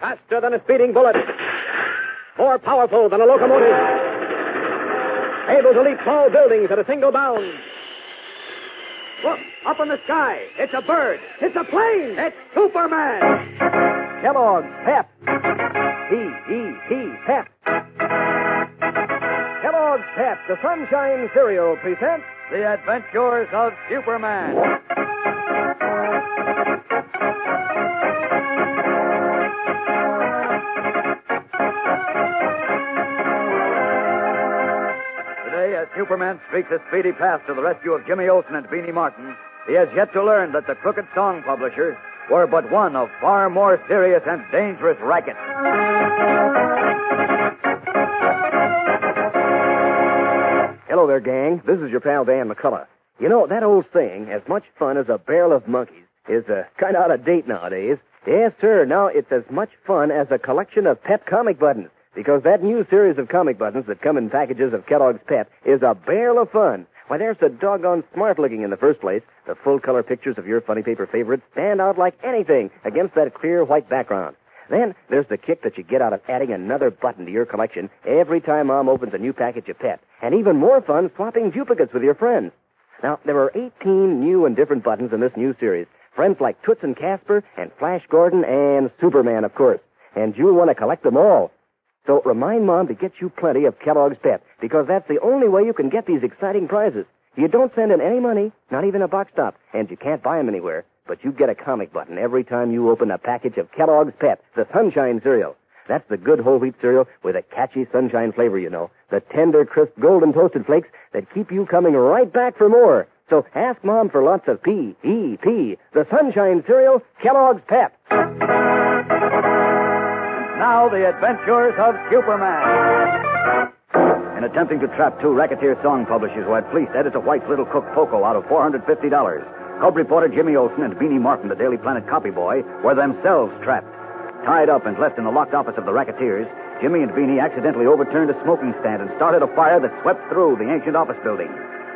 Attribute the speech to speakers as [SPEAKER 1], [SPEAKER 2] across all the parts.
[SPEAKER 1] Faster than a speeding bullet. More powerful than a locomotive. Able to leap tall buildings at a single bound. Look, up in the sky. It's a bird. It's a plane. It's Superman. Kellogg's Pep. P-E-P, Pep. Kellogg's Pep, the Sunshine Cereal, presents
[SPEAKER 2] The Adventures of Superman. Today, as Superman streaks a speedy path to the rescue of Jimmy Olsen and Beanie Martin, he has yet to learn that the crooked song publishers were but one of far more serious and dangerous rackets.
[SPEAKER 1] Hello there, gang. This is your pal Dan McCullough. You know, that old saying, as much fun as a barrel of monkeys, is kind of out of date nowadays. Yes, sir. Now it's as much fun as a collection of Pep comic buttons, because that new series of comic buttons that come in packages of Kellogg's Pep is a barrel of fun. Why, they're so doggone smart-looking in the first place. The full-color pictures of your funny paper favorites stand out like anything against that clear white background. Then there's the kick that you get out of adding another button to your collection every time Mom opens a new package of Pep. And even more fun swapping duplicates with your friends. Now, there are 18 new and different buttons in this new series. Friends like Toots and Casper and Flash Gordon and Superman, of course. And you'll want to collect them all. So remind Mom to get you plenty of Kellogg's Pep, because that's the only way you can get these exciting prizes. You don't send in any money, not even a box top, and you can't buy them anywhere. But you get a comic button every time you open a package of Kellogg's Pep, the Sunshine Cereal. That's the good whole wheat cereal with a catchy sunshine flavor, you know. The tender, crisp, golden toasted flakes that keep you coming right back for more. So ask Mom for lots of P-E-P, the Sunshine Cereal, Kellogg's Pep.
[SPEAKER 2] And now, the adventures of Superman. In attempting to trap two racketeer song publishers who had fleeced Editor White's little cook Poco out of $450, Cub reporter Jimmy Olsen and Beanie Martin, the Daily Planet copy boy, were themselves trapped. Tied up and left in the locked office of the racketeers, Jimmy and Beanie accidentally overturned a smoking stand and started a fire that swept through the ancient office building.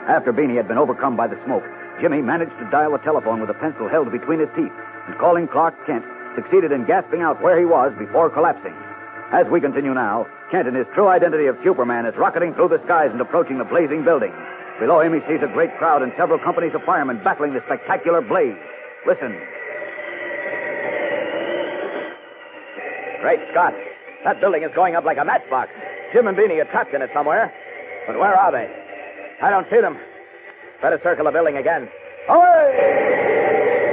[SPEAKER 2] After Beanie had been overcome by the smoke, Jimmy managed to dial a telephone with a pencil held between his teeth, and calling Clark Kent, succeeded in gasping out where he was before collapsing. As we continue now, Kent, in his true identity of Superman, is rocketing through the skies and approaching the blazing building. Below him, he sees a great crowd and several companies of firemen battling the spectacular blaze. Listen.
[SPEAKER 1] Great Scott. That building is going up like a matchbox. Jim and Beanie are trapped in it somewhere. But where are they? I don't see them. Better circle the building again. Away!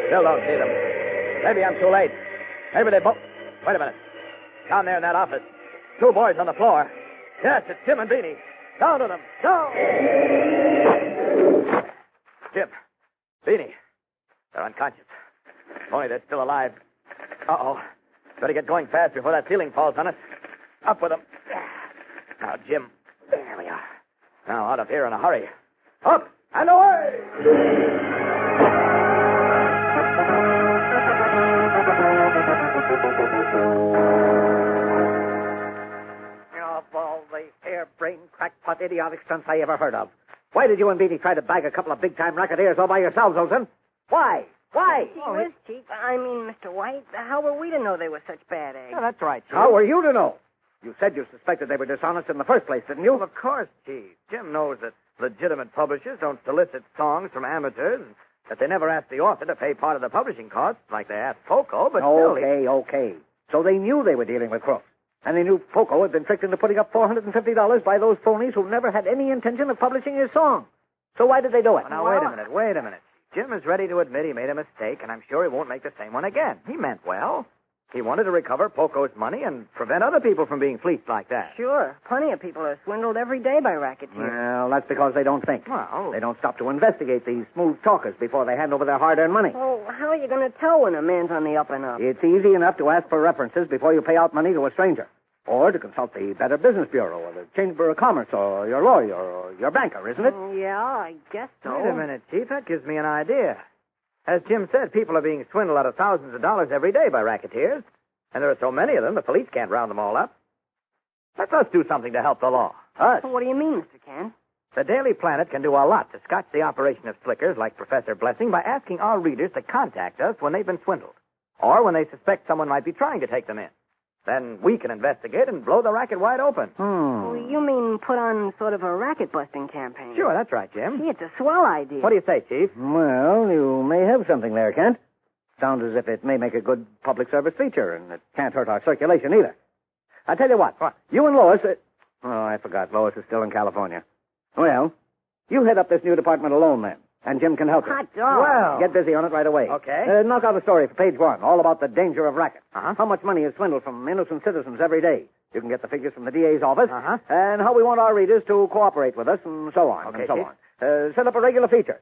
[SPEAKER 1] Still don't see them. Maybe I'm too late. Maybe they both... Wait a minute. Down there in that office. Two boys on the floor. Yes, it's Jim and Beanie. Down to them. Down! Jim. Beanie. They're unconscious. Only they're still alive. Uh-oh. Better get going fast before that ceiling falls on us. Up with them. Now, Jim. There we are. Now, out of here in a hurry. Up and away!
[SPEAKER 3] Of all the harebrained, crackpot, idiotic stunts I ever heard of. Why did you and Beanie try to bag a couple of big-time racketeers all by yourselves, Olsen? Why? Why?
[SPEAKER 4] Gee whiz, Chief. I mean, Mr. White, how were we to know they were such bad eggs?
[SPEAKER 3] Oh, that's right, Chief. How were you to know? You said you suspected they were dishonest in the first place, didn't you?
[SPEAKER 1] Well, of course, Chief. Jim knows that legitimate publishers don't solicit songs from amateurs, that they never ask the author to pay part of the publishing costs like they asked Poco, but
[SPEAKER 3] Okay. So they knew they were dealing with crooks. And they knew Poco had been tricked into putting up $450 by those phonies who never had any intention of publishing his song. So why did they do it?
[SPEAKER 1] Now, wait a minute. Jim is ready to admit he made a mistake, and I'm sure he won't make the same one again. He meant well. He wanted to recover Poco's money and prevent other people from being fleeced like that.
[SPEAKER 4] Sure. Plenty of people are swindled every day by racketeers.
[SPEAKER 3] Well, that's because they don't think.
[SPEAKER 1] Well,
[SPEAKER 3] They don't stop to investigate these smooth talkers before they hand over their hard-earned money.
[SPEAKER 4] Well, how are you going to tell when a man's on the up and up?
[SPEAKER 3] It's easy enough to ask for references before you pay out money to a stranger. Or to consult the Better Business Bureau or the Chamber of Commerce or your lawyer or your banker, isn't it?
[SPEAKER 4] Yeah, I guess so.
[SPEAKER 1] wait a minute, Chief. That gives me an idea. As Jim said, people are being swindled out of thousands of dollars every day by racketeers. And there are so many of them, the police can't round them all up. Let us do something to help the law. Us.
[SPEAKER 4] Well, what do you mean, Mr. Kent?
[SPEAKER 3] The Daily Planet can do a lot to scotch the operation of slickers like Professor Blessing by asking our readers to contact us when they've been swindled, or when they suspect someone might be trying to take them in. Then we can investigate and blow the racket wide open.
[SPEAKER 4] Oh, you mean put on sort of a racket-busting campaign?
[SPEAKER 3] Sure, that's right, Jim.
[SPEAKER 4] Gee, it's a swell idea.
[SPEAKER 3] What do you say, Chief?
[SPEAKER 2] Well, you may have something there, Kent. Sounds as if it may make a good public service feature, and it can't hurt our circulation either. I tell you what. You and Lois... Oh, I forgot. Lois is still in California. Well, you head up this new department alone, then, and Jim can help you.
[SPEAKER 4] Hot dog.
[SPEAKER 3] Well.
[SPEAKER 2] Get busy on it right away.
[SPEAKER 3] Okay.
[SPEAKER 2] Knock out a story for page 1, all about the danger of racket.
[SPEAKER 3] Uh-huh.
[SPEAKER 2] How much money is swindled from innocent citizens every day. You can get the figures from the DA's office.
[SPEAKER 3] Uh-huh.
[SPEAKER 2] And how we want our readers to cooperate with us, and so on,
[SPEAKER 3] Okay,
[SPEAKER 2] and so
[SPEAKER 3] Chief.
[SPEAKER 2] on. Set up a regular feature.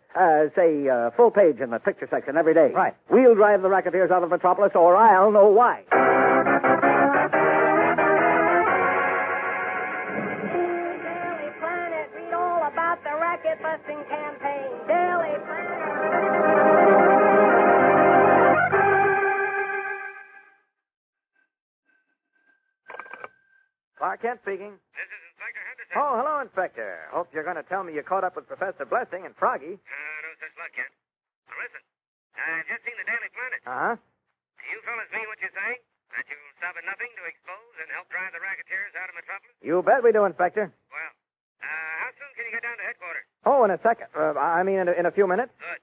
[SPEAKER 2] Say, full page in the picture section every day.
[SPEAKER 3] Right.
[SPEAKER 2] We'll drive the racketeers out of Metropolis, or I'll know why.
[SPEAKER 4] Daily Planet, read all about the racket-busting campaign. Daily Planet.
[SPEAKER 3] Clark Kent speaking.
[SPEAKER 5] This is Inspector Henderson.
[SPEAKER 3] Oh, hello, Inspector. Hope you're going to tell me you caught up with Professor Blessing and Froggy.
[SPEAKER 5] No such luck, Kent. Now, listen. I just seen the Daily Planet.
[SPEAKER 3] Uh-huh.
[SPEAKER 5] Do you fellas mean what you're saying? That you'll stop at nothing to expose and help drive the racketeers out of Metropolis?
[SPEAKER 3] You bet we do, Inspector.
[SPEAKER 5] Well, how soon can you get down to headquarters?
[SPEAKER 3] Oh, in a second. In a few minutes.
[SPEAKER 5] Good.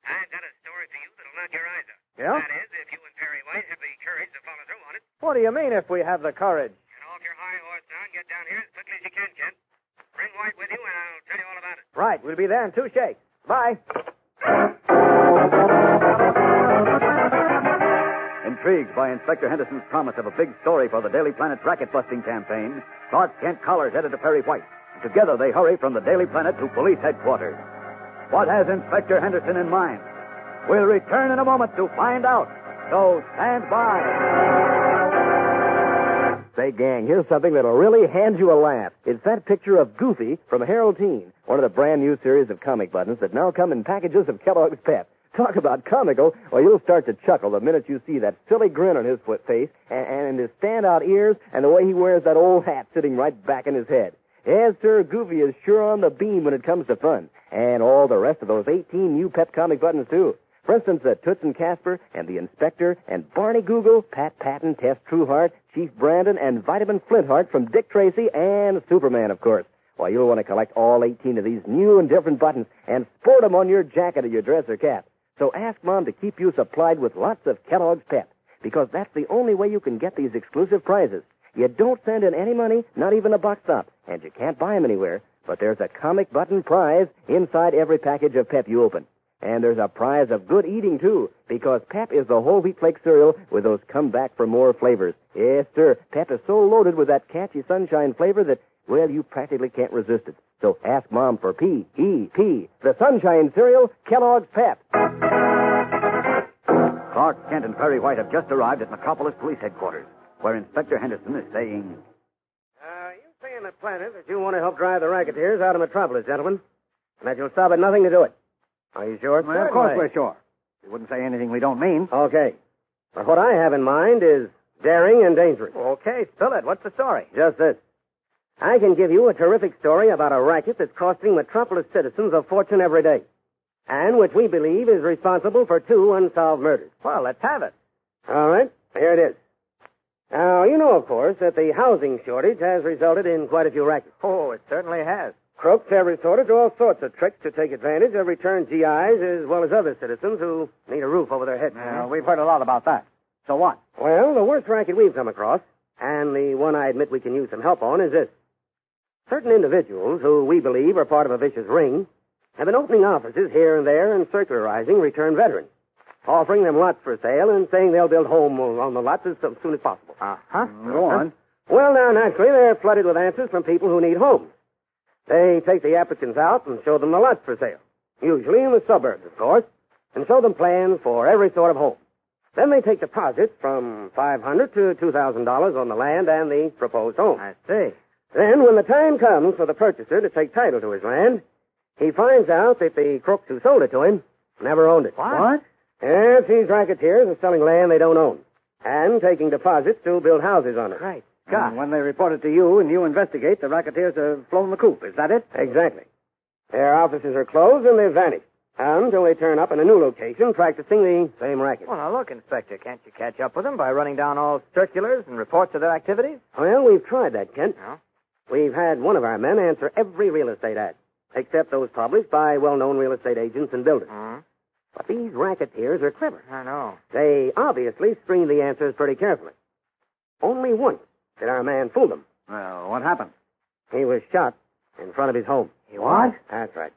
[SPEAKER 5] I've got a story for you that'll knock your eyes out.
[SPEAKER 3] Yeah?
[SPEAKER 5] That is, if you and Perry White have the courage to follow through on it.
[SPEAKER 3] What do you mean if we have the courage?
[SPEAKER 5] Get off your high horse now and get down here as quickly as you can, Kent. Bring White with you, and I'll tell you all about it.
[SPEAKER 3] Right, we'll be there in 2 shakes. Bye.
[SPEAKER 2] Intrigued by Inspector Henderson's promise of a big story for the Daily Planet's racket-busting campaign, Clark Kent collars headed to Perry White. Together they hurry from the Daily Planet to police headquarters. What has Inspector Henderson in mind? We'll return in a moment to find out. So stand by.
[SPEAKER 1] Say, gang, here's something that'll really hand you a laugh. It's that picture of Goofy from Harold Teen, one of the brand new series of comic buttons that now come in packages of Kellogg's Pep. Talk about comical. Well, you'll start to chuckle the minute you see that silly grin on his face and his standout ears and the way he wears that old hat sitting right back in his head. Yes, sir, Goofy is sure on the beam when it comes to fun. And all the rest of those 18 new Pep comic buttons, too. For instance, Toots and Casper, and the Inspector, and Barney Google, Pat Patton, Tess Trueheart, Chief Brandon, and Vitamin Flintheart from Dick Tracy, and Superman, of course. Why, you'll want to collect all 18 of these new and different buttons and sport them on your jacket or your dress or cap. So ask Mom to keep you supplied with lots of Kellogg's Pep, because that's the only way you can get these exclusive prizes. You don't send in any money, not even a buck stop, and you can't buy them anywhere. But there's a comic button prize inside every package of Pep you open. And there's a prize of good eating, too, because Pep is the whole wheat flake cereal with those come-back-for-more flavors. Yes, sir, Pep is so loaded with that catchy sunshine flavor that, well, you practically can't resist it. So ask Mom for P-E-P, the sunshine cereal, Kellogg's Pep.
[SPEAKER 2] Clark Kent and Perry White have just arrived at Metropolis Police Headquarters, where Inspector Henderson is saying...
[SPEAKER 1] You say in the Planet that you want to help drive the racketeers out of Metropolis, gentlemen, and that you'll stop at nothing to do it. Are you sure?
[SPEAKER 2] Well, of course we're sure. We wouldn't say anything we don't mean.
[SPEAKER 1] Okay. But what I have in mind is daring and dangerous.
[SPEAKER 3] Okay, spill it. What's the story?
[SPEAKER 1] Just this. I can give you a terrific story about a racket that's costing Metropolis citizens a fortune every day, and which we believe is responsible for 2 unsolved murders.
[SPEAKER 3] Well, let's have it.
[SPEAKER 1] All right, here it is. Now, you know, of course, that the housing shortage has resulted in quite a few rackets.
[SPEAKER 3] Oh, it certainly has.
[SPEAKER 1] Crooks have resorted to all sorts of tricks to take advantage of returned GIs as well as other citizens who need a roof over their heads.
[SPEAKER 2] We've heard a lot about that. So what?
[SPEAKER 1] Well, the worst racket we've come across, and the one I admit we can use some help on, is this. Certain individuals, who we believe are part of a vicious ring, have been opening offices here and there and circularizing returned veterans, offering them lots for sale and saying they'll build homes on the lots as soon as possible.
[SPEAKER 3] Uh-huh.
[SPEAKER 2] Go on.
[SPEAKER 1] Well, now, naturally, they're flooded with answers from people who need homes. They take the applicants out and show them the lots for sale, usually in the suburbs, of course, and show them plans for every sort of home. Then they take deposits from $500 to $2,000 on the land and the proposed home.
[SPEAKER 3] I see.
[SPEAKER 1] Then, when the time comes for the purchaser to take title to his land, he finds out that the crooks who sold it to him never owned it.
[SPEAKER 3] What?
[SPEAKER 1] Yes, these racketeers are selling land they don't own and taking deposits to build houses on it.
[SPEAKER 3] Right.
[SPEAKER 2] And when they report it to you and you investigate, the racketeers have flown the coop. Is that it?
[SPEAKER 1] Exactly.
[SPEAKER 6] Their offices are closed and they've vanished. Until they turn up in a new location practicing the same racket.
[SPEAKER 3] Well, now look, Inspector, can't you catch up with them by running down all circulars and reports of their activities?
[SPEAKER 6] Well, we've tried that, Kent.
[SPEAKER 3] No?
[SPEAKER 6] We've had one of our men answer every real estate ad, except those published by well-known real estate agents and builders.
[SPEAKER 3] Mm-hmm.
[SPEAKER 6] But these racketeers are clever.
[SPEAKER 3] I know.
[SPEAKER 6] They obviously screened the answers pretty carefully. Only once did our man fool them.
[SPEAKER 2] Well, what happened?
[SPEAKER 6] He was shot in front of his home.
[SPEAKER 3] He what?
[SPEAKER 6] That's right.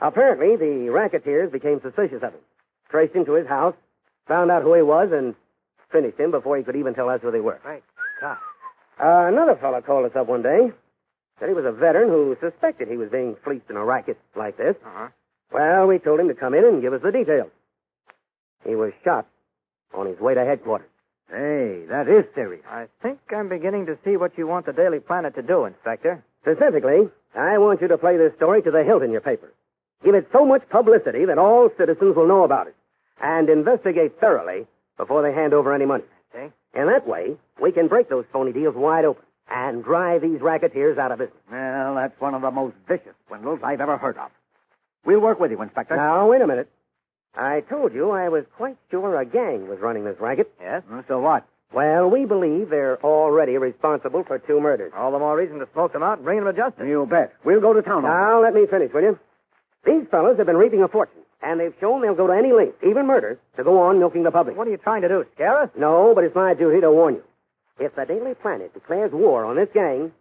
[SPEAKER 6] Apparently, the racketeers became suspicious of him, traced him to his house, found out who he was, and finished him before he could even tell us who they were.
[SPEAKER 3] Great God.
[SPEAKER 6] Another fellow called us up one day. Said he was a veteran who suspected he was being fleeced in a racket like this.
[SPEAKER 3] Uh-huh.
[SPEAKER 6] Well, we told him to come in and give us the details. He was shot on his way to headquarters.
[SPEAKER 2] Hey, that is serious.
[SPEAKER 3] I think I'm beginning to see what you want the Daily Planet to do, Inspector.
[SPEAKER 6] Specifically, I want you to play this story to the hilt in your paper. Give it so much publicity that all citizens will know about it. And investigate thoroughly before they hand over any money.
[SPEAKER 3] Okay.
[SPEAKER 6] In that way, we can break those phony deals wide open and drive these racketeers out of business.
[SPEAKER 2] Well, that's one of the most vicious swindles I've ever heard of. We'll work with you, Inspector.
[SPEAKER 6] Now, wait a minute. I told you I was quite sure a gang was running this racket.
[SPEAKER 3] Yes?
[SPEAKER 2] So what?
[SPEAKER 6] Well, we believe they're already responsible for 2 murders.
[SPEAKER 3] All the more reason to smoke them out and bring them to justice.
[SPEAKER 2] You bet. We'll go to town on
[SPEAKER 6] Now, let me finish, will you? These fellas have been reaping a fortune, and they've shown they'll go to any length, even murders, to go on milking the public.
[SPEAKER 3] What are you trying to do, scare us?
[SPEAKER 6] No, but it's my duty to warn you. If the Daily Planet declares war on this gang,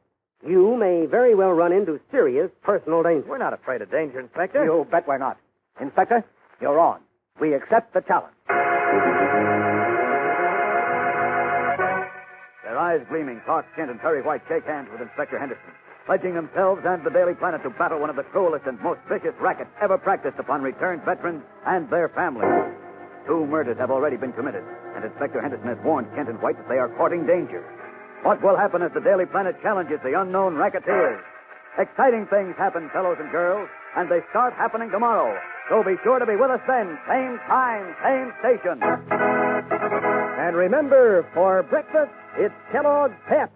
[SPEAKER 6] you may very well run into serious personal danger.
[SPEAKER 3] We're not afraid of danger, Inspector.
[SPEAKER 2] You bet we're not. Inspector, you're on. We accept the challenge. Their eyes gleaming, Clark Kent and Perry White shake hands with Inspector Henderson, pledging themselves and the Daily Planet to battle one of the cruelest and most vicious rackets ever practiced upon returned veterans and their families. 2 murders have already been committed, and Inspector Henderson has warned Kent and White that they are courting danger. What will happen as the Daily Planet challenges the unknown racketeers? Exciting things happen, fellows and girls, and they start happening tomorrow. So be sure to be with us then, same time, same station.
[SPEAKER 1] And remember, for breakfast, it's Kellogg's Pep.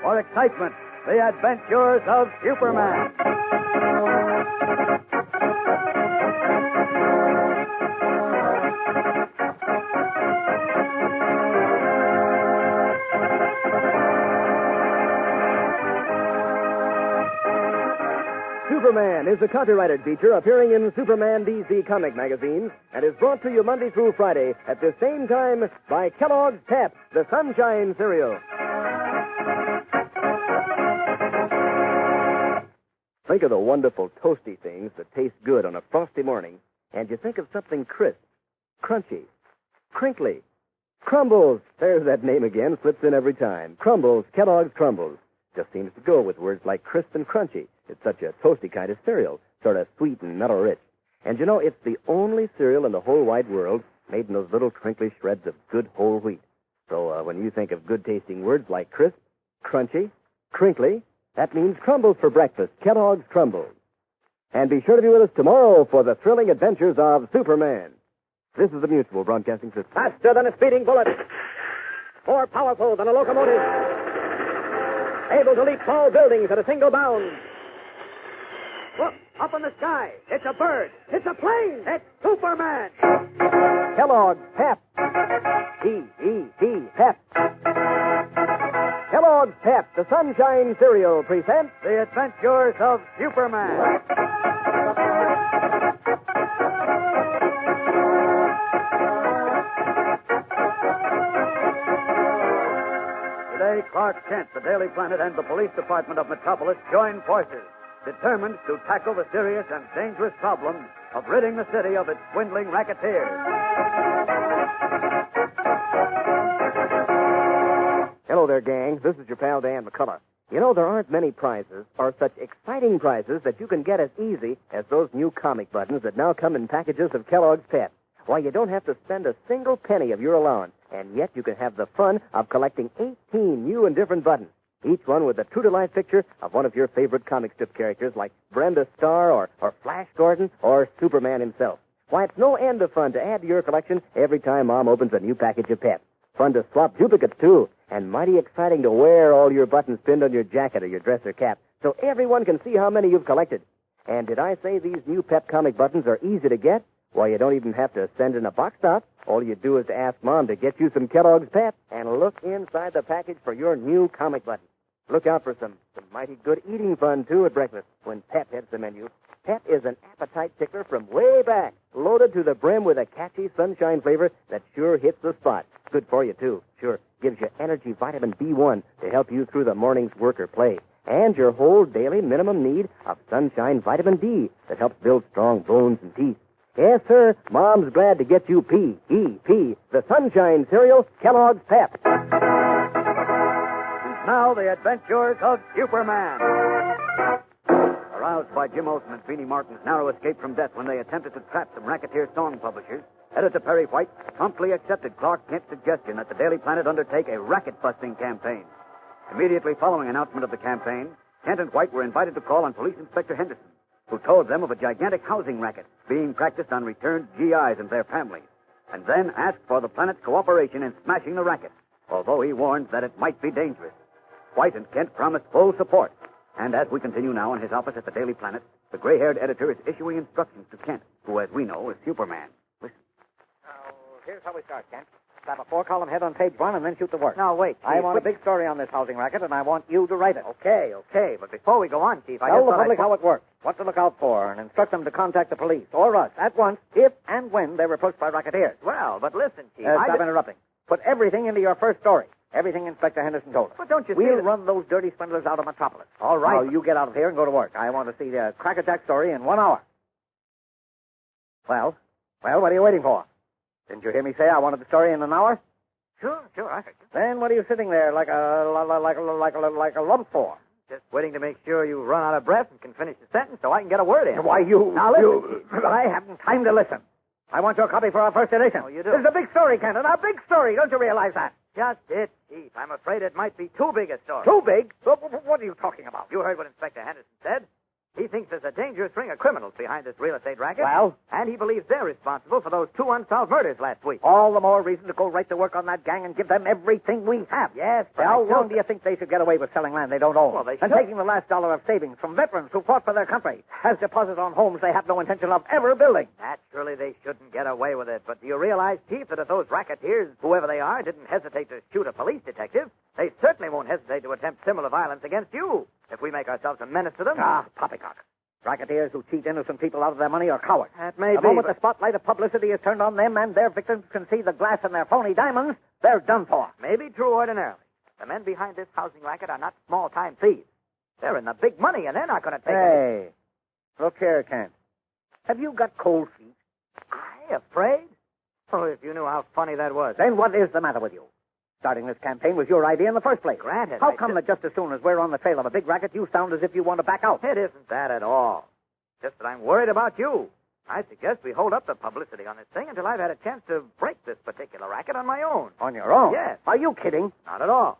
[SPEAKER 2] For excitement, the adventures of Superman.
[SPEAKER 1] Superman is a copyrighted feature appearing in Superman DC comic magazines and is brought to you Monday through Friday at the same time by Kellogg's Pep, the Sunshine Cereal. Think of the wonderful toasty things that taste good on a frosty morning, and you think of something crisp, crunchy, crinkly. Crumbles. There's that name again, slips in every time. Crumbles, Kellogg's Crumbles. Just seems to go with words like crisp and crunchy. It's such a toasty kind of cereal, sort of sweet and metal rich. And you know, it's the only cereal in the whole wide world made in those little crinkly shreds of good whole wheat. So when you think of good-tasting words like crisp, crunchy, crinkly, that means crumbles for breakfast, Kellogg's Crumbles. And be sure to be with us tomorrow for the thrilling adventures of Superman. This is the Mutual Broadcasting System.
[SPEAKER 6] Faster than a speeding bullet. More powerful than a locomotive. Able to leap tall buildings at a single bound. Look, up in the sky. It's a bird. It's a plane. It's Superman.
[SPEAKER 1] Kellogg's Pep. P-E-P, Pep. Kellogg's Pep, the Sunshine Cereal, presents
[SPEAKER 2] The Adventures of Superman. Today, Clark Kent, the Daily Planet, and the Police Department of Metropolis join forces, determined to tackle the serious and dangerous problem of ridding the city of its swindling racketeers.
[SPEAKER 1] Hello there, gang. This is your pal Dan McCullough. You know, there aren't many prizes, or such exciting prizes, that you can get as easy as those new comic buttons that now come in packages of Kellogg's Pep. Why, you don't have to spend a single penny of your allowance, and yet you can have the fun of collecting 18 new and different buttons, each one with a true-to-life picture of one of your favorite comic strip characters like Brenda Starr or Flash Gordon or Superman himself. Why, it's no end of fun to add to your collection every time Mom opens a new package of Pep. Fun to swap duplicates, too, and mighty exciting to wear all your buttons pinned on your jacket or your dress or cap so everyone can see how many you've collected. And did I say these new Pep comic buttons are easy to get? Why, you don't even have to send in a box top. All you do is to ask Mom to get you some Kellogg's Pep and look inside the package for your new comic button. Look out for some mighty good eating fun, too, at breakfast when Pep hits the menu. Pep is an appetite tickler from way back, loaded to the brim with a catchy sunshine flavor that sure hits the spot. Good for you, too. Sure, gives you energy vitamin B1 to help you through the morning's work or play. And your whole daily minimum need of sunshine vitamin D that helps build strong bones and teeth. Yes, sir, Mom's glad to get you P-E-P, the sunshine cereal, Kellogg's Pep.
[SPEAKER 2] And now, the adventures of Superman. Aroused by Jim Olsen and Phony Martin's narrow escape from death when they attempted to trap some racketeer song publishers, Editor Perry White promptly accepted Clark Kent's suggestion that the Daily Planet undertake a racket-busting campaign. Immediately following announcement of the campaign, Kent and White were invited to call on Police Inspector Henderson, who told them of a gigantic housing racket being practiced on returned GIs and their families, and then asked for the Planet's cooperation in smashing the racket, although he warned that it might be dangerous. White and Kent promised full support, and as we continue now in his office at the Daily Planet, the gray-haired editor is issuing instructions to Kent, who, as we know, is Superman. Listen.
[SPEAKER 6] Now, here's how we start, Kent. Slap a 4-column head on page 1 and then shoot the work.
[SPEAKER 3] Now, wait, Chief.
[SPEAKER 6] I want a big story on this housing racket, and I want you to write it.
[SPEAKER 3] Okay. But before we go on, Chief, I
[SPEAKER 6] Tell
[SPEAKER 3] just
[SPEAKER 6] the
[SPEAKER 3] thought
[SPEAKER 6] public how it works, what to look out for, and instruct them to contact the police or us at once if and when they're approached by racketeers.
[SPEAKER 3] Well, but listen, Chief.
[SPEAKER 6] Stop interrupting. Put everything into your first story. Everything Inspector Henderson told us.
[SPEAKER 3] But don't you see
[SPEAKER 6] We'll
[SPEAKER 3] that-
[SPEAKER 6] run those dirty swindlers out of Metropolis.
[SPEAKER 3] All right.
[SPEAKER 6] Now, you get out of here and go to work. I want to see the crackerjack story in 1 hour. Well, what are you waiting for? Didn't you hear me say I wanted the story in an hour?
[SPEAKER 3] Sure, I heard you.
[SPEAKER 6] Then what are you sitting there like a lump for?
[SPEAKER 3] Just waiting to make sure you run out of breath and can finish the sentence so I can get a word in.
[SPEAKER 6] Why,
[SPEAKER 3] Now, listen, Chief.
[SPEAKER 6] I haven't time to listen. I want your copy for our first edition.
[SPEAKER 3] Oh, you do?
[SPEAKER 6] This is a big story, Kenton, a big story. Don't you realize that?
[SPEAKER 3] Just it, Chief. I'm afraid it might be too big a story.
[SPEAKER 6] Too big? What are you talking about?
[SPEAKER 3] You heard what Inspector Henderson said. He thinks there's a dangerous ring of criminals behind this real estate racket.
[SPEAKER 6] Well?
[SPEAKER 3] And he believes they're responsible for those 2 unsolved murders last week.
[SPEAKER 6] All the more reason to go right to work on that gang and give them everything we have.
[SPEAKER 3] Yes, but
[SPEAKER 6] How
[SPEAKER 3] I still
[SPEAKER 6] long do you think they should get away with selling land they don't own?
[SPEAKER 3] Well, they
[SPEAKER 6] and
[SPEAKER 3] should.
[SPEAKER 6] taking the last dollar of savings from veterans who fought for their country as deposits on homes they have no intention of ever building?
[SPEAKER 3] Naturally, they shouldn't get away with it. But do you realize, Chief, that if those racketeers, whoever they are, didn't hesitate to shoot a police detective, they certainly won't hesitate to attempt similar violence against you if we make ourselves a menace to them?
[SPEAKER 6] Ah, poppycock. Racketeers who cheat innocent people out of their money are cowards.
[SPEAKER 3] That may
[SPEAKER 6] the
[SPEAKER 3] be,
[SPEAKER 6] moment
[SPEAKER 3] but-
[SPEAKER 6] the spotlight of publicity is turned on them and their victims can see the glass in their phony diamonds, they're done for.
[SPEAKER 3] Maybe true ordinarily. The men behind this housing racket are not small-time thieves. They're in the big money, and they're not going to take it.
[SPEAKER 6] Hey, look here, Kent. Have you got cold feet?
[SPEAKER 3] I afraid? Oh, if you knew how funny that was.
[SPEAKER 6] Then what is the matter with you? Starting this campaign was your idea in the first place.
[SPEAKER 3] Granted.
[SPEAKER 6] How come that just as soon as we're on the trail of a big racket, you sound as if you want to back out?
[SPEAKER 3] It isn't that at all. Just that I'm worried about you. I suggest we hold up the publicity on this thing until I've had a chance to break this particular racket on my own.
[SPEAKER 6] On your own?
[SPEAKER 3] Yes.
[SPEAKER 6] Are you kidding?
[SPEAKER 3] Not at all.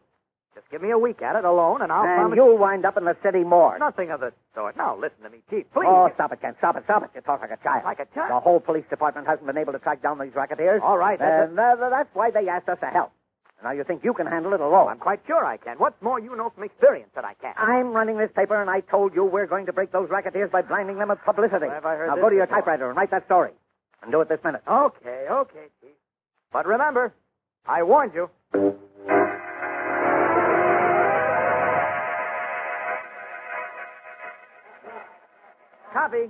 [SPEAKER 3] Just give me a week at it alone, and I'll
[SPEAKER 6] And
[SPEAKER 3] promise...
[SPEAKER 6] you'll wind up in the city morgue.
[SPEAKER 3] Nothing of the sort. Now, listen to me, Chief, please.
[SPEAKER 6] Oh, stop it, Kent. Stop it. You talk like a child.
[SPEAKER 3] Like a child?
[SPEAKER 6] The whole police department hasn't been able to track down these racketeers.
[SPEAKER 3] All right,
[SPEAKER 6] And that's why they asked us to help. Now you think you can handle it alone.
[SPEAKER 3] I'm quite sure I can. What's more, you know from experience that I can.
[SPEAKER 6] I'm running this paper, and I told you we're going to break those racketeers by blinding them with publicity.
[SPEAKER 3] Where have I heard
[SPEAKER 6] now
[SPEAKER 3] this
[SPEAKER 6] go to your
[SPEAKER 3] before?
[SPEAKER 6] typewriter and write that story. And do it this minute.
[SPEAKER 3] Okay, Chief. But remember, I warned you.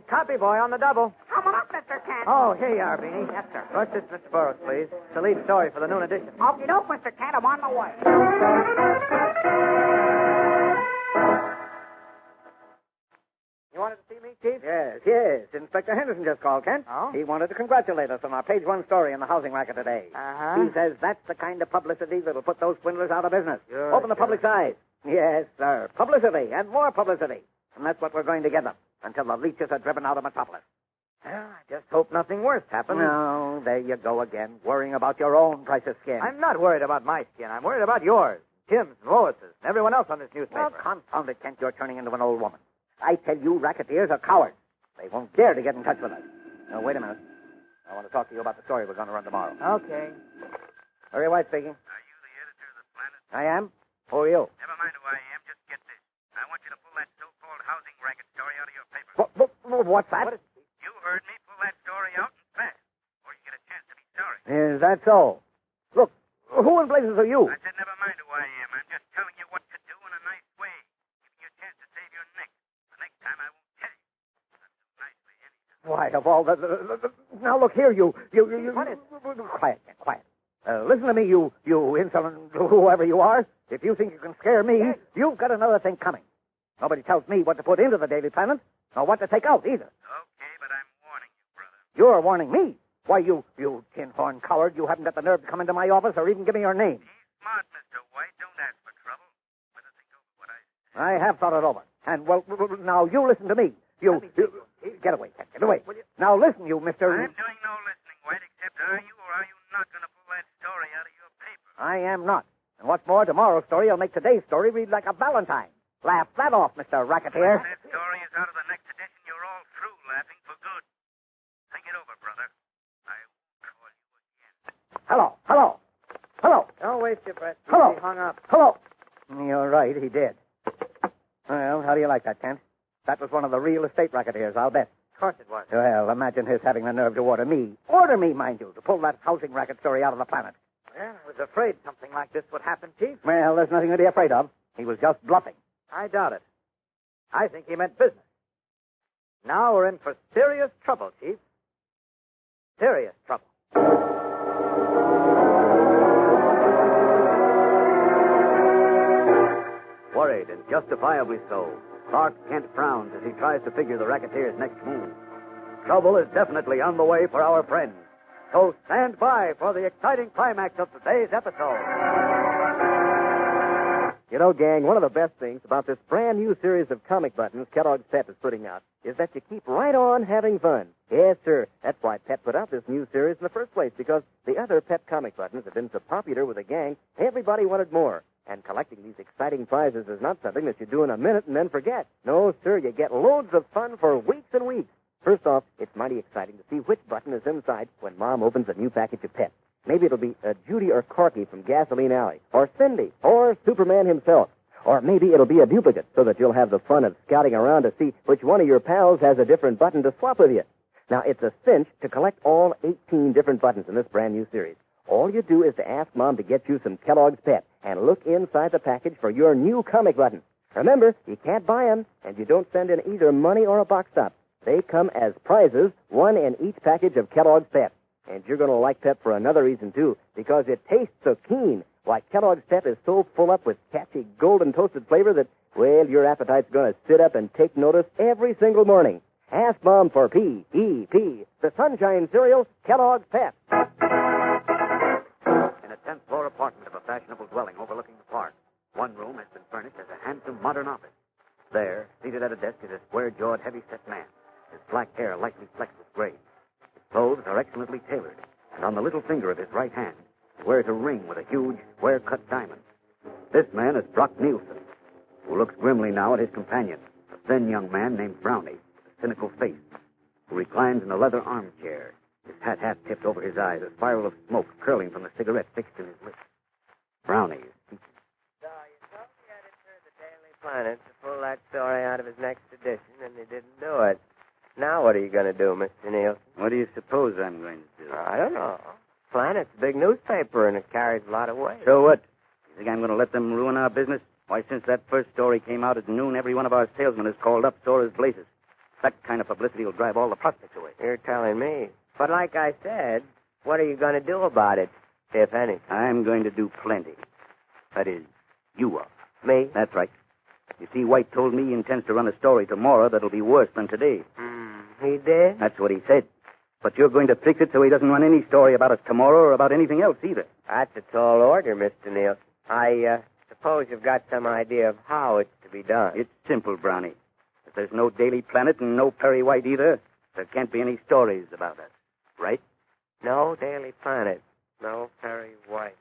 [SPEAKER 3] Copy, boy, on the double.
[SPEAKER 4] Coming up, Mr. Kent.
[SPEAKER 3] Oh, here you are, Beanie.
[SPEAKER 4] Yes, sir.
[SPEAKER 3] Rush this, Mr. Burroughs, please. It's the lead story for the noon edition.
[SPEAKER 4] Okie doke, Mr. Kent. I'm on my way.
[SPEAKER 3] You wanted to see me, Chief?
[SPEAKER 6] Yes. Inspector Henderson just called, Kent.
[SPEAKER 3] Oh?
[SPEAKER 6] He wanted to congratulate us on our page 1 story in the housing racket today.
[SPEAKER 3] Uh-huh.
[SPEAKER 6] He says that's the kind of publicity that'll put those swindlers out of business.
[SPEAKER 3] Sure,
[SPEAKER 6] Open the public's eyes. Yes, sir. Publicity and more publicity. And that's what we're going to give them until the leeches are driven out of Metropolis.
[SPEAKER 3] Well, I just hope nothing worse happens.
[SPEAKER 6] No, there you go again, worrying about your own precious skin.
[SPEAKER 3] I'm not worried about my skin. I'm worried about yours, Tim's, and Lois's, and everyone else on this newspaper.
[SPEAKER 6] Well, confound it, Kent, you're turning into an old woman. I tell you, racketeers are cowards. They won't dare to get in touch with us. Now, wait a minute. I want to talk to you about the story we're going to run tomorrow.
[SPEAKER 3] Okay.
[SPEAKER 6] Perry White speaking.
[SPEAKER 5] Are you the editor of the Planet?
[SPEAKER 6] I am. Who are you?
[SPEAKER 5] Never mind who I am. Just get this. I want you to pull that so-called
[SPEAKER 6] what's that?
[SPEAKER 5] You heard me pull that story out and fast, before you get a chance to be sorry.
[SPEAKER 6] Is that so? Look, who in blazes are you?
[SPEAKER 5] I said never mind who I am. I'm just telling you what to do in a nice way. Giving you a chance to save your neck. The next time I won't tell you. Not so nicely anyhow.
[SPEAKER 6] Why, of all the... Now, look here, you...
[SPEAKER 3] What is...
[SPEAKER 6] Quiet, man, quiet. Listen to me, you insolent whoever you are. If you think you can scare me, you've got another thing coming. Nobody tells me what to put into the Daily Planet, nor what to take out, either.
[SPEAKER 5] Okay, but I'm warning you, brother.
[SPEAKER 6] You're warning me. Why, you tin-horn coward, you haven't got the nerve to come into my office or even give me your name.
[SPEAKER 5] Be smart, Mr. White. Don't ask for trouble. Better think over what I say.
[SPEAKER 6] I have thought it over. And, well, now you listen to me. You get away, Ted, get away. Now listen, you Mr.
[SPEAKER 5] I'm doing no listening, White, except are you or are you not going to pull that story out of your paper?
[SPEAKER 6] I am not. And what's more, tomorrow's story will make today's story read like a Valentine. Laugh that off, Mr. Racketeer.
[SPEAKER 5] When that story is out of the next edition, you're all through laughing for good. Think it over, brother. I won't call you again.
[SPEAKER 6] Hello.
[SPEAKER 3] Don't waste your breath.
[SPEAKER 6] Hello.
[SPEAKER 3] He hung up.
[SPEAKER 6] Hello. You're right, he did. Well, how do you like that, Kent? That was one of the real estate racketeers, I'll bet.
[SPEAKER 3] Of course it was.
[SPEAKER 6] Well, imagine his having the nerve to order me, mind you, to pull that housing racket story out of the Planet.
[SPEAKER 3] Well, I was afraid something like this would happen, Chief.
[SPEAKER 6] Well, there's nothing to be afraid of. He was just bluffing.
[SPEAKER 3] I doubt it. I think he meant business. Now we're in for serious trouble, Chief. Serious trouble.
[SPEAKER 2] Worried, and justifiably so, Clark Kent frowns as he tries to figure the racketeer's next move. Trouble is definitely on the way for our friends. So stand by for the exciting climax of today's episode.
[SPEAKER 1] You know, gang, one of the best things about this brand new series of comic buttons Kellogg's Pep is putting out is that you keep right on having fun. Yes, sir. That's why Pep put out this new series in the first place, because the other Pep comic buttons have been so popular with the gang, everybody wanted more. And collecting these exciting prizes is not something that you do in a minute and then forget. No, sir, you get loads of fun for weeks and weeks. First off, it's mighty exciting to see which button is inside when Mom opens a new package of Pep. Maybe it'll be Judy or Corky from Gasoline Alley, or Cindy, or Superman himself. Or maybe it'll be a duplicate, so that you'll have the fun of scouting around to see which one of your pals has a different button to swap with you. Now, it's a cinch to collect all 18 different buttons in this brand new series. All you do is to ask Mom to get you some Kellogg's Pep and look inside the package for your new comic button. Remember, you can't buy them, and you don't send in either money or a box top. They come as prizes, one in each package of Kellogg's Pep. And you're going to like Pep for another reason, too, because it tastes so keen. Why, Kellogg's Pep is so full up with catchy golden toasted flavor that, well, your appetite's going to sit up and take notice every single morning. Ask Mom for P-E-P, the Sunshine Cereal, Kellogg's Pep.
[SPEAKER 2] In a 10th floor apartment of a fashionable dwelling overlooking the park, one room has been furnished as a handsome modern office. There, seated at a desk, is a square-jawed, heavy-set man, his black hair lightly flecked with gray. His clothes are excellently tailored, and on the little finger of his right hand, he wears a ring with a huge, square-cut diamond. This man is Brock Nielsen, who looks grimly now at his companion, a thin young man named Brownie, with a cynical face, who reclines in a leather armchair, his hat half tipped over his eyes, a spiral of smoke curling from the cigarette fixed in his lips. Brownie is speaking.
[SPEAKER 7] So you told the editor of the Daily Planet to pull that story out of his next edition, and he didn't do it. Now what are you going to do, Mr. Nielsen?
[SPEAKER 2] What do you suppose I'm going to do?
[SPEAKER 7] I don't know. Planet's a big newspaper, and it carries a lot of weight.
[SPEAKER 2] So what? You think I'm going to let them ruin our business? Why, since that first story came out at noon, every one of our salesmen has called up sore as blazes. That kind of publicity will drive all the prospects away.
[SPEAKER 7] You're telling me. But like I said, what are you going to do about it, if anything?
[SPEAKER 2] I'm going to do plenty. That is, you are.
[SPEAKER 7] Me?
[SPEAKER 2] That's right. You see, White told me he intends to run a story tomorrow that'll be worse than today.
[SPEAKER 7] He did?
[SPEAKER 2] That's what he said. But you're going to fix it so he doesn't run any story about us tomorrow or about anything else either.
[SPEAKER 7] That's a tall order, Mr. Nielsen. I suppose you've got some idea of how it's to be done.
[SPEAKER 2] It's simple, Brownie. If there's no Daily Planet and no Perry White either, there can't be any stories about us. Right?
[SPEAKER 7] No Daily Planet. No Perry White.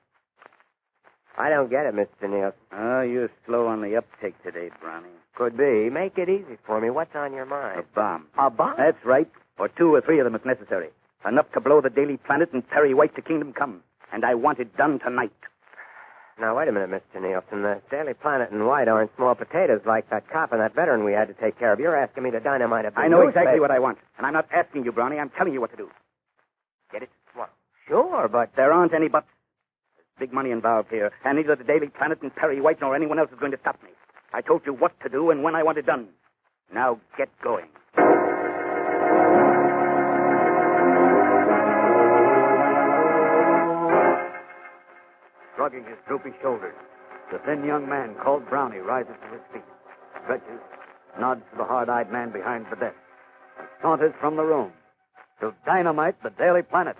[SPEAKER 7] I don't get it, Mr. Nielsen.
[SPEAKER 2] Oh, you're slow on the uptake today, Brownie.
[SPEAKER 7] Could be. Make it easy for me. What's on your mind?
[SPEAKER 2] A bomb.
[SPEAKER 7] A bomb?
[SPEAKER 2] That's right. Or 2 or 3 of them if necessary. Enough to blow the Daily Planet and Perry White to kingdom come. And I want it done tonight.
[SPEAKER 7] Now, wait a minute, Mr. Nielsen. The Daily Planet and White aren't small potatoes like that cop and that veteran we had to take care of. You're asking me to dynamite a big
[SPEAKER 2] I know exactly
[SPEAKER 7] newspaper.
[SPEAKER 2] what I want. And I'm not asking you, Brownie. I'm telling you what to do. Get it?
[SPEAKER 7] Well, sure, but...
[SPEAKER 2] There aren't any buts. There's big money involved here, and neither the Daily Planet and Perry White nor anyone else is going to stop me. I told you what to do and when I want it done. Now get going. Shrugging his droopy shoulders, the thin young man called Brownie rises to his feet, stretches, nods to the hard-eyed man behind the desk, and saunters from the room to dynamite the Daily Planet.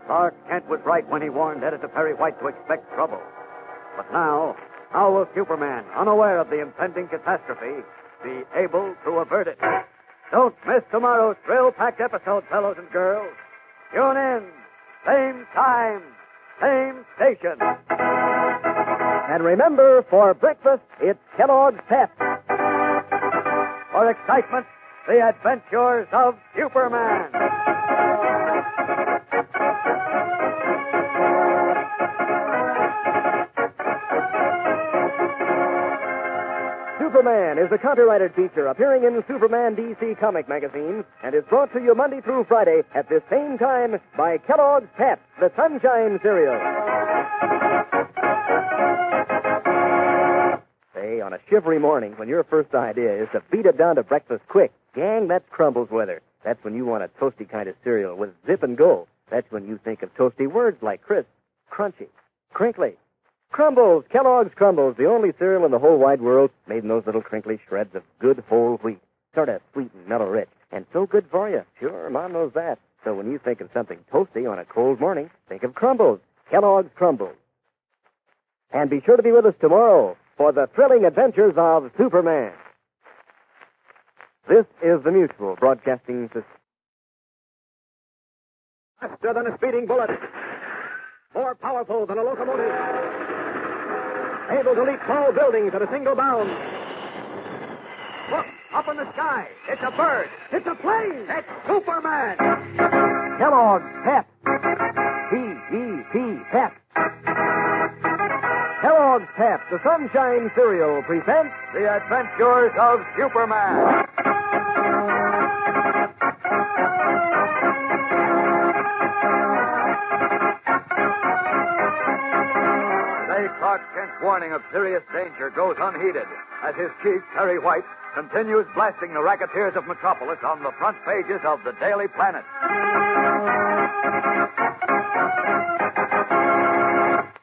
[SPEAKER 2] Clark Kent was right when he warned Editor Perry White to expect trouble. But now, how will Superman, unaware of the impending catastrophe, be able to avert it? Don't miss tomorrow's thrill-packed episode, fellows and girls. Tune in. Same time, same station.
[SPEAKER 1] And remember, for breakfast, it's Kellogg's Pep.
[SPEAKER 2] For excitement, the adventures of Superman.
[SPEAKER 1] Superman is a copyrighted feature appearing in Superman DC comic magazines and is brought to you Monday through Friday at this same time by Kellogg's Pep, the Sunshine Cereal. Say, on a shivery morning when your first idea is to beat it down to breakfast quick, gang, that's Crumbles weather. That's when you want a toasty kind of cereal with zip and go. That's when you think of toasty words like crisp, crunchy, crinkly. Crumbles, Kellogg's Crumbles, the only cereal in the whole wide world made in those little crinkly shreds of good whole wheat. Sort of sweet and mellow rich, and so good for you. Sure, Mom knows that. So when you think of something toasty on a cold morning, think of Crumbles, Kellogg's Crumbles. And be sure to be with us tomorrow for the thrilling adventures of Superman. This is the Mutual Broadcasting System.
[SPEAKER 6] Faster than a speeding bullet. More powerful than a locomotive. Able to leap tall buildings at a single bound. Look, up in the sky. It's a bird. It's a plane. It's Superman.
[SPEAKER 1] Kellogg's Pep. P-E-P, Pep. Kellogg's Pep, the Sunshine Cereal, presents
[SPEAKER 2] The Adventures of Superman. Clark Kent's warning of serious danger goes unheeded as his chief, Perry White, continues blasting the racketeers of Metropolis on the front pages of the Daily Planet.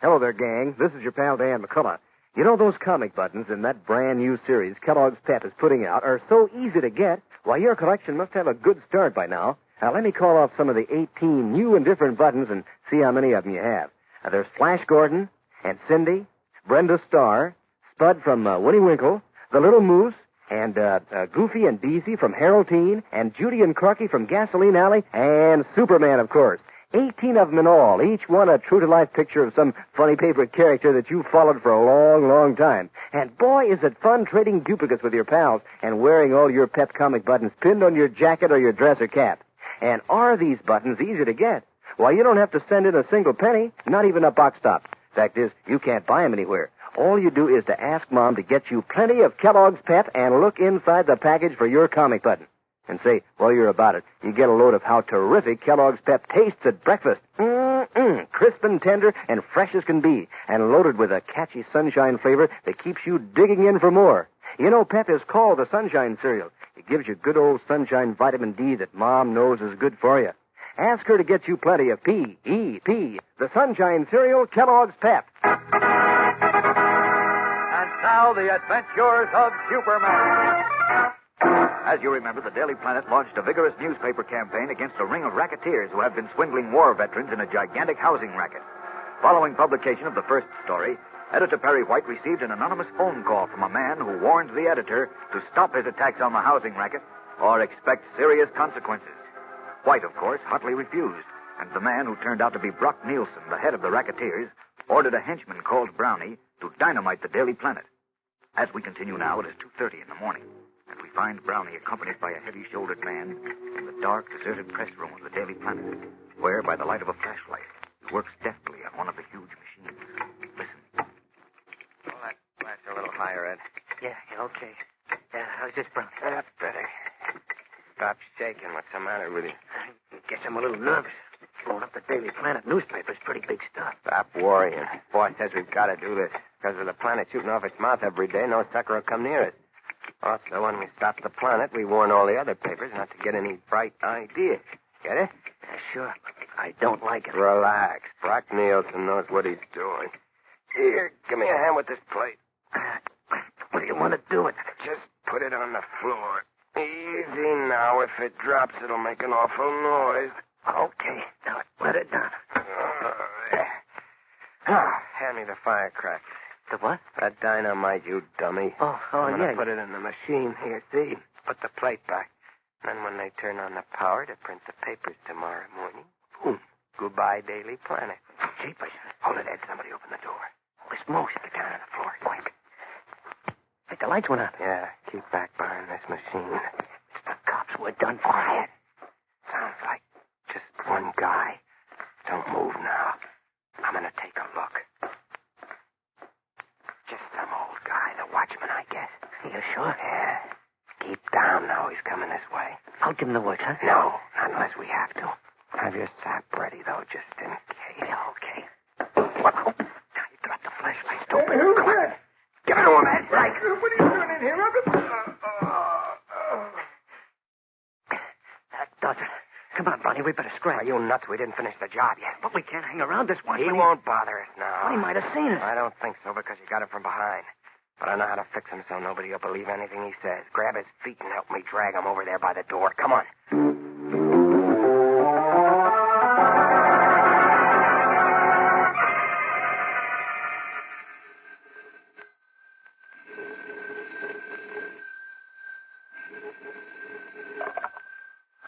[SPEAKER 1] Hello there, gang. This is your pal Dan McCullough. You know, those comic buttons in that brand new series Kellogg's Pep is putting out are so easy to get. Why, your collection must have a good start by now. Now, let me call off some of the 18 new and different buttons and see how many of them you have. There's Flash Gordon, and Cindy, Brenda Starr, Spud from Winnie Winkle, the Little Moose, and Goofy and Beezy from Haroldine, and Judy and Corky from Gasoline Alley, and Superman, of course. 18 of them in all, each one a true-to-life picture of some funny paper character that you've followed for a long, long time. And boy, is it fun trading duplicates with your pals and wearing all your Pep comic buttons pinned on your jacket or your dress or cap. And are these buttons easy to get? Why, you don't have to send in a single penny, not even a box stop. Fact is, you can't buy them anywhere. All you do is to ask Mom to get you plenty of Kellogg's Pep and look inside the package for your comic button. And say, while you're about it, you get a load of how terrific Kellogg's Pep tastes at breakfast. Crisp and tender and fresh as can be, and loaded with a catchy sunshine flavor that keeps you digging in for more. You know, Pep is called the Sunshine Cereal. It gives you good old sunshine vitamin D that Mom knows is good for you. Ask her to get you plenty of P-E-P, the Sunshine Cereal, Kellogg's Pep.
[SPEAKER 2] And now, the adventures of Superman. As you remember, the Daily Planet launched a vigorous newspaper campaign against a ring of racketeers who have been swindling war veterans in a gigantic housing racket. Following publication of the first story, Editor Perry White received an anonymous phone call from a man who warned the editor to stop his attacks on the housing racket or expect serious consequences. White, of course, hotly refused, and the man, who turned out to be Brock Nielsen, the head of the racketeers, ordered a henchman called Brownie to dynamite the Daily Planet. As we continue now, it is 2:30 in the morning, and we find Brownie accompanied by a heavy-shouldered man in the dark, deserted press room of the Daily Planet, where, by the light of a flashlight, he works deftly on one of the huge machines. Listen.
[SPEAKER 7] Okay. How's this, Brownie?
[SPEAKER 8] That's better. Stop shaking. What's the matter with you?
[SPEAKER 7] Guess I'm a little nervous. Blowing up the Daily Planet newspaper's pretty big stuff.
[SPEAKER 8] Stop worrying. Boss says we've got to do this. Because of the planet shooting off its mouth every day, no sucker will come near it. Also, when we stop the planet, we warn all the other papers not to get any bright ideas. Get it?
[SPEAKER 7] Sure. I don't like it.
[SPEAKER 8] Relax. Brock Nielsen knows what he's doing. Here, give me a hand with this plate.
[SPEAKER 7] What do you want to do with it?
[SPEAKER 8] Just put it on the floor. Easy now. If it drops, it'll make an awful noise.
[SPEAKER 7] Okay. Now, let it down.
[SPEAKER 8] Hand me the firecracker.
[SPEAKER 7] The what?
[SPEAKER 8] That dynamite, you dummy.
[SPEAKER 7] Oh,
[SPEAKER 8] I'm
[SPEAKER 7] yeah.
[SPEAKER 8] gonna put it in the machine here. See? Put the plate back. Then when they turn on the power to print the papers tomorrow morning, boom. Goodbye, Daily Planet.
[SPEAKER 7] Jeepers.
[SPEAKER 8] Hold it, Ed. Somebody open the door.
[SPEAKER 7] This moose.
[SPEAKER 8] Get down on the floor, quick.
[SPEAKER 7] Hey, the lights went out.
[SPEAKER 8] Yeah, keep back behind this machine.
[SPEAKER 7] It's the cops. We're done for.
[SPEAKER 8] Quiet. Sounds like just one guy. Don't move now. I'm gonna take a look. Just some old guy, the watchman, I guess.
[SPEAKER 7] You sure?
[SPEAKER 8] Yeah. Keep down now. He's coming this way.
[SPEAKER 7] I'll give him the works, huh?
[SPEAKER 8] No, not unless we have to. Have your sap ready, though, just in case.
[SPEAKER 7] Yeah, okay.
[SPEAKER 8] What? Oh, now you dropped the flashlight. Stupid. Come on. Give it to him, Ed. Right.
[SPEAKER 5] What are you doing in here?
[SPEAKER 7] That does it. Come on, Brownie. We better scrap.
[SPEAKER 8] Are you nuts? We didn't finish the job yet.
[SPEAKER 7] But we can't hang around this one.
[SPEAKER 8] He won't bother us now.
[SPEAKER 7] He might have seen us.
[SPEAKER 8] I don't think so, because you got it from behind. But I know how to fix him so nobody will believe anything he says. Grab his feet and help me drag him over there by the door. Come on.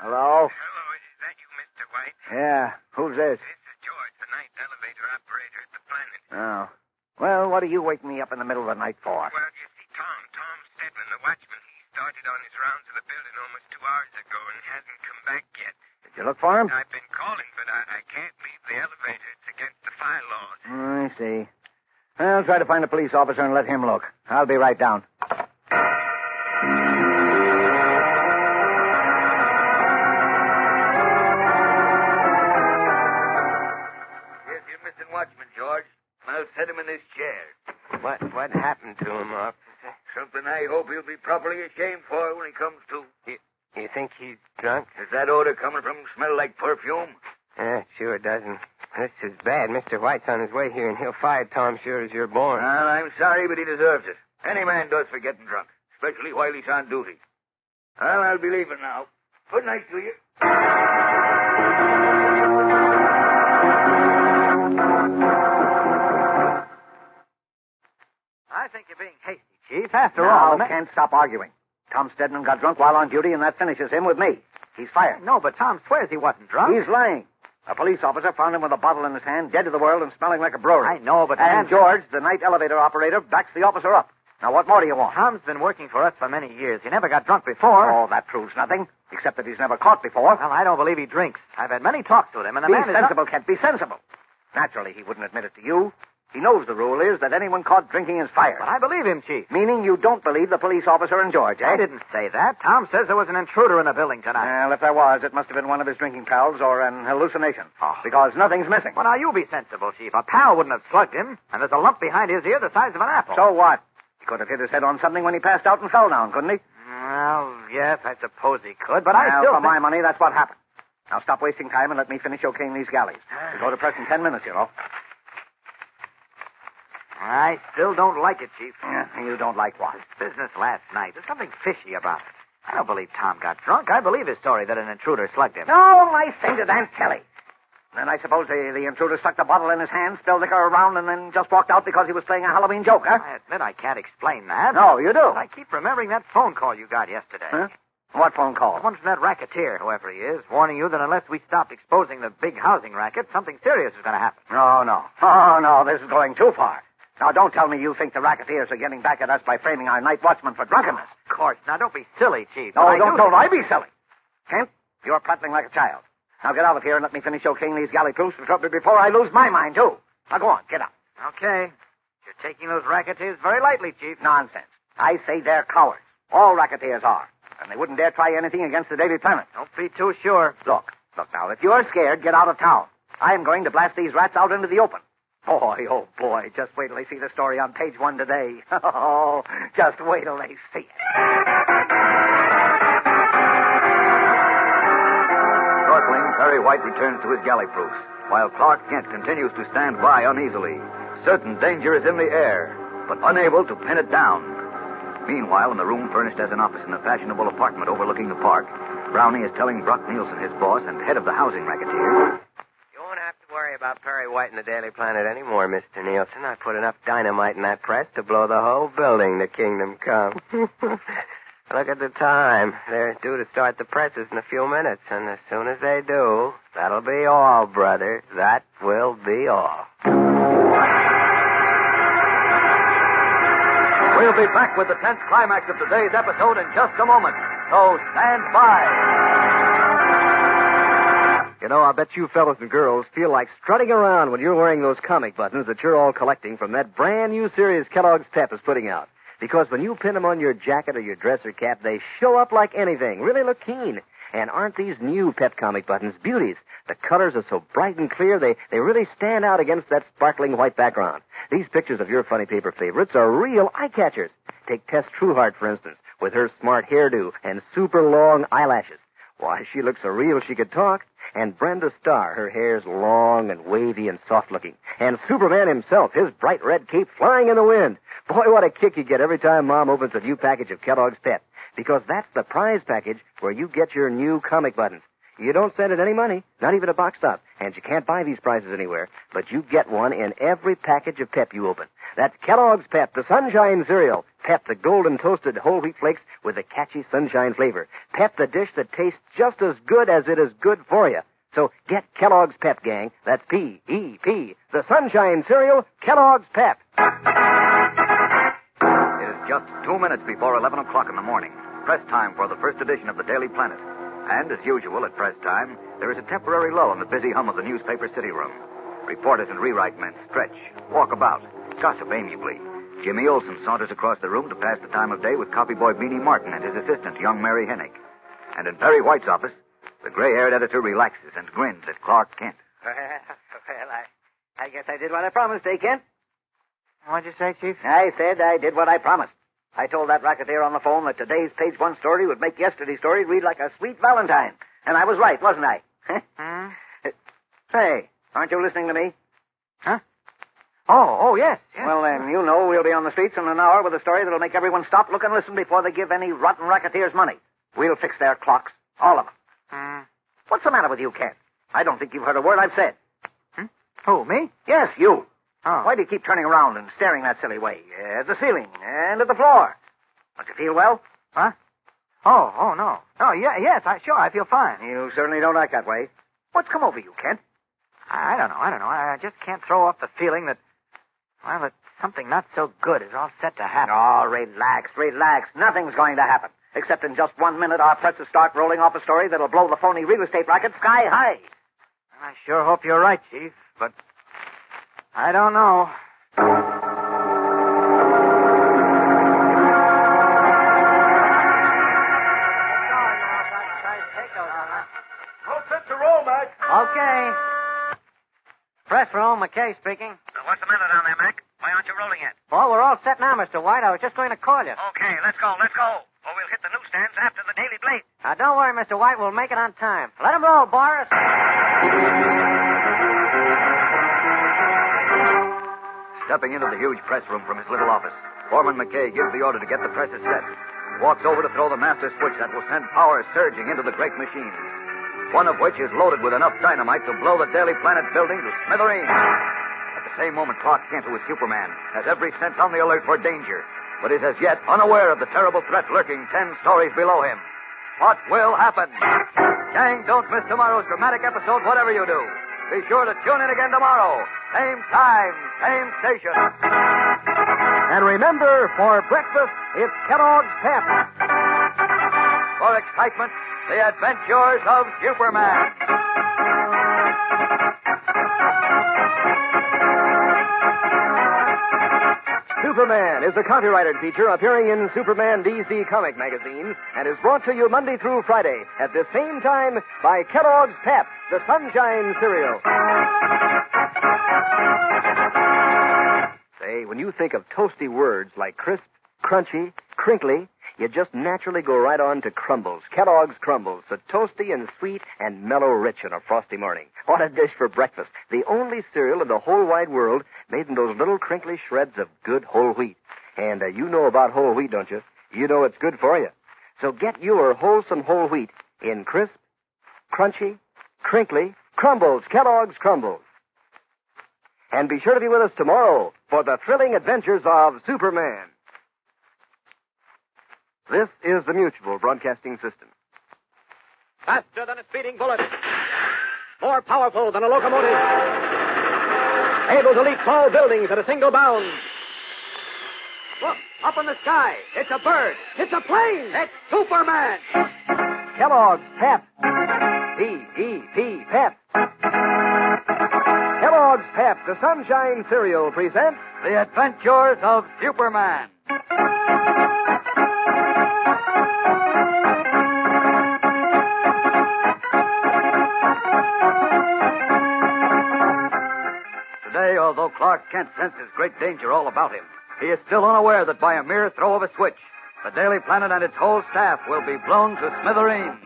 [SPEAKER 2] Hello?
[SPEAKER 5] Hello, is that you, Mr. White?
[SPEAKER 2] Yeah. Who's this?
[SPEAKER 5] This is George, the night elevator operator at the Planet.
[SPEAKER 2] Oh. Well, what are you waking me up in the middle of the night for?
[SPEAKER 5] Well, you see, Tom Stedman, the watchman, he started on his rounds of the building almost 2 hours ago and hasn't come back yet.
[SPEAKER 2] Did you look for him?
[SPEAKER 5] I've been calling, but I can't leave the elevator. It's against the fire laws.
[SPEAKER 2] I see. I'll try to find a police officer and let him look. I'll be right down.
[SPEAKER 6] Here's your missing watchman, George. I'll set him in this chair.
[SPEAKER 8] What happened to him, officer?
[SPEAKER 6] Something I hope he'll be properly ashamed for when he comes to.
[SPEAKER 8] You think he's drunk?
[SPEAKER 6] Does that odor coming from him smell like perfume?
[SPEAKER 8] Yeah, it sure doesn't. This is bad. Mr. White's on his way here, and he'll fire Tom sure as you're born.
[SPEAKER 6] Well, I'm sorry, but he deserves it. Any man does for getting drunk, especially while he's on duty. Well, I'll be leaving now. Good night to you.
[SPEAKER 3] I think you're being hasty, Chief. After
[SPEAKER 2] Now,
[SPEAKER 3] all...
[SPEAKER 2] can't stop arguing. Tom Stedman got drunk while on duty, and that finishes him with me. He's fired.
[SPEAKER 3] No, but Tom swears he wasn't drunk.
[SPEAKER 2] He's lying. A police officer found him with a bottle in his hand, dead to the world and smelling like a brewery.
[SPEAKER 3] I know, but...
[SPEAKER 2] And George, the night elevator operator, backs the officer up. Now, what more do you want?
[SPEAKER 3] Tom's been working for us for many years. He never got drunk before.
[SPEAKER 2] Oh, that proves nothing, except that he's never caught before.
[SPEAKER 3] Well, I don't believe he drinks. I've had many talks with him, and the
[SPEAKER 2] Be
[SPEAKER 3] man is...
[SPEAKER 2] sensible, Kent. Be sensible. Naturally, he wouldn't admit it to you. He knows the rule is that anyone caught drinking is fired.
[SPEAKER 3] But I believe him, Chief.
[SPEAKER 2] Meaning you don't believe the police officer and George, eh?
[SPEAKER 3] I didn't say that. Tom says there was an intruder in the building tonight.
[SPEAKER 2] Well, if there was, it must have been one of his drinking pals or an hallucination.
[SPEAKER 3] Oh.
[SPEAKER 2] Because nothing's missing.
[SPEAKER 3] Well, now, you be sensible, Chief. A pal wouldn't have slugged him, and there's a lump behind his ear the size of an apple.
[SPEAKER 2] So what? He could have hit his head on something when he passed out and fell down, couldn't he?
[SPEAKER 3] Well, yes, I suppose he could, but
[SPEAKER 2] Well,
[SPEAKER 3] I still
[SPEAKER 2] for
[SPEAKER 3] think...
[SPEAKER 2] my money, that's what happened. Now, stop wasting time and let me finish okaying these galleys. We go to press in 10 minutes, you know.
[SPEAKER 3] I still don't like it, Chief.
[SPEAKER 2] Yeah, you don't like what?
[SPEAKER 3] This business last night. There's something fishy about it. I don't believe Tom got drunk. I believe his story that an intruder slugged him.
[SPEAKER 2] No, I fainted Aunt Kelly. Then I suppose the intruder stuck the bottle in his hand, spilled liquor around, and then just walked out because he was playing a Halloween joke, huh?
[SPEAKER 3] I admit I can't explain that.
[SPEAKER 2] No, you do.
[SPEAKER 3] But I keep remembering that phone call you got yesterday.
[SPEAKER 2] Huh? What phone call?
[SPEAKER 3] The one from that racketeer, whoever he is, warning you that unless we stopped exposing the big housing racket, something serious is going to happen.
[SPEAKER 2] No. Oh, no, this is going too far. Now, don't tell me you think the racketeers are getting back at us by framing our night watchman for drunkenness.
[SPEAKER 3] Of course. Now, don't be silly, Chief.
[SPEAKER 2] No,
[SPEAKER 3] But
[SPEAKER 2] don't I be silly. Kent, you're prattling like a child. Now get out of here and let me finish okaying these galley proofs before I lose my mind, too. Now go on, get out.
[SPEAKER 3] Okay. You're taking those racketeers very lightly, Chief.
[SPEAKER 2] Nonsense. I say they're cowards. All racketeers are. And they wouldn't dare try anything against the Daily Planet.
[SPEAKER 3] Don't be too sure.
[SPEAKER 2] Look now, if you're scared, get out of town. I'm going to blast these rats out into the open. Boy, oh boy, just wait till they see the story on page 1 today. Oh, just wait till they see it.
[SPEAKER 9] Snorkeling, Perry White returns to his galley proofs, while Clark Kent continues to stand by uneasily. Certain danger is in the air, but unable to pin it down. Meanwhile, in the room furnished as an office in a fashionable apartment overlooking the park, Brownie is telling Brock Nielsen, his boss and head of the housing racketeers,
[SPEAKER 8] You won't have to worry about Perry White and the Daily Planet anymore, Mr. Nielsen. I put enough dynamite in that press to blow the whole building to kingdom come. Look at the time. They're due to start the presses in a few minutes, and as soon as they do, that'll be all, brother. That will be all.
[SPEAKER 9] We'll be back with the tense climax of today's episode in just a moment. So stand by.
[SPEAKER 1] You know, I bet you fellas and girls feel like strutting around when you're wearing those comic buttons that you're all collecting from that brand new series Kellogg's Pep is putting out. Because when you pin them on your jacket or your dress or cap, they show up like anything, really look keen. And aren't these new Pep comic buttons beauties? The colors are so bright and clear, they really stand out against that sparkling white background. These pictures of your funny paper favorites are real eye-catchers. Take Tess Trueheart, for instance, with her smart hairdo and super long eyelashes. Why, she looks so real she could talk. And Brenda Starr, her hair's long and wavy and soft-looking. And Superman himself, his bright red cape flying in the wind. Boy, what a kick you get every time Mom opens a new package of Kellogg's Pep. Because that's the prize package where you get your new comic buttons. You don't send it any money, not even a box top, and you can't buy these prizes anywhere, but you get one in every package of Pep you open. That's Kellogg's Pep, the Sunshine Cereal. Pep, the golden toasted whole wheat flakes with the catchy sunshine flavor. Pep, the dish that tastes just as good as it is good for you. So get Kellogg's Pep, gang. That's P-E-P, the Sunshine Cereal, Kellogg's Pep.
[SPEAKER 9] It is just 2 minutes before 11 o'clock in the morning. Press time for the first edition of the Daily Planet. And, as usual, at press time, there is a temporary lull in the busy hum of the newspaper city room. Reporters and rewrite men stretch, walk about, gossip amiably. Jimmy Olsen saunters across the room to pass the time of day with copy boy Beanie Martin and his assistant, young Mary Hennig. And in Perry White's office, the gray-haired editor relaxes and grins at Clark Kent.
[SPEAKER 3] Well, I guess I did what I promised, eh, Kent? What'd you say, Chief?
[SPEAKER 2] I said I did what I promised. I told that racketeer on the phone that today's page 1 story would make yesterday's story read like a sweet Valentine. And I was right, wasn't I? Hey, aren't you listening to me?
[SPEAKER 3] Huh? Oh, yes.
[SPEAKER 2] Well, then, you know we'll be on the streets in an hour with a story that'll make everyone stop, look, and listen before they give any rotten racketeers money. We'll fix their clocks. All of them. What's the matter with you, Kent? I don't think you've heard a word I've said.
[SPEAKER 3] Who, me?
[SPEAKER 2] Yes, you.
[SPEAKER 3] Oh.
[SPEAKER 2] Why do you keep turning around and staring that silly way? At the ceiling and at the floor. Don't you feel well?
[SPEAKER 3] Huh? Oh, no. Oh, yes, I feel fine.
[SPEAKER 2] You certainly don't act that way. What's come over you, Kent?
[SPEAKER 3] I don't know. I just can't throw off the feeling that, well, that something not so good is all set to happen.
[SPEAKER 2] Oh, relax. Nothing's going to happen. Except in just 1 minute, our presses start rolling off a story that'll blow the phony real estate racket sky high.
[SPEAKER 3] I sure hope you're right, Chief, but I don't know.
[SPEAKER 9] All set to roll, Mac.
[SPEAKER 3] Okay. Press room, McKay speaking.
[SPEAKER 5] What's the matter down there, Mac? Why aren't you rolling yet?
[SPEAKER 3] Well, we're all set now, Mr. White. I was just going to call you.
[SPEAKER 5] Okay, let's go. Or we'll hit the newsstands after the Daily Blade.
[SPEAKER 3] Now, don't worry, Mr. White. We'll make it on time. Let him roll, Boris.
[SPEAKER 9] Stepping into the huge press room from his little office, Foreman McKay gives the order to get the presses set. Walks over to throw the master switch that will send power surging into the great machines. One of which is loaded with enough dynamite to blow the Daily Planet building to smithereens. At the same moment, Clark Kent, who is Superman, has every sense on the alert for danger, but is as yet unaware of the terrible threat lurking 10 stories below him. What will happen? Gang, don't miss tomorrow's dramatic episode, whatever you do. Be sure to tune in again tomorrow. Same time, same station.
[SPEAKER 1] And remember, for breakfast, it's Kellogg's Pep.
[SPEAKER 9] For excitement, the adventures of Superman.
[SPEAKER 1] Superman is a copyrighted feature appearing in Superman DC comic magazines and is brought to you Monday through Friday at the same time by Kellogg's Pep, the Sunshine Cereal. Say, when you think of toasty words like crisp, crunchy, crinkly, you just naturally go right on to Crumbles, Kellogg's Crumbles, so toasty and sweet and mellow-rich on a frosty morning. What a dish for breakfast. The only cereal in the whole wide world made in those little crinkly shreds of good whole wheat. And you know about whole wheat, don't you? You know it's good for you. So get your wholesome whole wheat in crisp, crunchy, crinkly Crumbles, Kellogg's Crumbles. And be sure to be with us tomorrow for the thrilling adventures of Superman. This is the Mutual Broadcasting System.
[SPEAKER 6] Faster than a speeding bullet. More powerful than a locomotive. Able to leap tall buildings at a single bound. Look, up in the sky. It's a bird. It's a plane. It's Superman.
[SPEAKER 1] Kellogg's Pep. P-E-P, Pep. Kellogg's Pep, the Sunshine Cereal, presents
[SPEAKER 9] The Adventures of Superman. Today, although Clark Kent senses great danger all about him, he is still unaware that by a mere throw of a switch, the Daily Planet and its whole staff will be blown to smithereens.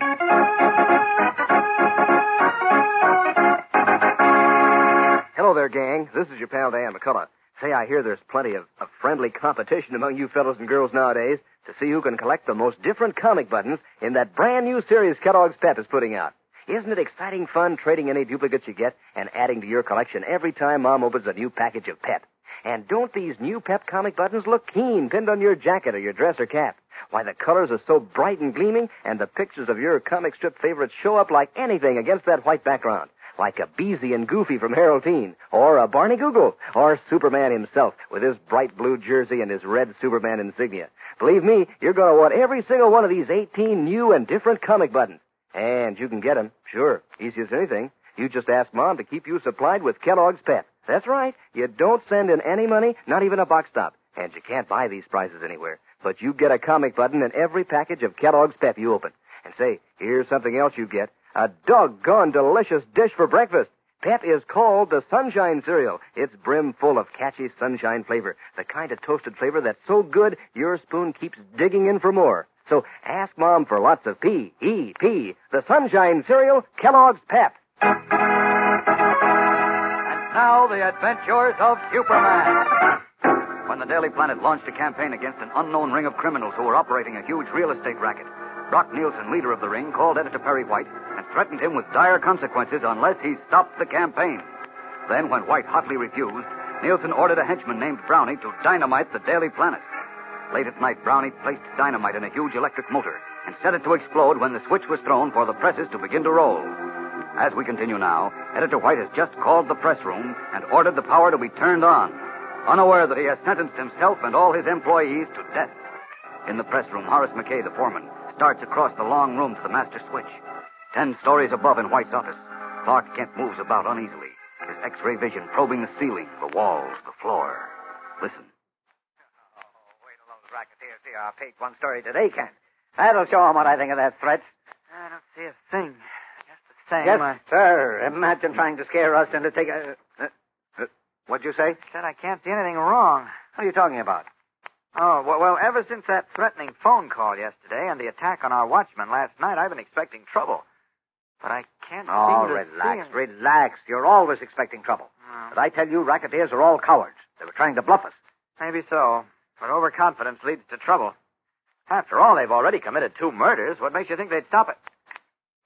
[SPEAKER 1] Hello there, gang. This is your pal, Dan McCullough. Say, I hear there's plenty of friendly competition among you fellows and girls nowadays to see who can collect the most different comic buttons in that brand new series Kellogg's Pep is putting out. Isn't it exciting fun trading any duplicates you get and adding to your collection every time Mom opens a new package of Pep? And don't these new Pep comic buttons look keen pinned on your jacket or your dress or cap? Why, the colors are so bright and gleaming, and the pictures of your comic strip favorites show up like anything against that white background. Like a Beezy and Goofy from Harold Teen, or a Barney Google, or Superman himself with his bright blue jersey and his red Superman insignia. Believe me, you're going to want every single one of these 18 new and different comic buttons. And you can get them, sure, easy as anything. You just ask Mom to keep you supplied with Kellogg's Pep. That's right. You don't send in any money, not even a box stop. And you can't buy these prizes anywhere. But you get a comic button in every package of Kellogg's Pep you open. And say, here's something else you get. A doggone delicious dish for breakfast. Pep is called the Sunshine Cereal. It's brim full of catchy sunshine flavor, the kind of toasted flavor that's so good your spoon keeps digging in for more. So ask Mom for lots of P-E-P, the Sunshine Cereal, Kellogg's Pep.
[SPEAKER 9] And now, the adventures of Superman. When the Daily Planet launched a campaign against an unknown ring of criminals who were operating a huge real estate racket, Brock Nielsen, leader of the ring, called Editor Perry White and threatened him with dire consequences unless he stopped the campaign. Then, when White hotly refused, Nielsen ordered a henchman named Brownie to dynamite the Daily Planet. Late at night, Brownie placed dynamite in a huge electric motor and set it to explode when the switch was thrown for the presses to begin to roll. As we continue now, Editor White has just called the press room and ordered the power to be turned on, unaware that he has sentenced himself and all his employees to death. In the press room, Horace McKay, the foreman, starts across the long room to the master switch. 10 stories above in White's office, Clark Kent moves about uneasily, his X-ray vision probing the ceiling, the walls, the floor. Listen.
[SPEAKER 3] Wait till those racketeers see our page one story today, Kent. That'll show them what I think of their threats. I don't see a thing. Just the same. Yes, sir. Imagine trying to scare us into taking
[SPEAKER 2] What'd you say?
[SPEAKER 3] Said I can't see anything wrong.
[SPEAKER 2] What are you talking about?
[SPEAKER 3] Oh, well, ever since that threatening phone call yesterday and the attack on our watchman last night, I've been expecting trouble. But I can't seem to
[SPEAKER 2] relax,
[SPEAKER 3] see...
[SPEAKER 2] relax. You're always expecting trouble. But I tell you, racketeers are all cowards. They were trying to bluff us.
[SPEAKER 3] Maybe so. But overconfidence leads to trouble. After all, they've already committed 2 murders. What makes you think they'd stop it?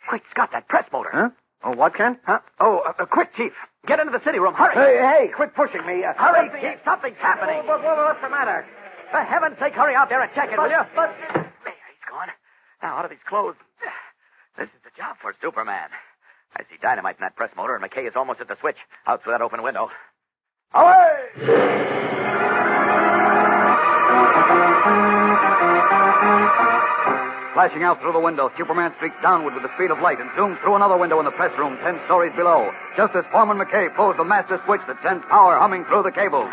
[SPEAKER 3] Quick, Scott, that press motor.
[SPEAKER 2] Huh? Oh, what, Kent?
[SPEAKER 3] Huh? Oh, quick, Chief. Get into the city room. Hurry.
[SPEAKER 2] Hey, quit pushing me.
[SPEAKER 3] Hurry, Chief. Something's happening.
[SPEAKER 6] What's the matter?
[SPEAKER 3] For heaven's sake, hurry out there and check it, will you?
[SPEAKER 6] But...
[SPEAKER 3] There, he's gone. Now, out of his clothes. This is the job for Superman. I see dynamite in that press motor, and McKay is almost at the switch. Out through that open window. Away!
[SPEAKER 9] Flashing out through the window, Superman streaks downward with the speed of light and zooms through another window in the press room 10 stories below, just as Foreman McKay pulls the master switch that sends power humming through the cables.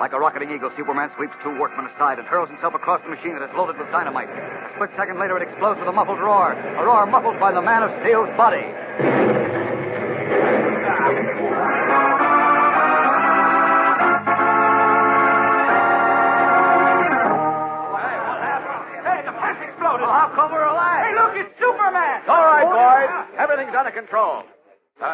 [SPEAKER 9] Like a rocketing eagle, Superman sweeps two workmen aside and hurls himself across the machine that is loaded with dynamite. A split second later, it explodes with a muffled roar. A roar muffled by the Man of Steel's body.
[SPEAKER 3] How come we're alive? Hey, look, it's Superman!
[SPEAKER 10] All right, boys. Everything's under control.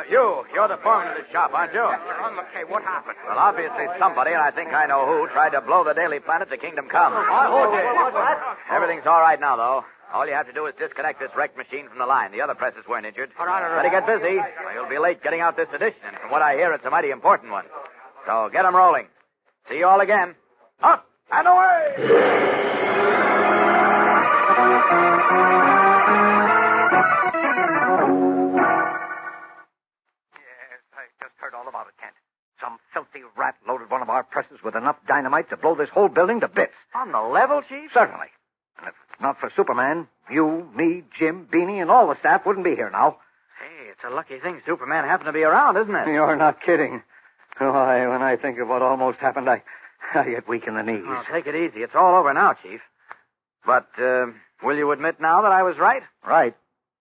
[SPEAKER 10] You're the foreman of the shop, aren't you?
[SPEAKER 8] McKay, what happened?
[SPEAKER 10] Well, obviously somebody, and I think I know who, tried to blow the Daily Planet to Kingdom Come. Everything's all right now, though. All you have to do is disconnect this wrecked machine from the line. The other presses weren't injured. Better get busy, or you'll be late getting out this edition. And from what I hear, it's a mighty important one. So get 'em rolling. See you all again. Up and away!
[SPEAKER 2] Some filthy rat loaded one of our presses with enough dynamite to blow this whole building to bits.
[SPEAKER 3] On the level, Chief?
[SPEAKER 2] Certainly. And if not for Superman, you, me, Jim, Beanie, and all the staff wouldn't be here now.
[SPEAKER 3] Hey, it's a lucky thing Superman happened to be around, isn't it?
[SPEAKER 2] You're not kidding. Why, when I think of what almost happened, I get weak in the knees.
[SPEAKER 3] Oh, take it easy. It's all over now, Chief. But, will you admit now that I was right?
[SPEAKER 2] Right.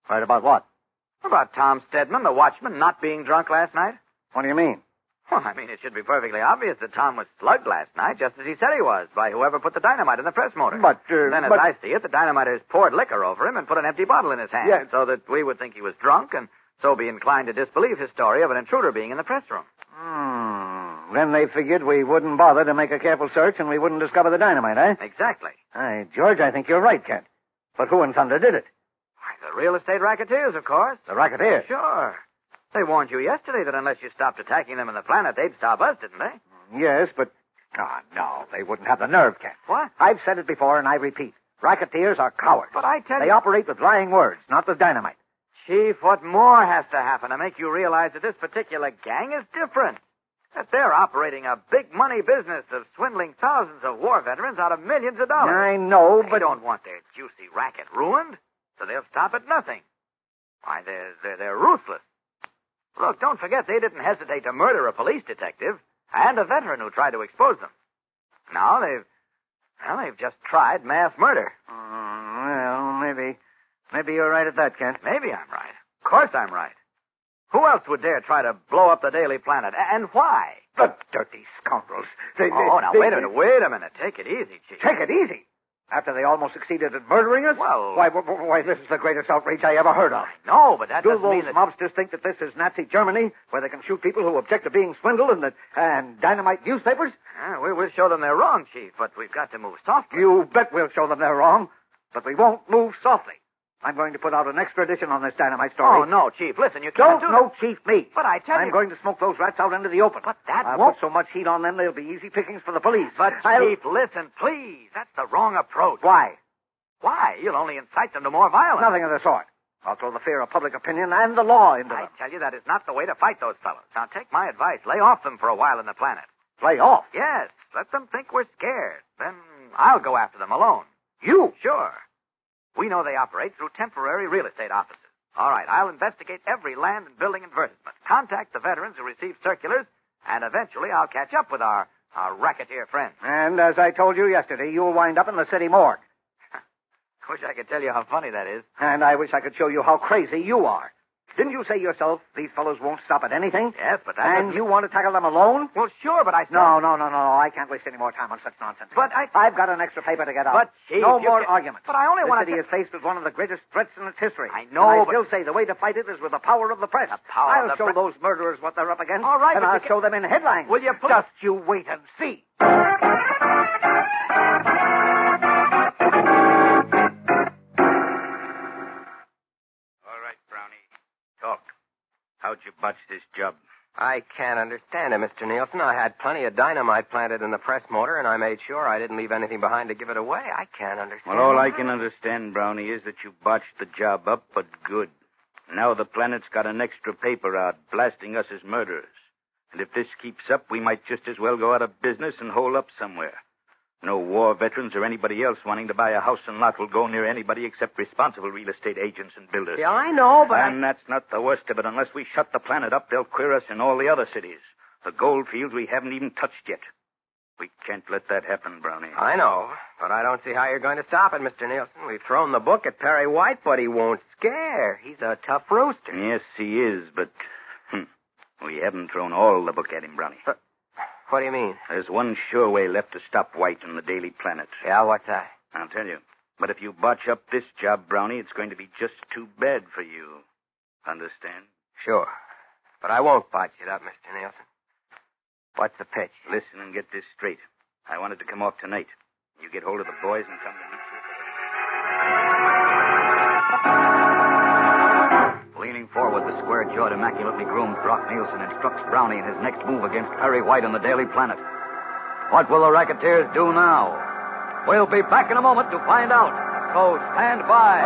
[SPEAKER 2] Right about what?
[SPEAKER 3] About Tom Stedman, the watchman, not being drunk last night?
[SPEAKER 2] What do you mean?
[SPEAKER 3] Well, I mean, it should be perfectly obvious that Tom was slugged last night, just as he said he was, by whoever put the dynamite in the press motor.
[SPEAKER 2] But,
[SPEAKER 3] Then, as I see it, the dynamiters poured liquor over him and put an empty bottle in his hand,
[SPEAKER 2] Yeah.
[SPEAKER 3] so that we would think he was drunk and so be inclined to disbelieve his story of an intruder being in the press room.
[SPEAKER 2] Then they figured we wouldn't bother to make a careful search and we wouldn't discover the dynamite, eh?
[SPEAKER 3] Exactly.
[SPEAKER 2] Hey, George, I think you're right, Kent. But who in thunder did it?
[SPEAKER 3] Why, the real estate racketeers, of course.
[SPEAKER 2] The Racketeers?
[SPEAKER 3] Sure. They warned you yesterday that unless you stopped attacking them in the planet, they'd stop us, didn't they?
[SPEAKER 2] Yes, but... Oh, no, they wouldn't have the nerve, Kent.
[SPEAKER 3] What?
[SPEAKER 2] I've said it before, and I repeat. Racketeers are cowards.
[SPEAKER 3] But I tell
[SPEAKER 2] They
[SPEAKER 3] you...
[SPEAKER 2] operate with lying words, not with dynamite.
[SPEAKER 3] Chief, what more has to happen to make you realize that this particular gang is different? That they're operating a big money business of swindling thousands of war veterans out of millions of dollars.
[SPEAKER 2] I know,
[SPEAKER 3] They
[SPEAKER 2] but...
[SPEAKER 3] don't want their juicy racket ruined, so they'll stop at nothing. Why, they're ruthless. Look, don't forget they didn't hesitate to murder a police detective and a veteran who tried to expose them. Now they've just tried mass murder.
[SPEAKER 2] Well, maybe you're right at that, Kent.
[SPEAKER 3] Maybe I'm right. Of course I'm right. Who else would dare try to blow up the Daily Planet? And why?
[SPEAKER 2] The dirty scoundrels.
[SPEAKER 3] Wait a minute. Take it easy, Chief.
[SPEAKER 2] Take it easy. After they almost succeeded in murdering us?
[SPEAKER 3] Well...
[SPEAKER 2] Why, this is the greatest outrage I ever heard of.
[SPEAKER 3] No, but that
[SPEAKER 2] Do
[SPEAKER 3] doesn't mean
[SPEAKER 2] those
[SPEAKER 3] that...
[SPEAKER 2] mobsters think that this is Nazi Germany, where they can shoot people who object to being swindled and dynamite newspapers?
[SPEAKER 3] We'll show them they're wrong, Chief, but we've got to move softly.
[SPEAKER 2] You bet we'll show them they're wrong, but we won't move softly. I'm going to put out an extra edition on this dynamite story.
[SPEAKER 3] Oh, no, Chief, listen, you can't
[SPEAKER 2] Don't no chief me.
[SPEAKER 3] But I tell you...
[SPEAKER 2] I'm going to smoke those rats out into the open.
[SPEAKER 3] But that
[SPEAKER 2] I'll
[SPEAKER 3] won't...
[SPEAKER 2] put so much heat on them, they'll be easy pickings for the police.
[SPEAKER 3] But, Chief, listen, please. That's the wrong approach.
[SPEAKER 2] Why?
[SPEAKER 3] Why? You'll only incite them to more violence.
[SPEAKER 2] Nothing of the sort. I'll throw the fear of public opinion and the law into them.
[SPEAKER 3] I tell you, that is not the way to fight those fellows. Now, take my advice. Lay off them for a while in the planet.
[SPEAKER 2] Lay off?
[SPEAKER 3] Yes. Let them think we're scared. Then I'll go after them alone.
[SPEAKER 2] You?
[SPEAKER 3] Sure. We know they operate through temporary real estate offices. All right, I'll investigate every land and building advertisement, contact the veterans who receive circulars, and eventually I'll catch up with our racketeer friends.
[SPEAKER 2] And as I told you yesterday, you'll wind up in the city morgue.
[SPEAKER 3] Wish I could tell you how funny that is.
[SPEAKER 2] And I wish I could show you how crazy you are. Didn't you say yourself these fellows won't stop at anything?
[SPEAKER 3] Yes, but that
[SPEAKER 2] And you want to tackle them alone?
[SPEAKER 3] Well, sure, but I...
[SPEAKER 2] No. I can't waste any more time on such nonsense.
[SPEAKER 3] But
[SPEAKER 2] I've got an extra paper to get out.
[SPEAKER 3] But, Chief,
[SPEAKER 2] no more arguments.
[SPEAKER 3] But I only want to...
[SPEAKER 2] The city is faced with one of the greatest threats in its history.
[SPEAKER 3] I know,
[SPEAKER 2] and I
[SPEAKER 3] but...
[SPEAKER 2] still say the way to fight it is with the power of the press.
[SPEAKER 3] The power
[SPEAKER 2] I'll
[SPEAKER 3] of the
[SPEAKER 2] show
[SPEAKER 3] press.
[SPEAKER 2] those murderers what they're up against.
[SPEAKER 3] All right,
[SPEAKER 2] and
[SPEAKER 3] but
[SPEAKER 2] I'll show them in headlines.
[SPEAKER 3] Will you please...
[SPEAKER 2] Just you wait and see.
[SPEAKER 10] How'd you botch this job?
[SPEAKER 8] I can't understand it, Mr. Nielsen. I had plenty of dynamite planted in the press motor, and I made sure I didn't leave anything behind to give it away. I can't understand.
[SPEAKER 10] Well, all I can understand, Brownie, is that you botched the job up, but good. Now the planet's got an extra paper out blasting us as murderers. And if this keeps up, we might just as well go out of business and hole up somewhere. No war veterans or anybody else wanting to buy a house and lot will go near anybody except responsible real estate agents and builders.
[SPEAKER 8] Yeah, I know, but...
[SPEAKER 10] And that's not the worst of it. Unless we shut the planet up, they'll queer us in all the other cities. The gold fields we haven't even touched yet.
[SPEAKER 9] We can't let that happen, Brownie.
[SPEAKER 8] I know, but I don't see how you're going to stop it, Mr. Nielsen. We've thrown the book at Perry White, but he won't scare. He's a tough rooster.
[SPEAKER 9] Yes, he is, but we haven't thrown all the book at him, Brownie.
[SPEAKER 8] What do you mean?
[SPEAKER 9] There's one sure way left to stop White and the Daily Planet.
[SPEAKER 8] Yeah, what's that?
[SPEAKER 9] I'll tell you. But if you botch up this job, Brownie, it's going to be just too bad for you. Understand?
[SPEAKER 8] Sure. But I won't botch it up, Mr. Nielsen. What's the pitch?
[SPEAKER 9] Listen and get this straight. I wanted to come off tonight. You get hold of the boys and come to meet you. Leaning forward, the square-jawed, immaculately groomed Brock Nielsen instructs Brownie in his next move against Perry White and the Daily Planet. What will the Racketeers do now? We'll be back in a moment to find out. So stand by.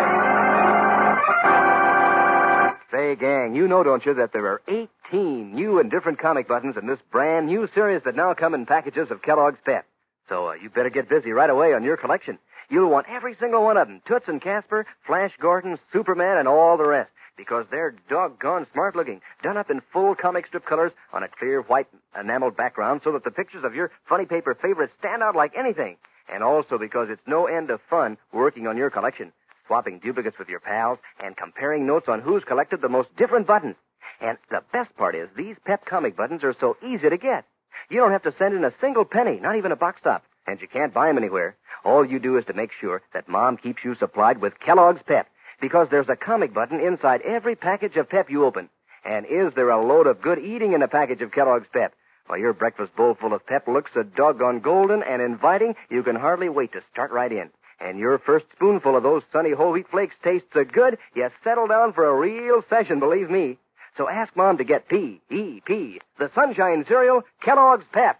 [SPEAKER 1] Say, gang, you know, don't you, that there are 18 new and different comic buttons in this brand new series that now come in packages of Kellogg's Pep. So you better get busy right away on your collection. You'll want every single one of them. Toots and Casper, Flash Gordon, Superman, and all the rest. Because they're doggone smart-looking, done up in full comic strip colors on a clear white enameled background so that the pictures of your funny paper favorites stand out like anything. And also because it's no end of fun working on your collection, swapping duplicates with your pals, and comparing notes on who's collected the most different buttons. And the best part is these Pep comic buttons are so easy to get. You don't have to send in a single penny, not even a box top, and you can't buy them anywhere. All you do is to make sure that Mom keeps you supplied with Kellogg's Pep, because there's a comic button inside every package of Pep you open. And is there a load of good eating in a package of Kellogg's Pep? Why, your breakfast bowl full of Pep looks so doggone golden and inviting, you can hardly wait to start right in. And your first spoonful of those sunny whole wheat flakes tastes so good, you settle down for a real session, believe me. So ask Mom to get P-E-P, the Sunshine Cereal, Kellogg's Pep.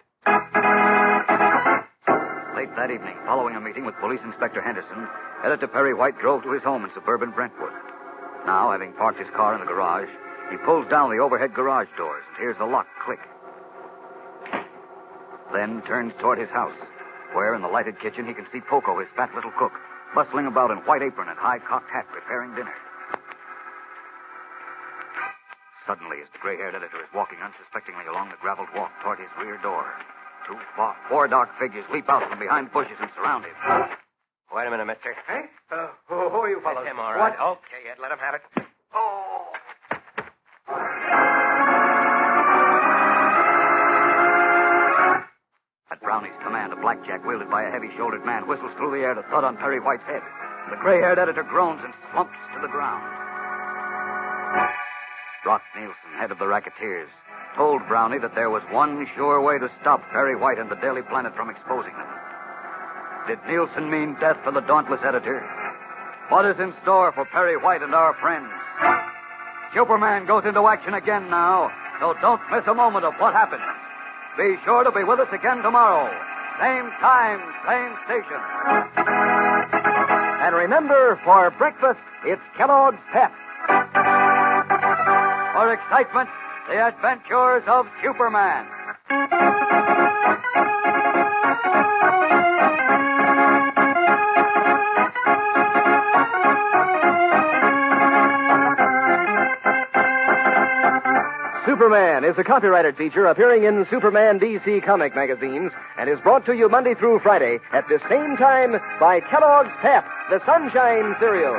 [SPEAKER 9] Late that evening, following a meeting with Police Inspector Henderson, Editor Perry White drove to his home in suburban Brentwood. Now, having parked his car in the garage, he pulls down the overhead garage doors and hears the lock click. Then turns toward his house, where in the lighted kitchen he can see Poco, his fat little cook, bustling about in white apron and high-cocked hat preparing dinner. Suddenly, as the gray-haired editor is walking unsuspectingly along the graveled walk toward his rear door, four dark figures leap out from behind bushes and surround him.
[SPEAKER 8] Wait a minute, mister.
[SPEAKER 6] Hey? Who are you fellows?
[SPEAKER 8] That's him, all right.
[SPEAKER 6] What?
[SPEAKER 8] Okay, Ed, let him have it.
[SPEAKER 6] Oh.
[SPEAKER 9] At Brownie's command, a blackjack wielded by a heavy-shouldered man whistles through the air to thud on Perry White's head. The gray-haired editor groans and slumps to the ground. Brock Nielsen, head of the Racketeers, told Brownie that there was one sure way to stop Perry White and the Daily Planet from exposing them. Did Nielsen mean death for the dauntless editor? What is in store for Perry White and our friends? Superman goes into action again now, so don't miss a moment of what happens. Be sure to be with us again tomorrow. Same time, same station.
[SPEAKER 1] And remember, for breakfast, it's Kellogg's Pep.
[SPEAKER 9] For excitement, the adventures of Superman.
[SPEAKER 1] Superman is a copyrighted feature appearing in Superman DC comic magazines and is brought to you Monday through Friday at the same time by Kellogg's Pep, the Sunshine Cereal.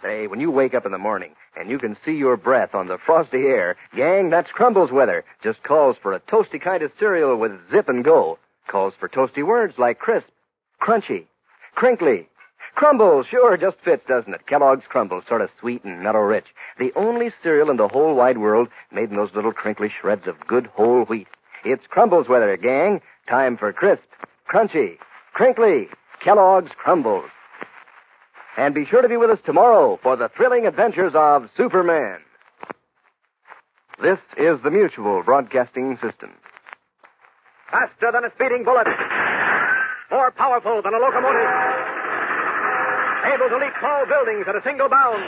[SPEAKER 1] Say, when you wake up in the morning and you can see your breath on the frosty air, gang, that's Crumbles weather. Just calls for a toasty kind of cereal with zip and go. Calls for toasty words like crisp, crunchy, crinkly. Crumbles sure just fits, doesn't it? Kellogg's Crumbles, sort of sweet and mellow-rich. The only cereal in the whole wide world made in those little crinkly shreds of good whole wheat. It's Crumbles weather, gang. Time for crisp, crunchy, crinkly Kellogg's Crumbles. And be sure to be with us tomorrow for the thrilling adventures of Superman. This is the Mutual Broadcasting System.
[SPEAKER 6] Faster than a speeding bullet. More powerful than a locomotive. Able to leap tall buildings at a single bound.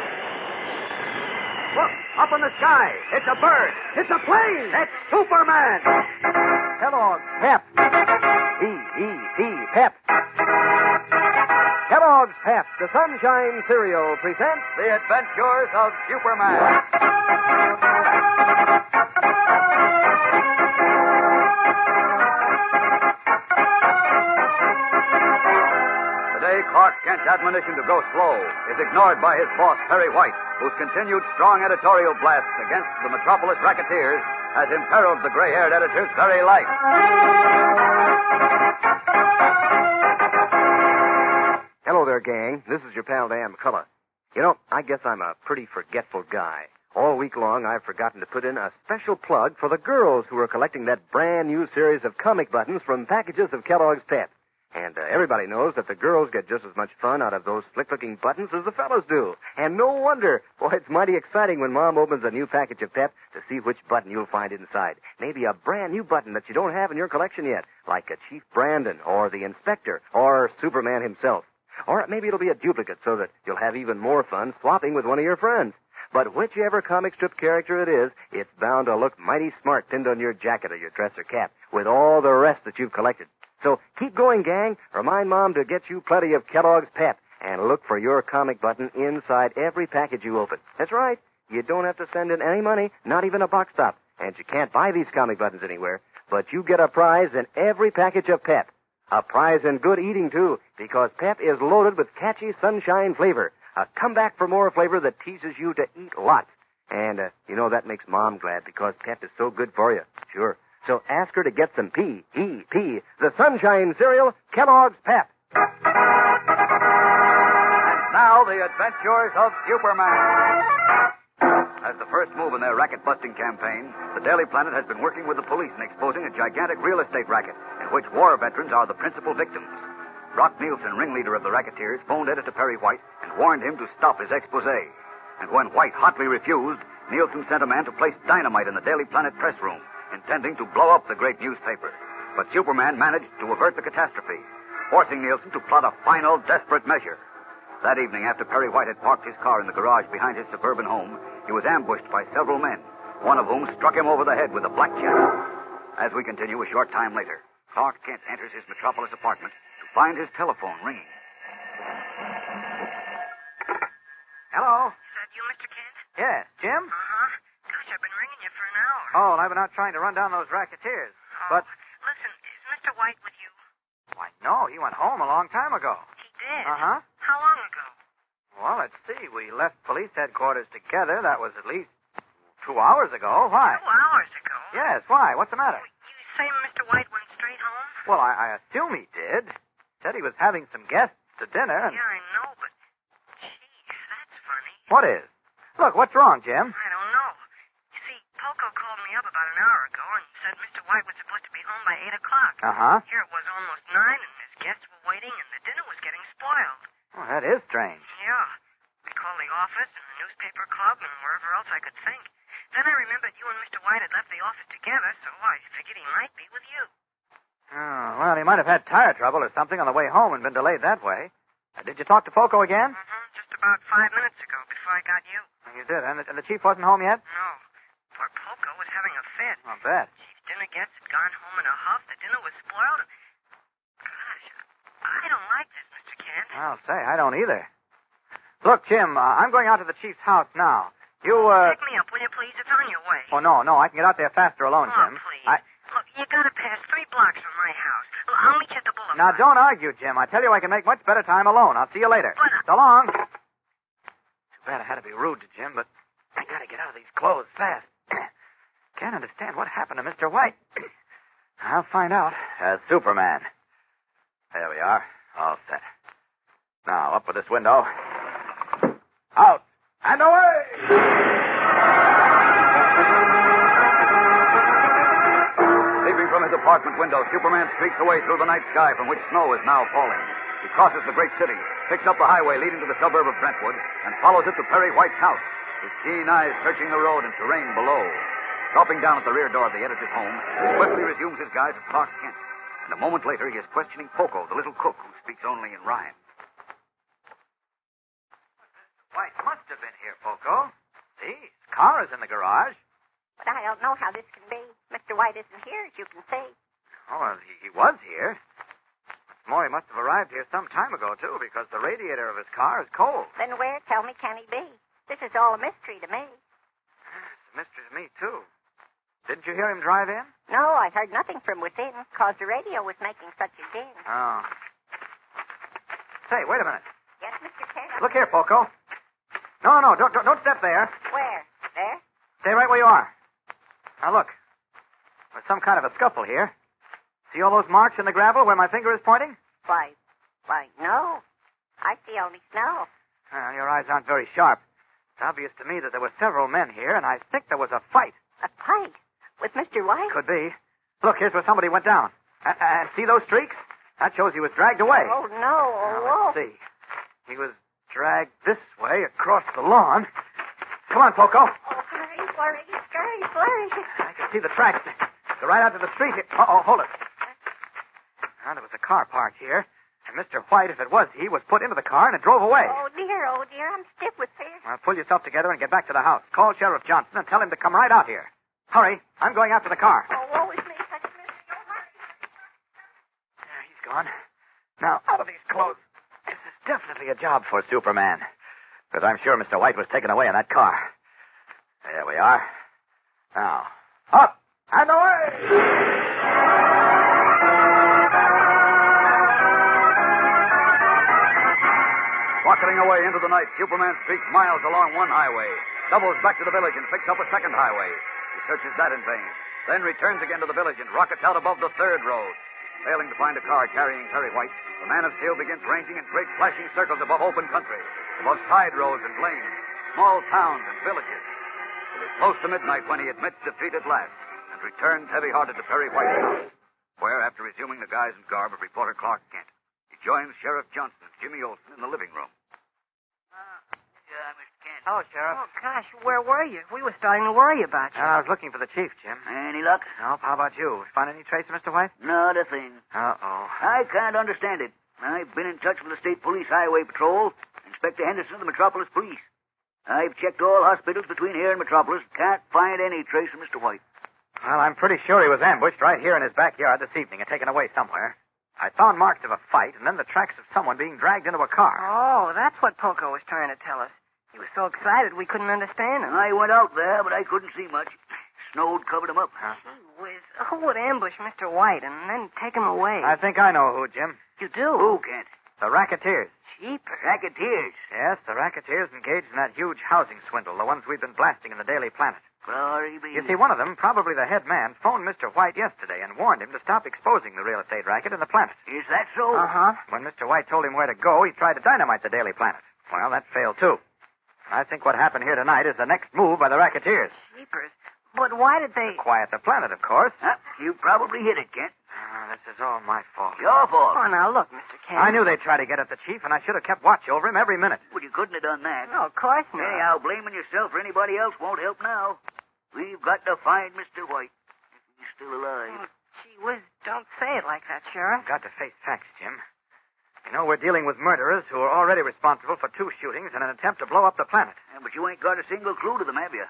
[SPEAKER 6] Look, up in the sky. It's a bird. It's a plane. It's Superman.
[SPEAKER 1] Kellogg's Pep. P-E-P, Pep. Kellogg's Pep, the Sunshine Cereal, presents
[SPEAKER 9] The Adventures of Superman. Clark Kent's admonition to go slow is ignored by his boss, Perry White, whose continued strong editorial blasts against the Metropolis racketeers has imperiled the gray-haired editor's very life.
[SPEAKER 1] Hello there, gang. This is your pal, Dan McCullough. You know, I guess I'm a pretty forgetful guy. All week long, I've forgotten to put in a special plug for the girls who are collecting that brand new series of comic buttons from packages of Kellogg's Pep. And everybody knows that the girls get just as much fun out of those slick-looking buttons as the fellows do. And no wonder. Boy, it's mighty exciting when Mom opens a new package of Pep to see which button you'll find inside. Maybe a brand new button that you don't have in your collection yet, like a Chief Brandon or the Inspector or Superman himself. Or maybe it'll be a duplicate so that you'll have even more fun swapping with one of your friends. But whichever comic strip character it is, it's bound to look mighty smart pinned on your jacket or your dress or cap with all the rest that you've collected. So keep going, gang. Remind Mom to get you plenty of Kellogg's Pep and look for your comic button inside every package you open. That's right. You don't have to send in any money, not even a box top. And you can't buy these comic buttons anywhere, but you get a prize in every package of Pep. A prize in good eating, too, because Pep is loaded with catchy sunshine flavor. A comeback for more flavor that teases you to eat lots. And, that makes Mom glad because Pep is so good for you. Sure. So ask her to get some P-E-P, the sunshine cereal, Kellogg's Pep.
[SPEAKER 9] And now, the adventures of Superman. As the first move in their racket-busting campaign, the Daily Planet has been working with the police in exposing a gigantic real estate racket in which war veterans are the principal victims. Brock Nielsen, ringleader of the racketeers, phoned editor Perry White and warned him to stop his expose. And when White hotly refused, Nielsen sent a man to place dynamite in the Daily Planet press room, intending to blow up the great newspaper. But Superman managed to avert the catastrophe, forcing Nielsen to plot a final, desperate measure. That evening, after Perry White had parked his car in the garage behind his suburban home, he was ambushed by several men, one of whom struck him over the head with a blackjack. As we continue a short time later, Clark Kent enters his Metropolis apartment to find his telephone ringing.
[SPEAKER 3] Hello?
[SPEAKER 5] Is that you, Mr. Kent?
[SPEAKER 3] Yes, Jim?
[SPEAKER 5] Uh-huh. Gosh, I've been ringing you for an hour.
[SPEAKER 3] Oh, and I've been out trying to run down those racketeers.
[SPEAKER 5] Oh,
[SPEAKER 3] But,
[SPEAKER 5] listen, is Mr. White with you?
[SPEAKER 3] why, no, he went home a long time ago.
[SPEAKER 5] He did?
[SPEAKER 3] Uh-huh.
[SPEAKER 5] How long ago?
[SPEAKER 3] Well, let's see. We left police headquarters together. That was at least 2 hours ago. Why?
[SPEAKER 5] 2 hours ago?
[SPEAKER 3] Yes, why? What's the matter?
[SPEAKER 5] You say Mr. White went straight home?
[SPEAKER 3] Well, I assume he did. Said he was having some guests to dinner and...
[SPEAKER 5] Yeah, I know, but... Gee, that's funny.
[SPEAKER 3] What is? Look, what's wrong, Jim?
[SPEAKER 5] I don't know. You see, Poco called me up about an hour ago and said Mr. White was supposed to be home by 8 o'clock.
[SPEAKER 3] Uh-huh.
[SPEAKER 5] Here it was almost 9, and his guests were waiting, and the dinner was getting spoiled.
[SPEAKER 3] Well, that is strange.
[SPEAKER 5] Yeah. I called the office and the newspaper club and wherever else I could think. Then I remembered you and Mr. White had left the office together, so I figured he might be with you.
[SPEAKER 3] Oh, well, he might have had tire trouble or something on the way home and been delayed that way. Did you talk to Poco again?
[SPEAKER 5] Mm-hmm. Just about 5 minutes ago, before I got you.
[SPEAKER 3] You did, and the chief wasn't home yet?
[SPEAKER 5] No. Poor Poco was having a fit.
[SPEAKER 3] I'll bet.
[SPEAKER 5] Chief dinner guests had gone home in a huff. The dinner was spoiled. Gosh, I don't like this, Mr. Kent.
[SPEAKER 3] I'll say, I don't either. Look, Jim, I'm going out to the chief's house now. You,
[SPEAKER 5] Pick me up, will you, please? It's on your way.
[SPEAKER 3] Oh, no, I can get out there faster alone,
[SPEAKER 5] Oh,
[SPEAKER 3] Jim.
[SPEAKER 5] please. Look, you gotta pass 3 blocks from my house. I'll meet you at the boulevard.
[SPEAKER 3] Now, don't argue, Jim. I tell you I can make much better time alone. I'll see you later.
[SPEAKER 5] But
[SPEAKER 3] So long. Too bad I had to be rude to Jim, but I gotta get out of these clothes fast. Can't understand what happened to Mr. White. I'll find out as Superman. There we are. All set. Now, up with this window. Out. And away!
[SPEAKER 9] Leaping from his apartment window, Superman streaks away through the night sky from which snow is now falling. He crosses the great city, picks up the highway leading to the suburb of Brentwood, and follows it to Perry White's house, his keen eyes searching the road and terrain below. Dropping down at the rear door of the editor's home, he swiftly resumes his guise of Clark Kent. And a moment later, he is questioning Poco, the little cook who speaks only in rhyme.
[SPEAKER 3] White must have been here, Poco. See, his car is in the garage.
[SPEAKER 4] But I don't know how this can be. Mr. White isn't here, as you can see.
[SPEAKER 3] Oh, well, he was here. What's more, he must have arrived here some time ago, too, because the radiator of his car is cold.
[SPEAKER 4] Then where, tell me, can he be? This is all a mystery to me.
[SPEAKER 3] It's a mystery to me, too. Didn't you hear him drive in?
[SPEAKER 4] No, I heard nothing from within, because the radio was making such a din.
[SPEAKER 3] Oh. Say, wait a minute.
[SPEAKER 4] Yes, Mr. Kent?
[SPEAKER 3] Look here, Poco. No, don't step there.
[SPEAKER 4] Where? There?
[SPEAKER 3] Stay right where you are. Now, look. There's some kind of a scuffle here. See all those marks in the gravel where my finger is pointing?
[SPEAKER 4] Why, no. I see only snow.
[SPEAKER 3] Well, your eyes aren't very sharp. It's obvious to me that there were several men here, and I think there was a fight.
[SPEAKER 4] A fight? With Mr. White?
[SPEAKER 3] Could be. Look, here's where somebody went down. And see those streaks? That shows he was dragged away.
[SPEAKER 4] Oh, no.
[SPEAKER 3] Now, let's see. He was dragged this way across the lawn. Come on, Poco.
[SPEAKER 4] Oh, hurry.
[SPEAKER 3] I can see the tracks. They're right out to the street here. Uh-oh, hold it. Now, there was a car parked here. And Mr. White, if it was he, was put into the car and it drove away.
[SPEAKER 4] Oh, dear. I'm stiff with fear.
[SPEAKER 3] Well, pull yourself together and get back to the house. Call Sheriff Johnson and tell him to come right out here. Hurry. I'm going after the car.
[SPEAKER 4] Oh, woe is me. Such a misery. Oh, hurry.
[SPEAKER 3] There, he's gone. Now, out of these clothes. This is definitely a job for Superman. Because I'm sure Mr. White was taken away in that car. There we are. Now, up and away!
[SPEAKER 9] Rocketing away into the night, Superman streaks miles along one highway, doubles back to the village and picks up a second highway. He searches that in vain, then returns again to the village and rockets out above the third road. Failing to find a car carrying Perry White, the Man of Steel begins ranging in great flashing circles above open country, above side roads and lanes, small towns and villages. It is close to midnight when he admits defeat at last and returns heavy-hearted to Perry White's house, where, after resuming the guise and garb of reporter Clark Kent, he joins Sheriff Johnson and Jimmy Olsen in the living room.
[SPEAKER 11] Mr. Kent.
[SPEAKER 3] Hello, Sheriff.
[SPEAKER 11] Oh, gosh, where were you? We were starting to worry about you.
[SPEAKER 3] I was looking for the chief, Jim.
[SPEAKER 2] Any luck?
[SPEAKER 3] Nope. How about you? Find any trace of Mr. White?
[SPEAKER 2] Not a thing.
[SPEAKER 3] Uh-oh.
[SPEAKER 2] I can't understand it. I've been in touch with the State Police Highway Patrol, Inspector Henderson of the Metropolis Police. I've checked all hospitals between here and Metropolis. Can't find any trace of Mr. White.
[SPEAKER 3] Well, I'm pretty sure he was ambushed right here in his backyard this evening and taken away somewhere. I found marks of a fight and then the tracks of someone being dragged into a car.
[SPEAKER 11] Oh, that's what Poco was trying to tell us. He was so excited we couldn't understand him.
[SPEAKER 2] I went out there, but I couldn't see much. Snow'd covered him up.
[SPEAKER 11] Gee whiz. Who would ambush Mr. White and then take him away?
[SPEAKER 3] I think I know who, Jim.
[SPEAKER 11] You do?
[SPEAKER 2] Who, Kent?
[SPEAKER 3] The Racketeers.
[SPEAKER 11] Jeepers.
[SPEAKER 2] Racketeers.
[SPEAKER 3] Yes, the Racketeers engaged in that huge housing swindle, the ones we've been blasting in the Daily Planet.
[SPEAKER 2] Glory be.
[SPEAKER 3] You see, one of them, probably the head man, phoned Mr. White yesterday and warned him to stop exposing the real estate racket in the Planet.
[SPEAKER 2] Is that so?
[SPEAKER 11] Uh-huh.
[SPEAKER 3] When Mr. White told him where to go, he tried to dynamite the Daily Planet. Well, that failed, too. I think what happened here tonight is the next move by the Racketeers.
[SPEAKER 11] Jeepers. But why did they...
[SPEAKER 3] Quiet the Planet, of course.
[SPEAKER 2] You probably hit it, Kent.
[SPEAKER 3] This is all my fault.
[SPEAKER 2] Your fault.
[SPEAKER 11] Oh, now, look, Mr. Kent.
[SPEAKER 3] I knew they'd try to get at the chief, and I should have kept watch over him every minute.
[SPEAKER 2] Well, you couldn't have done that.
[SPEAKER 11] No, of course not.
[SPEAKER 2] Anyhow, blaming yourself or anybody else won't help now. We've got to find Mr. White. If he's still alive.
[SPEAKER 11] Oh, gee whiz, don't say it like that, Sheriff.
[SPEAKER 3] Got to face facts, Jim. You know, we're dealing with murderers who are already responsible for 2 shootings and an attempt to blow up the Planet.
[SPEAKER 2] Yeah, but you ain't got a single clue to them, have you?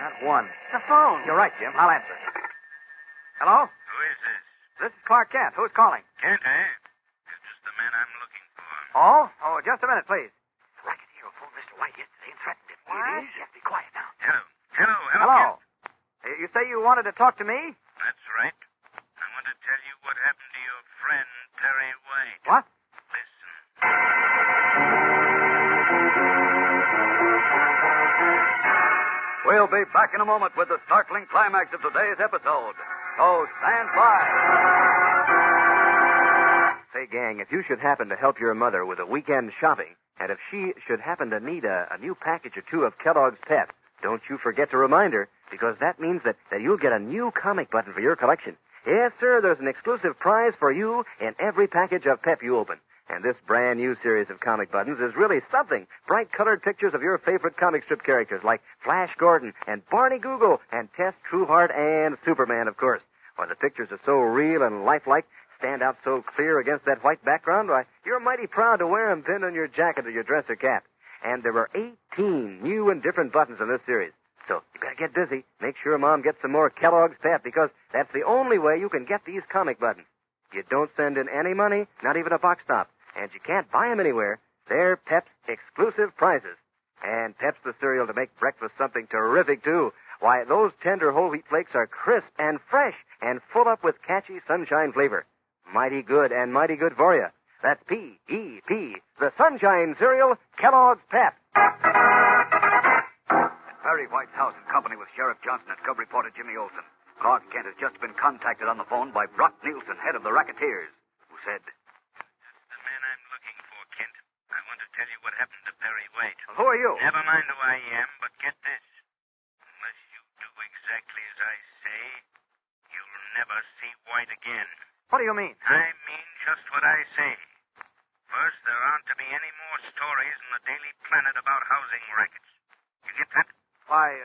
[SPEAKER 3] Not one.
[SPEAKER 11] The phone.
[SPEAKER 3] You're right, Jim. I'll answer. Hello?
[SPEAKER 5] Who is this?
[SPEAKER 3] This is Clark Kent. Who's calling?
[SPEAKER 5] Kent, eh? It's just the man I'm looking for.
[SPEAKER 3] Oh? Oh, just a minute, please. The Racketeer who phoned Mr. White yesterday and threatened him.
[SPEAKER 11] What?
[SPEAKER 3] Yes, be quiet now.
[SPEAKER 5] Hello,
[SPEAKER 3] Hello.
[SPEAKER 5] Kent.
[SPEAKER 3] You say you wanted to talk to me?
[SPEAKER 5] That's right. I want to tell you what happened to your friend, Perry White.
[SPEAKER 3] What?
[SPEAKER 5] Listen.
[SPEAKER 9] We'll be back in a moment with the startling climax of today's episode. So stand by.
[SPEAKER 1] Say, gang, if you should happen to help your mother with a weekend shopping, and if she should happen to need a new package or two of Kellogg's Pep, don't you forget to remind her, because that means that you'll get a new comic button for your collection. Yes, sir, there's an exclusive prize for you in every package of Pep you open. And this brand new series of comic buttons is really something. Bright colored pictures of your favorite comic strip characters like Flash Gordon and Barney Google and Tess Trueheart and Superman, of course. Why, the pictures are so real and lifelike, stand out so clear against that white background, why, you're mighty proud to wear them pinned on your jacket or your dress or cap. And there are 18 new and different buttons in this series. So you gotta get busy. Make sure Mom gets some more Kellogg's Pep, because that's the only way you can get these comic buttons. You don't send in any money, not even a box stop. And you can't buy them anywhere. They're Pep's exclusive prizes. And Pep's the cereal to make breakfast something terrific, too. Why, those tender whole wheat flakes are crisp and fresh and full up with catchy sunshine flavor. Mighty good and mighty good for you. That's P-E-P. The Sunshine Cereal, Kellogg's Pep.
[SPEAKER 9] At Perry White's house in company with Sheriff Johnson and cub reporter Jimmy Olsen, Clark Kent has just been contacted on the phone by Brock Nielsen, head of the Racketeers, who said,
[SPEAKER 5] The man I'm looking for, Kent. I want to tell you what happened to Perry White.
[SPEAKER 3] Well, who are you?
[SPEAKER 5] Never mind who I am, but get this. Unless you do exactly as I say, you'll never see White again.
[SPEAKER 3] What do you mean?
[SPEAKER 5] I mean just what I say. First, there aren't to be any more stories in the Daily Planet about housing rackets. You get that?
[SPEAKER 3] Why,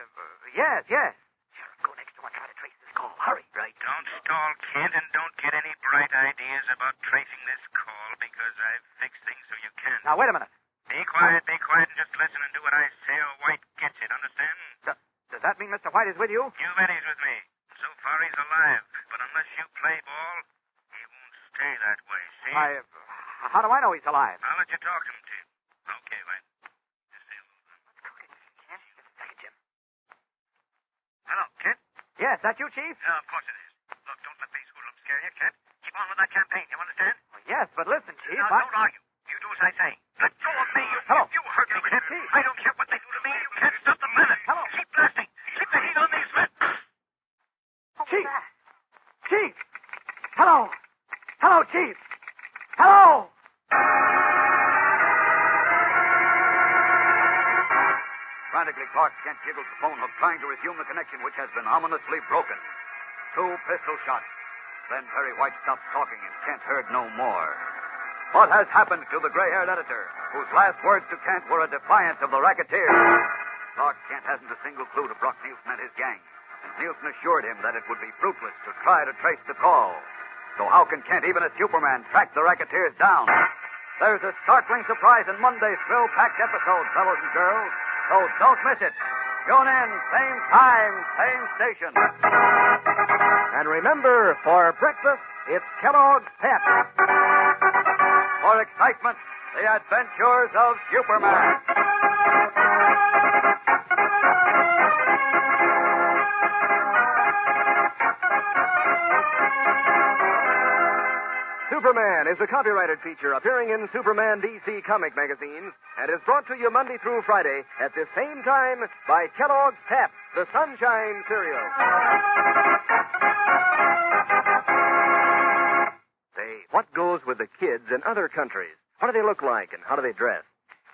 [SPEAKER 3] yes. Sheriff, go next door and try to trace this call. Hurry.
[SPEAKER 5] Right. Don't stall, Kent, and don't get any bright ideas about tracing this call, because I've fixed things so you can.
[SPEAKER 3] Now, wait a minute.
[SPEAKER 5] Be quiet, and just listen and do what I say, or White gets it, understand?
[SPEAKER 3] Does that mean Mr. White is with you?
[SPEAKER 5] You bet he's with me. So far, he's alive. But unless you play ball, he won't stay that way, see?
[SPEAKER 3] How do I know he's alive?
[SPEAKER 5] I'll let you talk to him, Tim. Okay, White. Just stay alone.
[SPEAKER 3] Let's go get Second, Jim.
[SPEAKER 5] Hello, Kent?
[SPEAKER 3] Yes, that you, Chief?
[SPEAKER 5] Yeah, of course it is. Look, don't let these hoodlums scare you, Kent. Keep on with that campaign, you understand?
[SPEAKER 3] Well, yes, but listen, Chief.
[SPEAKER 5] Now, don't argue. You do as I say. Let go of me. You hurt me, Kent.
[SPEAKER 3] Chief.
[SPEAKER 5] I don't care what they do to me. You can't stop the planet.
[SPEAKER 3] Hello.
[SPEAKER 5] Keep blasting. Keep the heat on these men.
[SPEAKER 3] Chief! Chief! Hello! Hello, Chief! Hello!
[SPEAKER 9] Frantically, Clark Kent jiggles the phone hook, trying to resume the connection, which has been ominously broken. 2 pistol shots. Then Perry White stops talking, and Kent heard no more. What has happened to the gray-haired editor, whose last words to Kent were a defiance of the Racketeers? Clark Kent hasn't a single clue to Brock Nielsen and his gang, and Nielsen assured him that it would be fruitless to try to trace the call. So how can Kent, even as Superman, track the Racketeers down? There's a startling surprise in Monday's thrill-packed episode, fellows and girls. So don't miss it. Tune in, same time, same station.
[SPEAKER 1] And remember, for breakfast, it's Kellogg's Pep.
[SPEAKER 9] For excitement, the adventures of Superman.
[SPEAKER 1] Superman is a copyrighted feature appearing in Superman DC comic magazines and is brought to you Monday through Friday at the same time by Kellogg's Pep, the Sunshine Cereal. Say, what goes with the kids in other countries? What do they look like and how do they dress?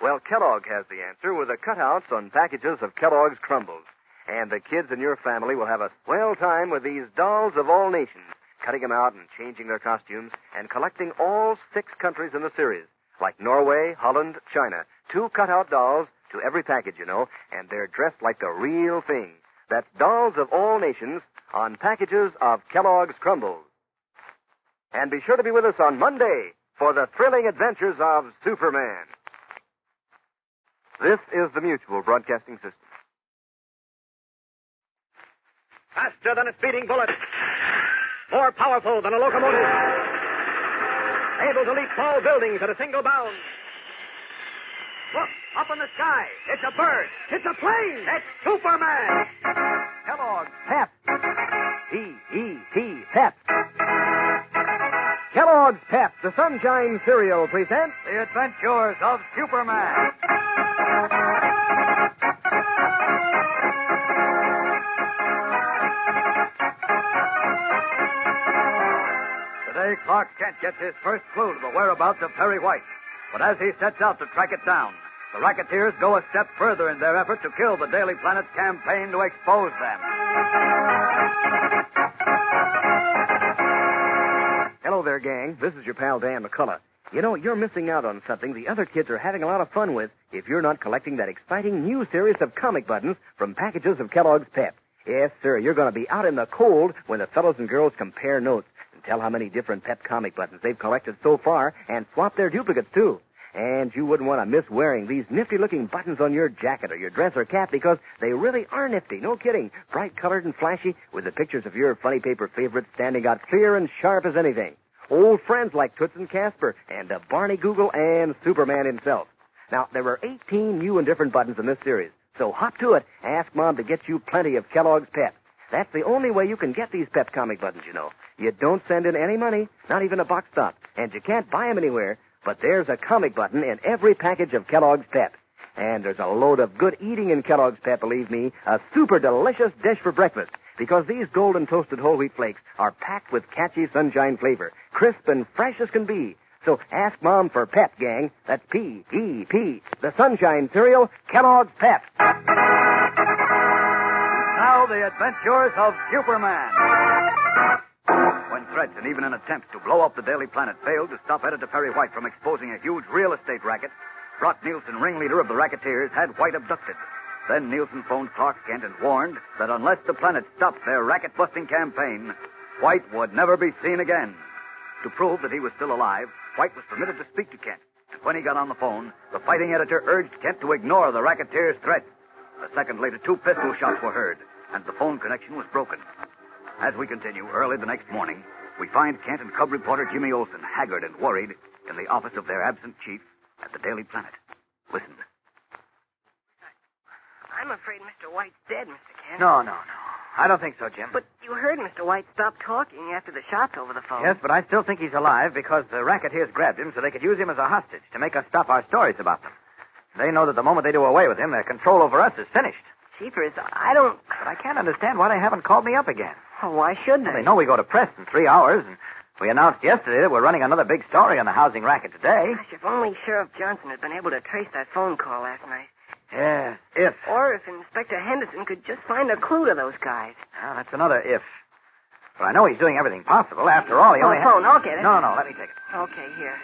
[SPEAKER 1] Well, Kellogg has the answer with the cutouts on packages of Kellogg's Crumbles. And the kids in your family will have a swell time with these dolls of all nations, cutting them out and changing their costumes, and collecting all 6 countries in the series, like Norway, Holland, China. 2 cutout dolls to every package, you know, and they're dressed like the real thing. That's dolls of all nations on packages of Kellogg's Crumbles. And be sure to be with us on Monday for the thrilling adventures of Superman. This is the Mutual Broadcasting System.
[SPEAKER 6] Faster than a speeding bullet. More powerful than a locomotive. Able to leap tall buildings at a single bound. Look, up in the sky. It's a bird. It's a plane. It's Superman.
[SPEAKER 1] Kellogg's Pep. P-E-P, Pep. Kellogg's Pep, the Sunshine Cereal, presents
[SPEAKER 9] The Adventures of Superman. Today, Clark Kent gets his first clue to the whereabouts of Perry White. But as he sets out to track it down, the Racketeers go a step further in their effort to kill the Daily Planet's campaign to expose them.
[SPEAKER 1] Hello there, gang. This is your pal Dan McCullough. You know, you're missing out on something the other kids are having a lot of fun with if you're not collecting that exciting new series of comic buttons from packages of Kellogg's Pep. Yes, sir, you're going to be out in the cold when the fellows and girls compare notes and tell how many different Pep comic buttons they've collected so far and swap their duplicates, too. And you wouldn't want to miss wearing these nifty-looking buttons on your jacket or your dress or cap because they really are nifty. No kidding. Bright-colored and flashy with the pictures of your funny paper favorites standing out clear and sharp as anything. Old friends like Toots and Casper and Barney Google and Superman himself. Now, there are 18 new and different buttons in this series, so hop to it. Ask Mom to get you plenty of Kellogg's Pep. That's the only way you can get these Pep comic buttons, you know. You don't send in any money, not even a box stop, and you can't buy them anywhere. But there's a comic button in every package of Kellogg's Pep. And there's a load of good eating in Kellogg's Pep, believe me. A super delicious dish for breakfast. Because these golden toasted whole wheat flakes are packed with catchy sunshine flavor. Crisp and fresh as can be. So ask Mom for Pep, gang. That's P-E-P. The sunshine cereal, Kellogg's Pep.
[SPEAKER 9] Now the adventures of Superman. When threats and even an attempt to blow up the Daily Planet failed to stop Editor Perry White from exposing a huge real estate racket, Brock Nielsen, ringleader of the racketeers, had White abducted. Then Nielsen phoned Clark Kent and warned that unless the Planet stopped their racket-busting campaign, White would never be seen again. To prove that he was still alive, White was permitted to speak to Kent. And when he got on the phone, the fighting editor urged Kent to ignore the racketeers' threats. A second later, 2 pistol shots were heard, and the phone connection was broken. As we continue, early the next morning, we find Kent and cub reporter Jimmy Olsen, haggard and worried, in the office of their absent chief at the Daily Planet. Listen.
[SPEAKER 11] I'm afraid Mr. White's dead, Mr. Kent.
[SPEAKER 3] No. I don't think so, Jim.
[SPEAKER 11] But you heard Mr. White stop talking after the shots over the phone.
[SPEAKER 3] Yes, but I still think he's alive because the racketeers grabbed him so they could use him as a hostage to make us stop our stories about them. They know that the moment they do away with him, their control over us is finished.
[SPEAKER 11] Cheapers, I don't...
[SPEAKER 3] But I can't understand why they haven't called me up again.
[SPEAKER 11] Well, why should they?
[SPEAKER 3] Well, they know we go to press in 3 hours, and we announced yesterday that we're running another big story on the housing racket today.
[SPEAKER 11] Gosh, if only Sheriff Johnson had been able to trace that phone call last night.
[SPEAKER 3] Yes, if.
[SPEAKER 11] Or if Inspector Henderson could just find a clue to those guys.
[SPEAKER 3] Well, that's another if. But I know he's doing everything possible. After all, he only
[SPEAKER 11] phone. Okay, then.
[SPEAKER 3] No, let me take it.
[SPEAKER 11] Okay, here.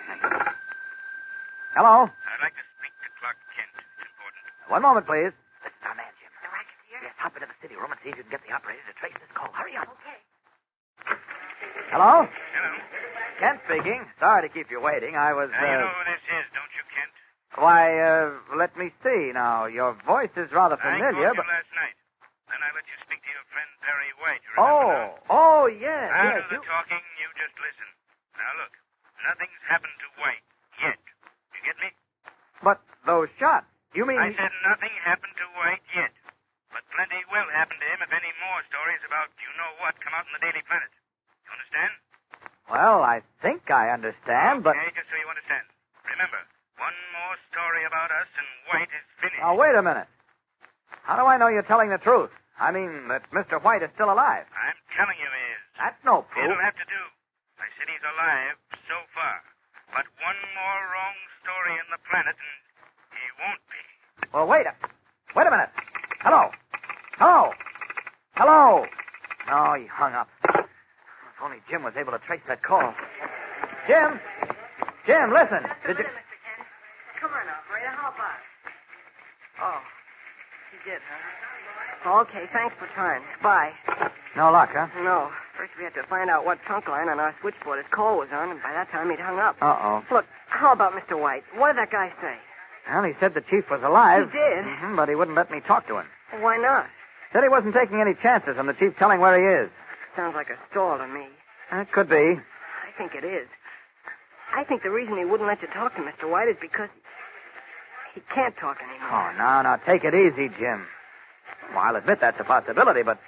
[SPEAKER 3] Hello?
[SPEAKER 5] I'd like to speak to Clark Kent. It's important.
[SPEAKER 3] One moment, please. This is our man, Jim.
[SPEAKER 11] The racketeer?
[SPEAKER 3] Yes, hop into the city room and see if you can get the operator to trace this call. Hurry up.
[SPEAKER 11] Okay.
[SPEAKER 3] Hello?
[SPEAKER 5] Hello.
[SPEAKER 3] Kent speaking. Sorry to keep you waiting. I was,
[SPEAKER 5] You know who this is, don't you, Kent?
[SPEAKER 3] Why, let me see now. Your voice is rather familiar,
[SPEAKER 5] I called
[SPEAKER 3] but...
[SPEAKER 5] you last night. Then I let you speak to your friend Perry White. You remember that?
[SPEAKER 3] Oh, yes,
[SPEAKER 5] I'll
[SPEAKER 3] yes.
[SPEAKER 5] do the talking, you just listen. Now, look, nothing's happened to White yet. You get me?
[SPEAKER 3] But those shots, you mean...
[SPEAKER 5] I said nothing happened to White yet. But plenty will happen to him if any more stories about you-know-what come out in the Daily Planet. You understand?
[SPEAKER 3] Well, I think I understand, but...
[SPEAKER 5] Okay, just so you understand. Remember, one more story about us and White is finished.
[SPEAKER 3] Now, wait a minute. How do I know you're telling the truth? I mean, that Mr. White is still alive.
[SPEAKER 5] I'm telling you he is.
[SPEAKER 3] That's no proof.
[SPEAKER 5] It'll have to do. I said he's alive so far. But one more wrong story in the planet and he won't be.
[SPEAKER 3] Well, wait a minute. Hello? No, he hung up. If only Jim was able to trace that call. Jim, listen.
[SPEAKER 11] Just a minute, Mr. Kent. Come on, operator. How about it? Oh, he did, huh? Okay, thanks for trying. Bye.
[SPEAKER 3] No luck, huh?
[SPEAKER 11] No. First we had to find out what trunk line on our switchboard his call was on, and by that time he'd hung up.
[SPEAKER 3] Uh-oh.
[SPEAKER 11] Look, how about Mr. White? What did that guy say?
[SPEAKER 3] Well, he said the chief was alive.
[SPEAKER 11] He did?
[SPEAKER 3] Mm-hmm, but he wouldn't let me talk to him.
[SPEAKER 11] Well, why not?
[SPEAKER 3] Said he wasn't taking any chances on the chief telling where he is.
[SPEAKER 11] Sounds like a stall to me.
[SPEAKER 3] It could be.
[SPEAKER 11] I think it is. I think the reason he wouldn't let you talk to Mr. White is because he can't talk anymore.
[SPEAKER 3] Oh, now, take it easy, Jim. Well, I'll admit that's a possibility, but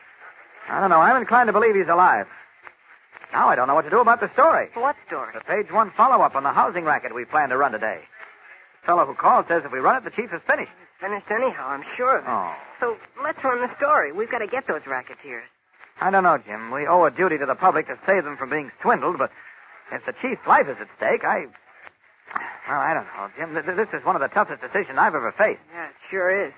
[SPEAKER 3] I don't know. I'm inclined to believe he's alive. Now I don't know what to do about the story.
[SPEAKER 11] What story?
[SPEAKER 3] The page 1 follow-up on the housing racket we plan to run today. The fellow who called says if we run it, the chief is finished.
[SPEAKER 11] Finished anyhow, I'm sure of it.
[SPEAKER 3] Oh.
[SPEAKER 11] So let's run the story. We've got to get those racketeers.
[SPEAKER 3] I don't know, Jim. We owe a duty to the public to save them from being swindled, but if the chief's life is at stake, I don't know, Jim. This is one of the toughest decisions I've ever faced.
[SPEAKER 11] Yeah, it sure is.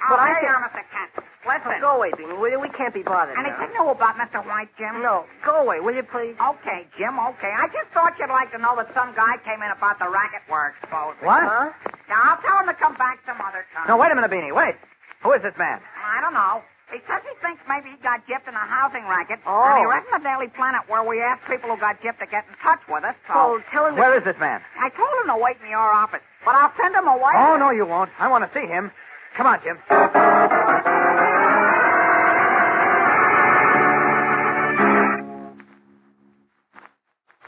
[SPEAKER 12] But I think... Mr. Kent. Listen.
[SPEAKER 11] Go away, Beanie, will you? We can't be bothered
[SPEAKER 12] Anything
[SPEAKER 11] now.
[SPEAKER 12] new about Mr. White, Jim?
[SPEAKER 11] No. Go away, will you, please?
[SPEAKER 12] Okay, Jim, okay. I just thought you'd like to know that some guy came in about the racket we're exposing.
[SPEAKER 3] What?
[SPEAKER 11] Huh?
[SPEAKER 12] Now, I'll tell him to come back some other time.
[SPEAKER 3] No, wait a minute, Beanie. Wait. Who is this man?
[SPEAKER 12] I don't know. He says he thinks maybe he got gypped in a housing racket.
[SPEAKER 11] Oh.
[SPEAKER 12] And he read in the Daily Planet where we asked people who got gypped to get in touch with us. So
[SPEAKER 11] Oh, tell him to...
[SPEAKER 3] Where is this man?
[SPEAKER 12] I told him to wait in your office, but I'll send him away.
[SPEAKER 3] Oh, no, you won't. I want to see him. Come on, Jim.
[SPEAKER 13] My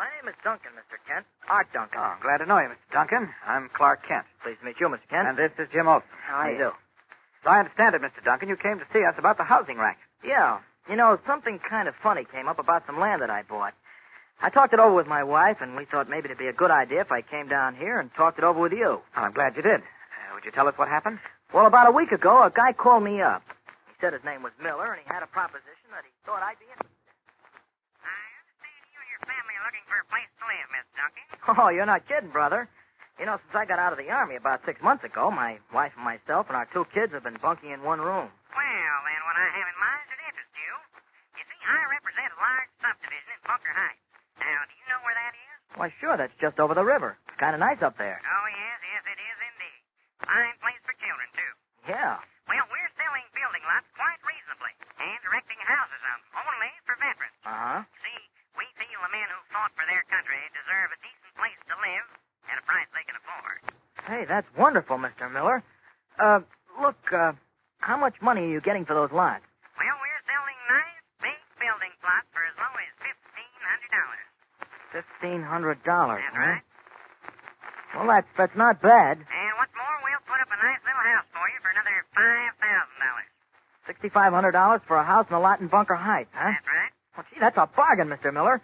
[SPEAKER 13] name is Duncan, Mr. Kent. Art Duncan.
[SPEAKER 3] Oh, glad to know you, Mr. Duncan. I'm Clark Kent.
[SPEAKER 13] Pleased to meet you, Mr. Kent.
[SPEAKER 3] And this is Jim Olsen.
[SPEAKER 11] How do you do?
[SPEAKER 3] So I understand it, Mr. Duncan. You came to see us about the housing racket.
[SPEAKER 13] Yeah. You know, something kind of funny came up about some land that I bought. I talked it over with my wife, and we thought maybe it'd be a good idea if I came down here and talked it over with you.
[SPEAKER 3] Oh, I'm glad you did. Would you tell us what happened?
[SPEAKER 13] Well, about a week ago, a guy called me up. He said his name was Miller, and he had a proposition that he thought I'd be interested in.
[SPEAKER 5] I understand you and your family are looking for a place to live, Miss Duncan.
[SPEAKER 13] Oh, you're not kidding, brother. You know, since I got out of the Army about 6 months ago, my wife and myself and our 2 kids have been bunking in one room.
[SPEAKER 5] Well, then what I have in mind should interest you. You see, I represent a large subdivision in Bunker Heights. Now, do you know where that is?
[SPEAKER 13] Why, sure, that's just over the river. It's kind of nice up there.
[SPEAKER 5] Oh, yes, it is indeed. Fine place for children, too.
[SPEAKER 13] Yeah.
[SPEAKER 5] Well, we're selling building lots quite reasonably and erecting houses on them, only for veterans.
[SPEAKER 13] Uh-huh.
[SPEAKER 5] See, we feel the men who fought for their country deserve a decent place to live at a price they can afford.
[SPEAKER 13] Hey, that's wonderful, Mr. Miller. Look, how much money are you getting for those lots?
[SPEAKER 5] Well, we're selling nice, big building plots for as low as $1,500.
[SPEAKER 13] $1,500,
[SPEAKER 5] That's
[SPEAKER 13] huh?
[SPEAKER 5] right.
[SPEAKER 13] Well, that's not bad.
[SPEAKER 5] And what's more, we'll put up a nice little house for you for another $5,000.
[SPEAKER 13] $6,500 for a house and a lot in Bunker Heights, huh?
[SPEAKER 5] That's right.
[SPEAKER 13] Well, gee, that's a bargain, Mr. Miller.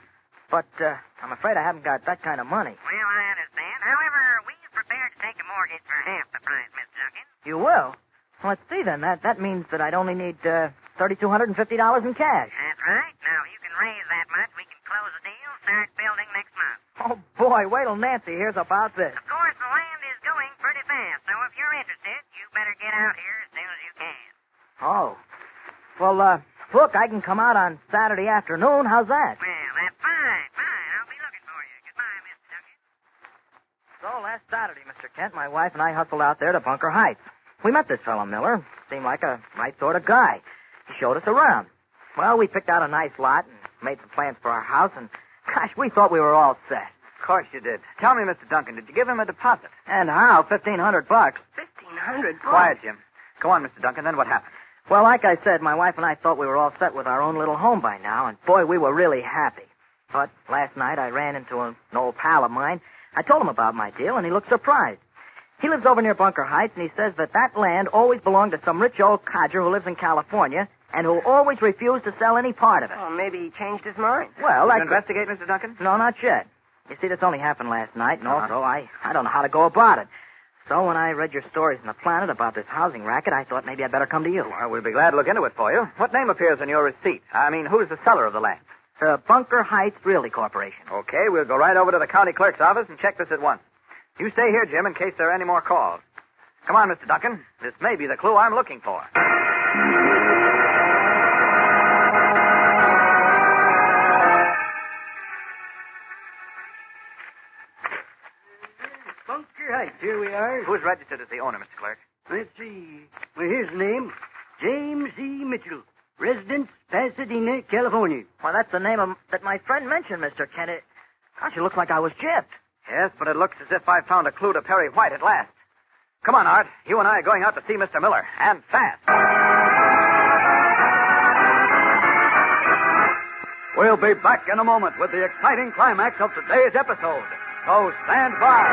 [SPEAKER 13] But I'm afraid I haven't got that kind of money.
[SPEAKER 5] Well, I understand. However, we're prepared to take a mortgage for half the price, Miss Duncan.
[SPEAKER 13] You will? Well, let's see, then. That means that I'd only need $3,250 in cash.
[SPEAKER 5] That's right. Now, if you can raise that much, we can close the deal, start building next month.
[SPEAKER 13] Oh, boy, wait till Nancy hears about this.
[SPEAKER 5] Of course, the land is going pretty fast, so if you're interested, you better get out here as soon as you can.
[SPEAKER 13] Oh. Well, look, I can come out on Saturday afternoon. How's that?
[SPEAKER 5] Well, that's fine. I'll be looking for you. Goodbye, Mr. Duncan.
[SPEAKER 13] So, last Saturday, Mr. Kent, my wife and I hustled out there to Bunker Heights. We met this fellow, Miller. Seemed like a right sort of guy. He showed us around. Well, we picked out a nice lot and made some plans for our house, and, gosh, we thought we were all set.
[SPEAKER 3] Of course you did. Tell me, Mr. Duncan, did you give him a deposit?
[SPEAKER 13] And how? $1,500.
[SPEAKER 11] $1,500?
[SPEAKER 3] Quiet, Jim. Go on, Mr. Duncan, then what happened?
[SPEAKER 13] Well, like I said, my wife and I thought we were all set with our own little home by now, and boy, we were really happy. But last night I ran into an old pal of mine. I told him about my deal, and he looked surprised. He lives over near Bunker Heights, and he says that land always belonged to some rich old codger who lives in California and who always refused to sell any part of it.
[SPEAKER 11] Oh, maybe he changed his mind.
[SPEAKER 13] Well,
[SPEAKER 3] Did you investigate, Mr. Duncan?
[SPEAKER 13] No, not yet. You see, this only happened last night, and also I don't know how to go about it. So when I read your stories in the Planet about this housing racket, I thought maybe I'd better come to you.
[SPEAKER 3] Well, we'll be glad to look into it for you. What name appears on your receipt? I mean, who's the seller of the land?
[SPEAKER 13] The Bunker Heights Realty Corporation.
[SPEAKER 3] Okay, we'll go right over to the county clerk's office and check this at once. You stay here, Jim, in case there are any more calls. Come on, Mr. Duncan. This may be the clue I'm looking for.
[SPEAKER 14] Bunker Heights, here we are.
[SPEAKER 3] Who's registered as the owner, Mr. Clerk?
[SPEAKER 14] Let's see. Well, here's the name. James E. Mitchell. Residence, Pasadena, California.
[SPEAKER 13] Well, that's the name that my friend mentioned, Mr. Kennedy. Gosh, it looks like I was gypped.
[SPEAKER 3] Yes, but it looks as if I found a clue to Perry White at last. Come on, Art. You and I are going out to see Mr. Miller. And fast.
[SPEAKER 9] We'll be back in a moment with the exciting climax of today's episode. So stand by.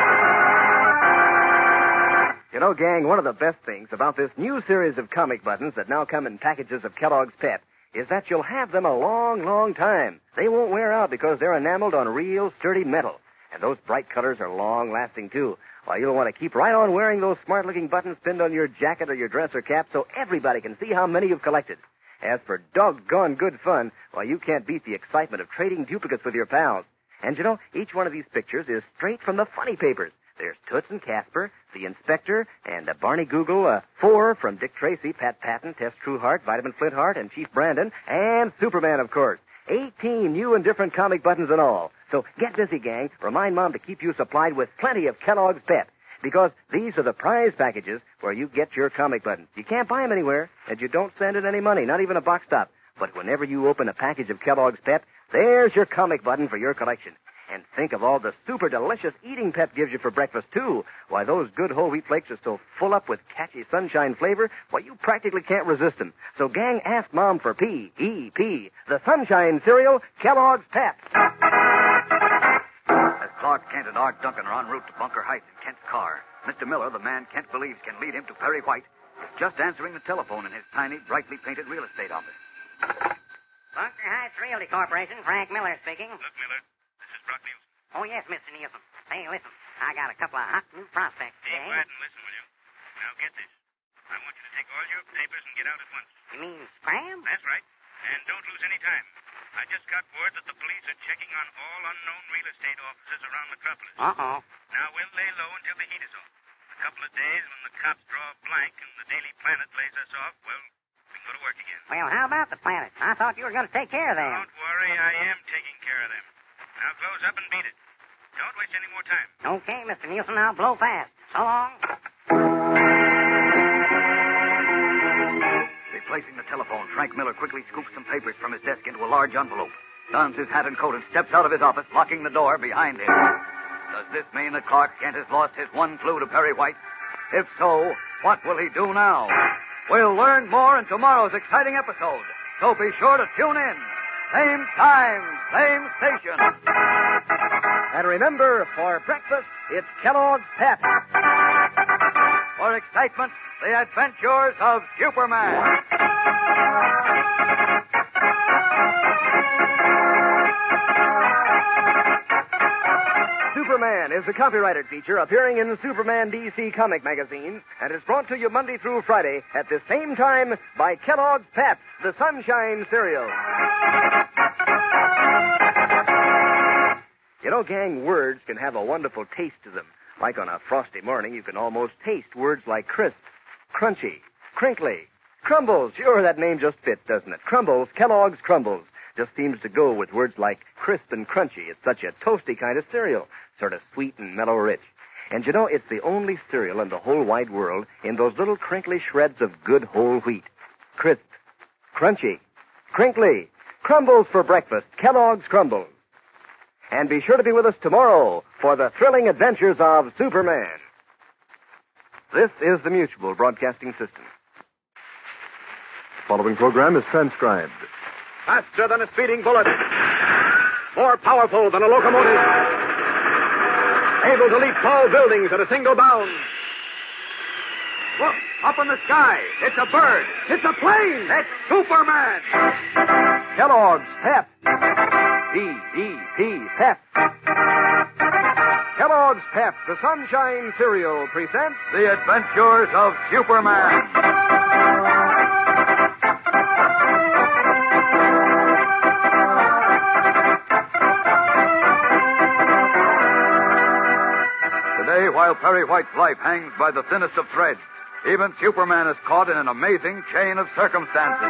[SPEAKER 1] You know, gang, one of the best things about this new series of comic buttons that now come in packages of Kellogg's Pep is that you'll have them a long, long time. They won't wear out because they're enameled on real sturdy metal. And those bright colors are long-lasting, too. Why, you'll want to keep right on wearing those smart-looking buttons pinned on your jacket or your dress or cap so everybody can see how many you've collected. As for doggone good fun, well, you can't beat the excitement of trading duplicates with your pals. And, you know, each one of these pictures is straight from the funny papers. There's Toots and Casper, the Inspector, and Barney Google, 4 from Dick Tracy, Pat Patton, Tess Trueheart, Vitamin Flintheart, and Chief Brandon, and Superman, of course. 18 new and different comic buttons in all. So get busy, gang. Remind Mom to keep you supplied with plenty of Kellogg's Pep. Because these are the prize packages where you get your comic buttons. You can't buy them anywhere, and you don't send in any money, not even a box top. But whenever you open a package of Kellogg's Pep, there's your comic button for your collection. And think of all the super delicious eating Pep gives you for breakfast, too. Why, those good whole wheat flakes are so full up with catchy sunshine flavor, why, you practically can't resist them. So, gang, ask Mom for P-E-P, the Sunshine Cereal, Kellogg's Pep.
[SPEAKER 9] As Clark Kent and Art Duncan are en route to Bunker Heights in Kent's car, Mr. Miller, the man Kent believes can lead him to Perry White, is just answering the telephone in his tiny, brightly painted real estate office.
[SPEAKER 5] Bunker Heights Realty Corporation, Frank Miller speaking. Look, Miller, Brock Nielsen?
[SPEAKER 12] Oh, yes, Mr. Nielsen. Hey, listen, I got a couple of hot new prospects
[SPEAKER 5] Be
[SPEAKER 12] today.
[SPEAKER 5] quiet and listen, will you? Now get this. I want you to take all your papers and get out at once.
[SPEAKER 12] You mean scram?
[SPEAKER 5] That's right. And don't lose any time. I just got word that the police are checking on all unknown real estate offices around Metropolis.
[SPEAKER 12] Uh-oh.
[SPEAKER 5] Now, we'll lay low until the heat is off. A couple of days when the cops draw a blank and the Daily Planet lays us off, well, we can go to work again.
[SPEAKER 12] Well, how about the Planet? I thought you were going to take care of them.
[SPEAKER 5] Don't worry, I am taking care of them. Now close up and beat it. Don't waste any more time.
[SPEAKER 12] Okay, Mr. Nielsen, I'll blow fast. So long.
[SPEAKER 9] Replacing the telephone, Frank Miller quickly scoops some papers from his desk into a large envelope, dons his hat and coat, and steps out of his office, locking the door behind him. Does this mean that Clark Kent has lost his one clue to Perry White? If so, what will he do now? We'll learn more in tomorrow's exciting episode, so be sure to tune in. Same time, same station.
[SPEAKER 1] And remember, for breakfast, it's Kellogg's Pep.
[SPEAKER 9] For excitement, the adventures of Superman.
[SPEAKER 1] Superman is a copyrighted feature appearing in Superman DC comic magazines and is brought to you Monday through Friday at the same time by Kellogg's Pep, the Sunshine Cereal. You know, gang, words can have a wonderful taste to them. Like on a frosty morning, you can almost taste words like crisp, crunchy, crinkly, crumbles. Sure, that name just fits, doesn't it? Crumbles, Kellogg's Crumbles. Just seems to go with words like crisp and crunchy. It's such a toasty kind of cereal, sort of sweet and mellow rich. And you know, it's the only cereal in the whole wide world in those little crinkly shreds of good whole wheat. Crisp, crunchy, crinkly, crumbles for breakfast, Kellogg's Crumbles. And be sure to be with us tomorrow for the thrilling adventures of Superman. This is the Mutual Broadcasting System.
[SPEAKER 15] The following program is transcribed.
[SPEAKER 6] Faster than a speeding bullet. More powerful than a locomotive. Able to leap tall buildings at a single bound. Look, up in the sky. It's a bird. It's a plane. It's Superman.
[SPEAKER 1] Kellogg's Pep. P-E-P, Pep. Kellogg's Pep, the Sunshine Cereal, presents
[SPEAKER 9] The Adventures of Superman. Today, while Perry White's life hangs by the thinnest of threads, even Superman is caught in an amazing chain of circumstances.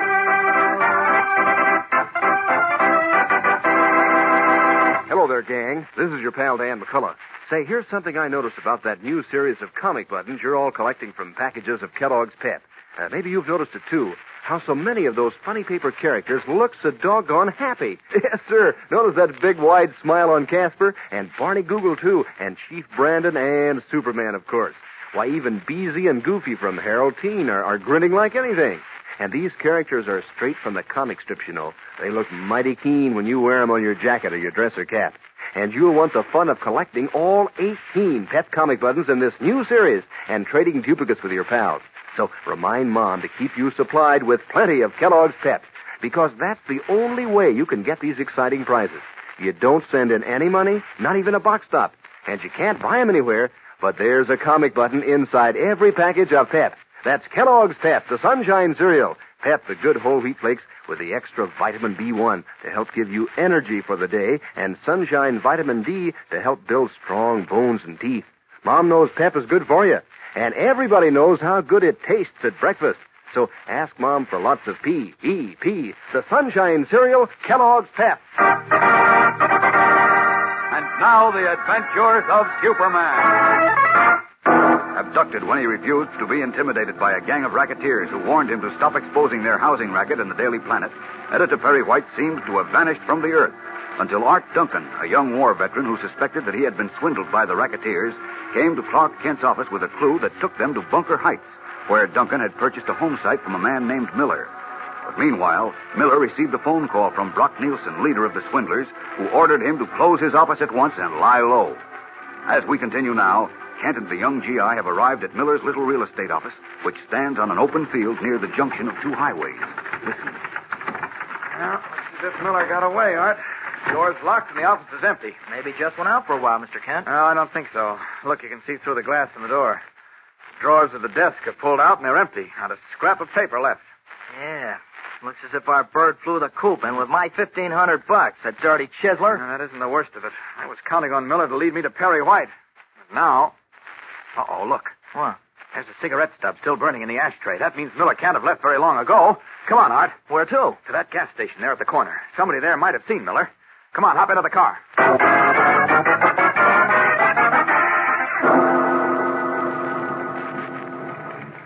[SPEAKER 1] Hello there, gang. This is your pal Dan McCullough. Say, here's something I noticed about that new series of comic buttons you're all collecting from packages of Kellogg's Pep. Maybe you've noticed it, too. How so many of those funny paper characters look so doggone happy. Yes, sir. Notice that big, wide smile on Casper, and Barney Google, too, and Chief Brandon, and Superman, of course. Why, even Beezy and Goofy from Harold Teen are grinning like anything. And these characters are straight from the comic strips, you know. They look mighty keen when you wear them on your jacket or your dress or cap. And you'll want the fun of collecting all 18 Pep comic buttons in this new series and trading duplicates with your pals. So remind Mom to keep you supplied with plenty of Kellogg's Pep, because that's the only way you can get these exciting prizes. You don't send in any money, not even a box stop, and you can't buy them anywhere, but there's a comic button inside every package of Pep. That's Kellogg's Pep, the Sunshine Cereal. Pep, the good whole wheat flakes with the extra vitamin B1 to help give you energy for the day, and Sunshine Vitamin D to help build strong bones and teeth. Mom knows Pep is good for you, and everybody knows how good it tastes at breakfast. So ask Mom for lots of P-E-P, the Sunshine Cereal, Kellogg's Pep.
[SPEAKER 9] And now the adventures of Superman. Abducted when he refused to be intimidated by a gang of racketeers who warned him to stop exposing their housing racket in the Daily Planet, Editor Perry White seemed to have vanished from the earth until Art Duncan, a young war veteran who suspected that he had been swindled by the racketeers, came to Clark Kent's office with a clue that took them to Bunker Heights, where Duncan had purchased a home site from a man named Miller. But meanwhile, Miller received a phone call from Brock Nielsen, leader of the swindlers, who ordered him to close his office at once and lie low. As we continue now, Kent and the young GI have arrived at Miller's little real estate office, which stands on an open field near the junction of two highways. Listen.
[SPEAKER 16] Well, looks as if Miller got away, Art.
[SPEAKER 10] Door's locked and the office is empty.
[SPEAKER 3] Maybe just went out for a while, Mr. Kent.
[SPEAKER 10] No, I don't think so. Look, you can see through the glass in the door. The drawers of the desk are pulled out and they're empty. Not a scrap of paper left.
[SPEAKER 3] Yeah. Looks as if our bird flew the coop, and with my $1,500, that dirty chiseler.
[SPEAKER 10] No, that isn't the worst of it. I was counting on Miller to lead me to Perry White. But now... Uh-oh, look.
[SPEAKER 3] What?
[SPEAKER 10] There's a cigarette stub still burning in the ashtray. That means Miller can't have left very long ago. Come on, Art.
[SPEAKER 3] Where to?
[SPEAKER 10] To that gas station there at the corner. Somebody there might have seen Miller. Come on, hop into the car.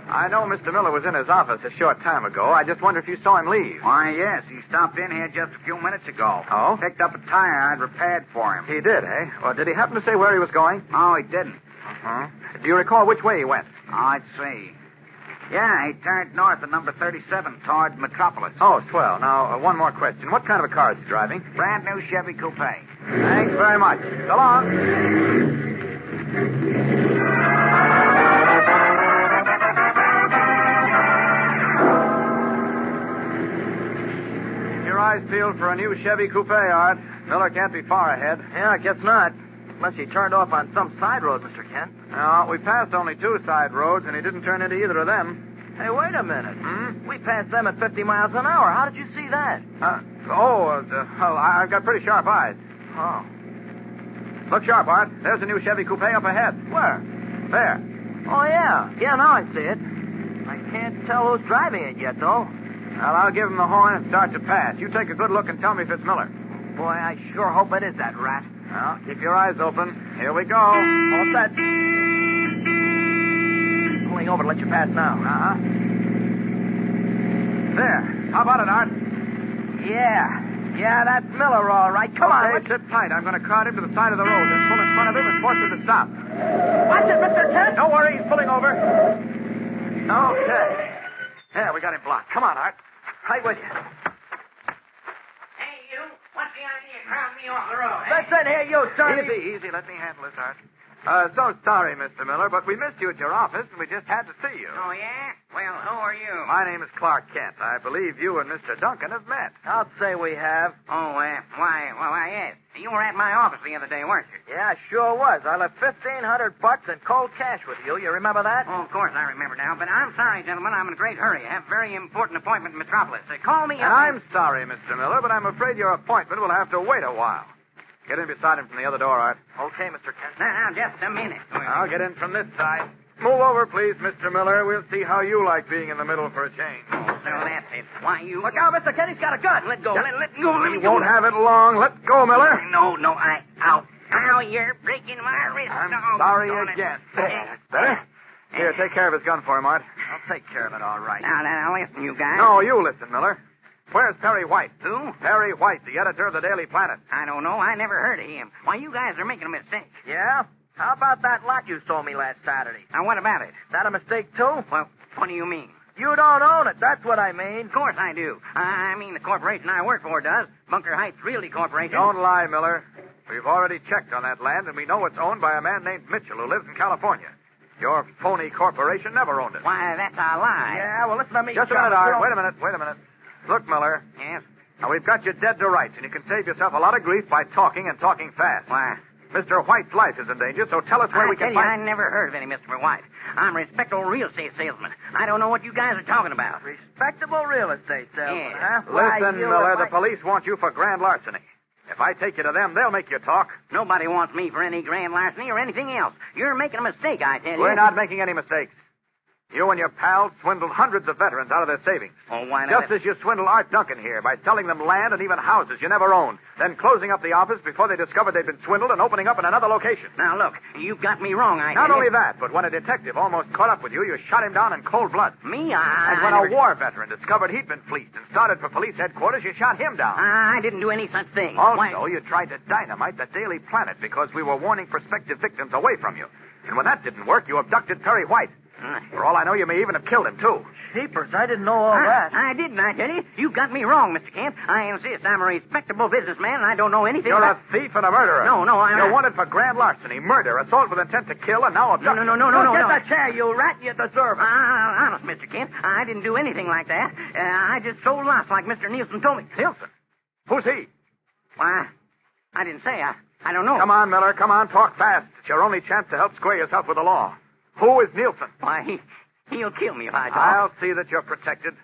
[SPEAKER 10] I know Mr. Miller was in his office a short time ago. I just wonder if you saw him leave.
[SPEAKER 9] Why, yes. He stopped in here just a few minutes ago.
[SPEAKER 10] Oh?
[SPEAKER 9] Picked up a tire I'd repaired for him.
[SPEAKER 10] He did, eh? Well, did he happen to say where he was going?
[SPEAKER 9] No, he didn't.
[SPEAKER 10] Uh-huh. Do you recall which way he went?
[SPEAKER 9] Oh, I'd see. Yeah, he turned north at number 37 toward Metropolis.
[SPEAKER 10] Oh, swell. Now, one more question. What kind of a car is he driving?
[SPEAKER 9] Brand new Chevy Coupe.
[SPEAKER 10] Thanks very much. So long. Your eyes peeled for a new Chevy Coupe, Art. Miller can't be far ahead.
[SPEAKER 3] Yeah, I guess not. Unless he turned off on some side road, Mr. Kent.
[SPEAKER 10] No, we passed only 2 side roads, and he didn't turn into either of them.
[SPEAKER 3] Hey, wait a minute.
[SPEAKER 10] Hmm?
[SPEAKER 3] We passed them at 50 miles an hour. How did you see that?
[SPEAKER 10] Well, I've got pretty sharp eyes.
[SPEAKER 3] Oh.
[SPEAKER 10] Look sharp, Art. There's a new Chevy Coupe up ahead.
[SPEAKER 3] Where?
[SPEAKER 10] There.
[SPEAKER 3] Oh, yeah. Yeah, now I see it. I can't tell who's driving it yet, though.
[SPEAKER 10] Well, I'll give him the horn and start to pass. You take a good look and tell me if it's Miller.
[SPEAKER 3] Boy, I sure hope it is that rat.
[SPEAKER 10] Well, keep your eyes open. Here we go.
[SPEAKER 3] All set. Pulling over to let you pass now.
[SPEAKER 10] Uh-huh. There. How about it, Art?
[SPEAKER 3] Yeah. Yeah, that's Miller, all right. Come on.
[SPEAKER 10] Okay, sit tight. I'm going to crowd him to the side of the road and pull in front of him and force him to stop.
[SPEAKER 3] Watch it, Mr. Kent.
[SPEAKER 10] Don't worry, he's pulling over. Okay. There, we got him blocked. Come on, Art. Right with you.
[SPEAKER 12] Hey, you. What's the idea of crowding me off the road?
[SPEAKER 3] Listen here, you dirty...
[SPEAKER 10] Easy. Let me handle this, Art. So sorry, Mr. Miller, but we missed you at your office, and we just had to see you.
[SPEAKER 12] Oh, yeah? Well, who are you?
[SPEAKER 10] My name is Clark Kent. I believe you and Mr. Duncan have met.
[SPEAKER 3] I'll say we have.
[SPEAKER 12] Oh, why, yes. You were at my office the other day, weren't you?
[SPEAKER 3] Yeah, I sure was. I left $1,500 in cold cash with you. You remember that?
[SPEAKER 12] Oh, of course I remember now. But I'm sorry, gentlemen. I'm in a great hurry. I have a very important appointment in Metropolis. Call me up.
[SPEAKER 10] And I'm sorry, Mr. Miller, but I'm afraid your appointment will have to wait a while. Get in beside him from the other door, Art.
[SPEAKER 3] Okay, Mr. Kent.
[SPEAKER 12] Now, just a minute.
[SPEAKER 10] I'll get in from this side. Move over, please, Mr. Miller. We'll see how you like being in the middle for a change.
[SPEAKER 12] Oh, so that's it. Why, you...
[SPEAKER 3] Look out, Mr. Kent. He's got a gun.
[SPEAKER 12] Let go. Let go. Let
[SPEAKER 10] You
[SPEAKER 12] go.
[SPEAKER 10] won't have it long. Let go, Miller.
[SPEAKER 12] No, Ow, you're breaking my wrist.
[SPEAKER 10] I'm
[SPEAKER 12] Oh,
[SPEAKER 10] sorry
[SPEAKER 12] darn it.
[SPEAKER 10] again. There. Better? Here, take care of his gun for him, Art.
[SPEAKER 3] I'll take care of it, all right.
[SPEAKER 12] Now, listen, you guys.
[SPEAKER 10] No, you listen, Miller. Where's Perry White?
[SPEAKER 12] Who?
[SPEAKER 10] Perry White, the editor of the Daily Planet.
[SPEAKER 12] I don't know. I never heard of him. Why, you guys are making a mistake.
[SPEAKER 3] Yeah? How about that lot you sold me last Saturday?
[SPEAKER 12] Now, what about it?
[SPEAKER 3] That a mistake, too?
[SPEAKER 12] Well, what do you mean?
[SPEAKER 3] You don't own it. That's what I mean.
[SPEAKER 12] Of course I do. I mean the corporation I work for does. Bunker Heights Realty Corporation.
[SPEAKER 10] Don't lie, Miller. We've already checked on that land, and we know it's owned by a man named Mitchell who lives in California. Your phony corporation never owned it.
[SPEAKER 12] Why, that's a lie.
[SPEAKER 3] Yeah, well, listen to me.
[SPEAKER 10] Just a minute, Art. Wait a minute. Look, Miller.
[SPEAKER 12] Yes?
[SPEAKER 10] Now, we've got you dead to rights, and you can save yourself a lot of grief by talking and talking fast.
[SPEAKER 12] Why?
[SPEAKER 10] Mr. White's life is in danger, so tell us where we can
[SPEAKER 12] find...
[SPEAKER 10] find...
[SPEAKER 12] I never heard of any Mr. White. I'm a respectable real estate salesman. I don't know what you guys are talking about.
[SPEAKER 13] Respectable real estate salesman,
[SPEAKER 12] Yeah.
[SPEAKER 13] huh? Why,
[SPEAKER 10] Listen,
[SPEAKER 13] you
[SPEAKER 10] Miller,
[SPEAKER 13] and
[SPEAKER 10] the
[SPEAKER 13] my-
[SPEAKER 10] police want you for grand larceny. If I take you to them, they'll make you talk.
[SPEAKER 12] Nobody wants me for any grand larceny or anything else. You're making a mistake, I tell you.
[SPEAKER 10] We're not making any mistakes. You and your pals swindled hundreds of veterans out of their savings.
[SPEAKER 12] Oh, why not?
[SPEAKER 10] Just as you swindled Art Duncan here by selling them land and even houses you never owned, then closing up the office before they discovered they'd been swindled and opening up in another location.
[SPEAKER 12] Now, look, you've got me wrong, I
[SPEAKER 10] Not
[SPEAKER 12] tell
[SPEAKER 10] only
[SPEAKER 12] you.
[SPEAKER 10] that, but when a detective almost caught up with you, you shot him down in cold blood.
[SPEAKER 12] Me?
[SPEAKER 10] And when a war veteran discovered he'd been fleeced and started for police headquarters, you shot him down.
[SPEAKER 12] I didn't do any such thing.
[SPEAKER 10] Also,
[SPEAKER 12] Why...
[SPEAKER 10] you tried to dynamite the Daily Planet because we were warning prospective victims away from you. And when that didn't work, you abducted Perry White. For all I know, you may even have killed him, too.
[SPEAKER 13] Jeepers, I didn't know all that.
[SPEAKER 12] I didn't, I tell you. You got me wrong, Mr. Kent. I insist. I'm a respectable businessman, and I don't know anything
[SPEAKER 10] You're
[SPEAKER 12] about...
[SPEAKER 10] a thief and a murderer.
[SPEAKER 12] No, I'm
[SPEAKER 10] You're
[SPEAKER 12] not.
[SPEAKER 10] wanted for grand larceny, murder, assault with intent to kill, and now abduction.
[SPEAKER 12] No.
[SPEAKER 13] Get the chair, you rat. You deserve it.
[SPEAKER 12] Honest, Mr. Kent, I didn't do anything like that. I just sold lots like Mr. Nielsen told me.
[SPEAKER 10] Nielsen? Who's he?
[SPEAKER 12] Why, I didn't say. I don't know.
[SPEAKER 10] Come on, Miller. Come on. Talk fast. It's your only chance to help square yourself with the law. Who is Nielsen?
[SPEAKER 12] Why, he'll kill me if I talk.
[SPEAKER 10] I'll see that you're protected.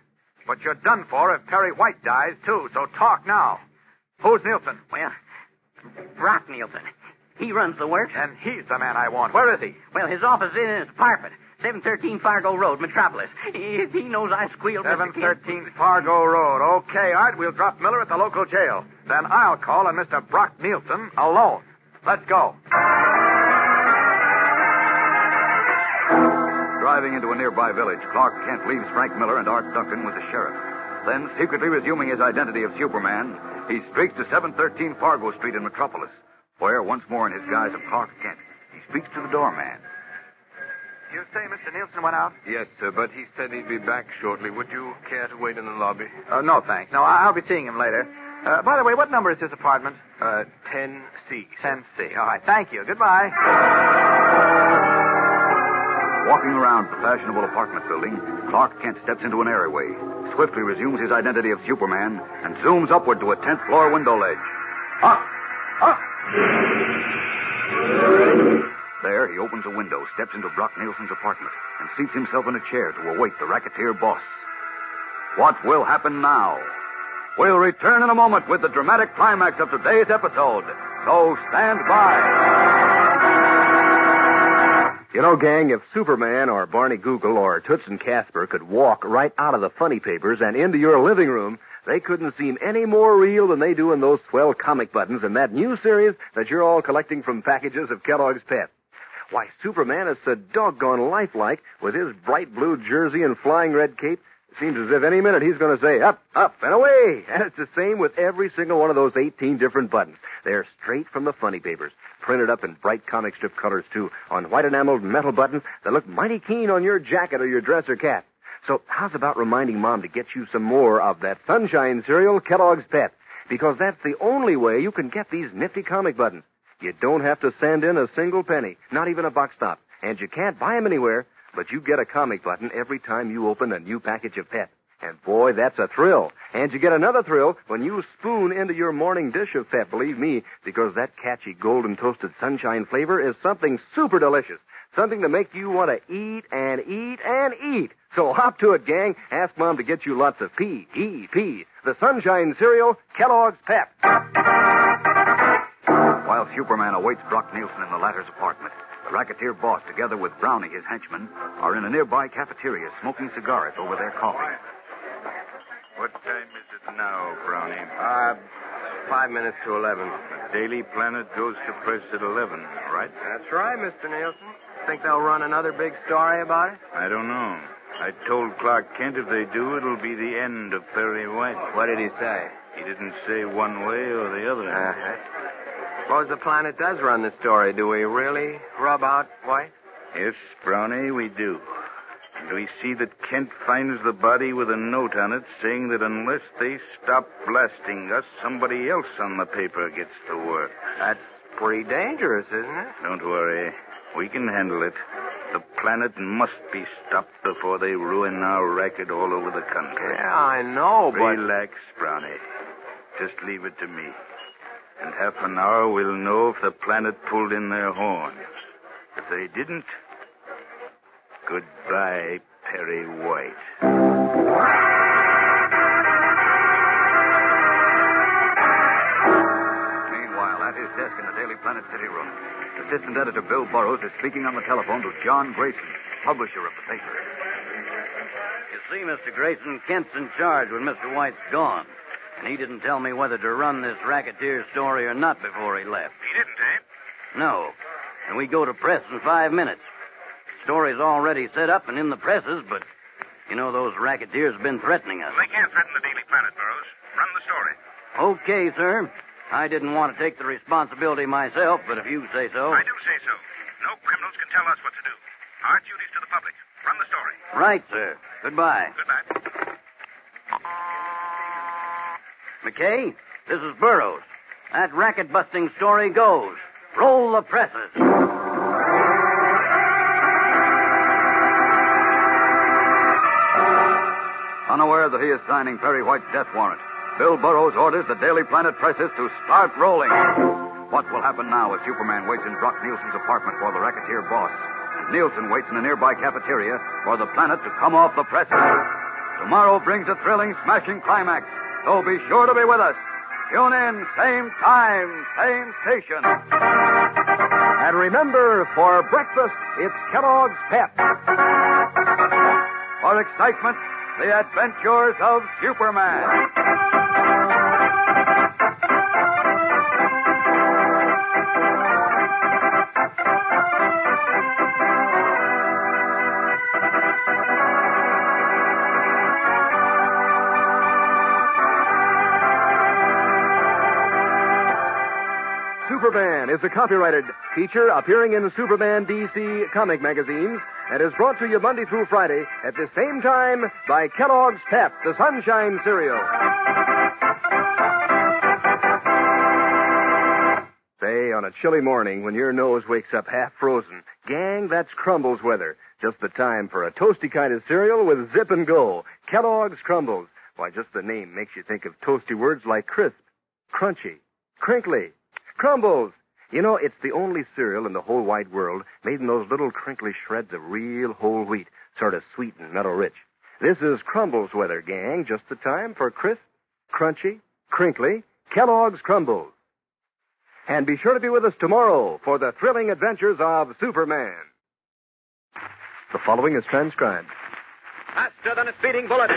[SPEAKER 10] But you're done for if Perry White dies, too. So talk now. Who's Nielsen?
[SPEAKER 12] Well, Brock Nielsen. He runs the works.
[SPEAKER 10] And he's the man I want. Where is he?
[SPEAKER 12] Well, his office is in his apartment. 713 Fargo Road, Metropolis. If he knows I squealed...
[SPEAKER 10] 713 Fargo Road. Okay, Art. We'll drop Miller at the local jail. Then I'll call on Mr. Brock Nielsen alone. Let's go.
[SPEAKER 9] Driving into a nearby village, Clark Kent leaves Frank Miller and Art Duncan with the sheriff. Then, secretly resuming his identity of Superman, he streaks to 713 Fargo Street in Metropolis, where, once more in his guise of Clark Kent, he speaks to the doorman.
[SPEAKER 10] You say Mr. Nielsen went out?
[SPEAKER 8] Yes, sir, but he said he'd be back shortly. Would you care to wait in the lobby?
[SPEAKER 10] No, thanks. No, I'll be seeing him later. By the way, what number is his apartment?
[SPEAKER 8] 10C.
[SPEAKER 10] 10C. All right, thank you. Goodbye.
[SPEAKER 9] Walking around the fashionable apartment building, Clark Kent steps into an alleyway, swiftly resumes his identity of Superman, and zooms upward to a 10th floor window ledge. Up! Up! There, he opens a window, steps into Brock Nielsen's apartment, and seats himself in a chair to await the racketeer boss. What will happen now? We'll return in a moment with the dramatic climax of today's episode. So stand by.
[SPEAKER 1] You know, gang, if Superman or Barney Google or Toots and Casper could walk right out of the funny papers and into your living room, they couldn't seem any more real than they do in those swell comic buttons in that new series that you're all collecting from packages of Kellogg's Pep. Why, Superman is so doggone lifelike with his bright blue jersey and flying red cape. It seems as if any minute he's going to say, up, up, and away. And it's the same with every single one of those 18 different buttons. They're straight from the funny papers, printed up in bright comic strip colors, too, on white enameled metal buttons that look mighty keen on your jacket or your dress or cap. So how's about reminding Mom to get you some more of that sunshine cereal, Kellogg's Pep? Because that's the only way you can get these nifty comic buttons. You don't have to send in a single penny, not even a box stop. And you can't buy them anywhere, but you get a comic button every time you open a new package of Pep. And boy, that's a thrill. And you get another thrill when you spoon into your morning dish of Pep, believe me, because that catchy golden toasted sunshine flavor is something super delicious. Something to make you want to eat and eat and eat. So hop to it, gang. Ask Mom to get you lots of P-E-P, the sunshine cereal, Kellogg's Pep.
[SPEAKER 9] While Superman awaits Brock Nielsen in the latter's apartment, the racketeer boss, together with Brownie, his henchman, are in a nearby cafeteria smoking cigars over their coffee.
[SPEAKER 16] What time is it now, Brownie?
[SPEAKER 8] 5 minutes to 11.
[SPEAKER 16] The Daily Planet goes to press at 11, right?
[SPEAKER 8] That's right, Mr. Nielsen. Think they'll run another big story about it?
[SPEAKER 16] I don't know. I told Clark Kent if they do, it'll be the end of Perry White.
[SPEAKER 8] What did he say?
[SPEAKER 16] He didn't say one way or the other.
[SPEAKER 8] Uh-huh. Suppose the Planet does run the story. Do we really rub out White?
[SPEAKER 16] Yes, Brownie, we do. And we see that Kent finds the body with a note on it saying that unless they stop blasting us, somebody else on the paper gets to work.
[SPEAKER 8] That's pretty dangerous, isn't it?
[SPEAKER 16] Don't worry. We can handle it. The Planet must be stopped before they ruin our racket all over the country.
[SPEAKER 8] Yeah, I know, but...
[SPEAKER 16] Relax, Brownie. Just leave it to me. In half an hour, we'll know if the Planet pulled in their horns. If they didn't, goodbye, Perry White.
[SPEAKER 9] Meanwhile, at his desk in the Daily Planet City room, Assistant Editor Bill Burroughs is speaking on the telephone to John Grayson, publisher of the paper.
[SPEAKER 17] You see, Mr. Grayson, Kent's in charge when Mr. White's gone. And he didn't tell me whether to run this racketeer story or not before he left.
[SPEAKER 5] He didn't, eh?
[SPEAKER 17] No. And we go to press in 5 minutes. The story's already set up and in the presses, but, you know, those racketeers have been threatening us.
[SPEAKER 5] They can't threaten the Daily Planet, Burroughs. Run the story.
[SPEAKER 17] Okay, sir. I didn't want to take the responsibility myself, but if you say so.
[SPEAKER 5] I do say so. No criminals can tell us what to do. Our duty's to the public. Run the story.
[SPEAKER 17] Right, sir. Goodbye.
[SPEAKER 5] Goodbye.
[SPEAKER 17] McKay, this is Burroughs. That racket-busting story goes. Roll the presses.
[SPEAKER 9] Unaware that he is signing Perry White's death warrant, Bill Burroughs orders the Daily Planet presses to start rolling. What will happen now as Superman waits in Brock Nielsen's apartment for the racketeer boss? And Nielsen waits in a nearby cafeteria for the Planet to come off the presses. Tomorrow brings a thrilling, smashing climax. So be sure to be with us. Tune in, same time, same station.
[SPEAKER 1] And remember, for breakfast, it's Kellogg's Pep.
[SPEAKER 9] For excitement, the adventures of Superman.
[SPEAKER 15] Superman is a copyrighted feature appearing in Superman DC comic magazines and is brought to you Monday through Friday at the same time by Kellogg's Pep, the Sunshine Cereal. Say, on a chilly morning when your nose wakes up half frozen, gang, that's Crumbles weather. Just the time for a toasty kind of cereal with zip and go. Kellogg's Crumbles. Why, just the name makes you think of toasty words like crisp, crunchy, crinkly. Crumbles. You know, it's the only cereal in the whole wide world made in those little crinkly shreds of real whole wheat, sort of sweet and mellow-rich. This is Crumbles weather, gang. Just the time for crisp, crunchy, crinkly Kellogg's Crumbles. And be sure to be with us tomorrow for the thrilling adventures of Superman. The following is transcribed.
[SPEAKER 6] Faster than a speeding bullet.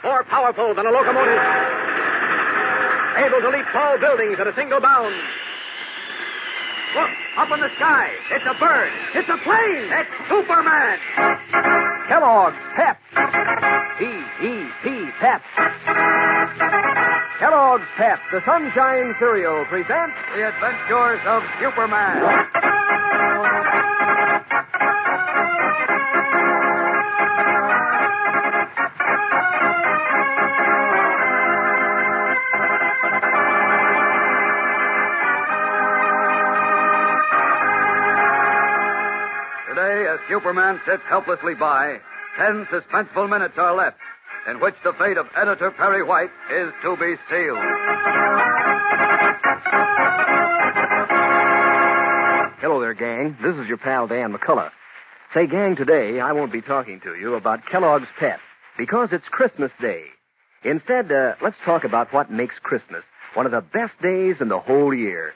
[SPEAKER 6] More powerful than a locomotive. Able to leap tall buildings at a single bound. Look, up in the sky. It's a bird. It's a plane. It's Superman.
[SPEAKER 1] Kellogg's Pep. P-E-P, Pep. Kellogg's Pep, the Sunshine Cereal, presents
[SPEAKER 9] The Adventures of Superman. Today, as Superman sits helplessly by, 10 suspenseful minutes are left, in which the fate of Editor Perry White is to be sealed.
[SPEAKER 1] Hello there, gang. This is your pal, Dan McCullough. Say, gang, today I won't be talking to you about Kellogg's Pep, because it's Christmas Day. Instead, let's talk about what makes Christmas one of the best days in the whole year.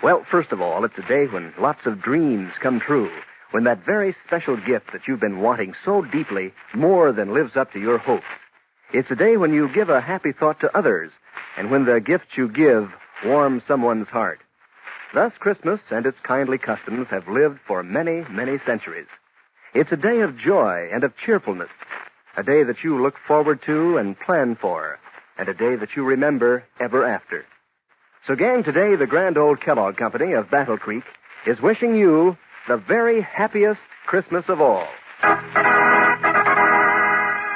[SPEAKER 1] Well, first of all, it's a day when lots of dreams come true, when that very special gift that you've been wanting so deeply more than lives up to your hopes. It's a day when you give a happy thought to others, and when the gift you give warms someone's heart. Thus, Christmas and its kindly customs have lived for many, many centuries. It's a day of joy and of cheerfulness, a day that you look forward to and plan for, and a day that you remember ever after. So, gang, today the grand old Kellogg Company of Battle Creek is wishing you the very happiest Christmas of all.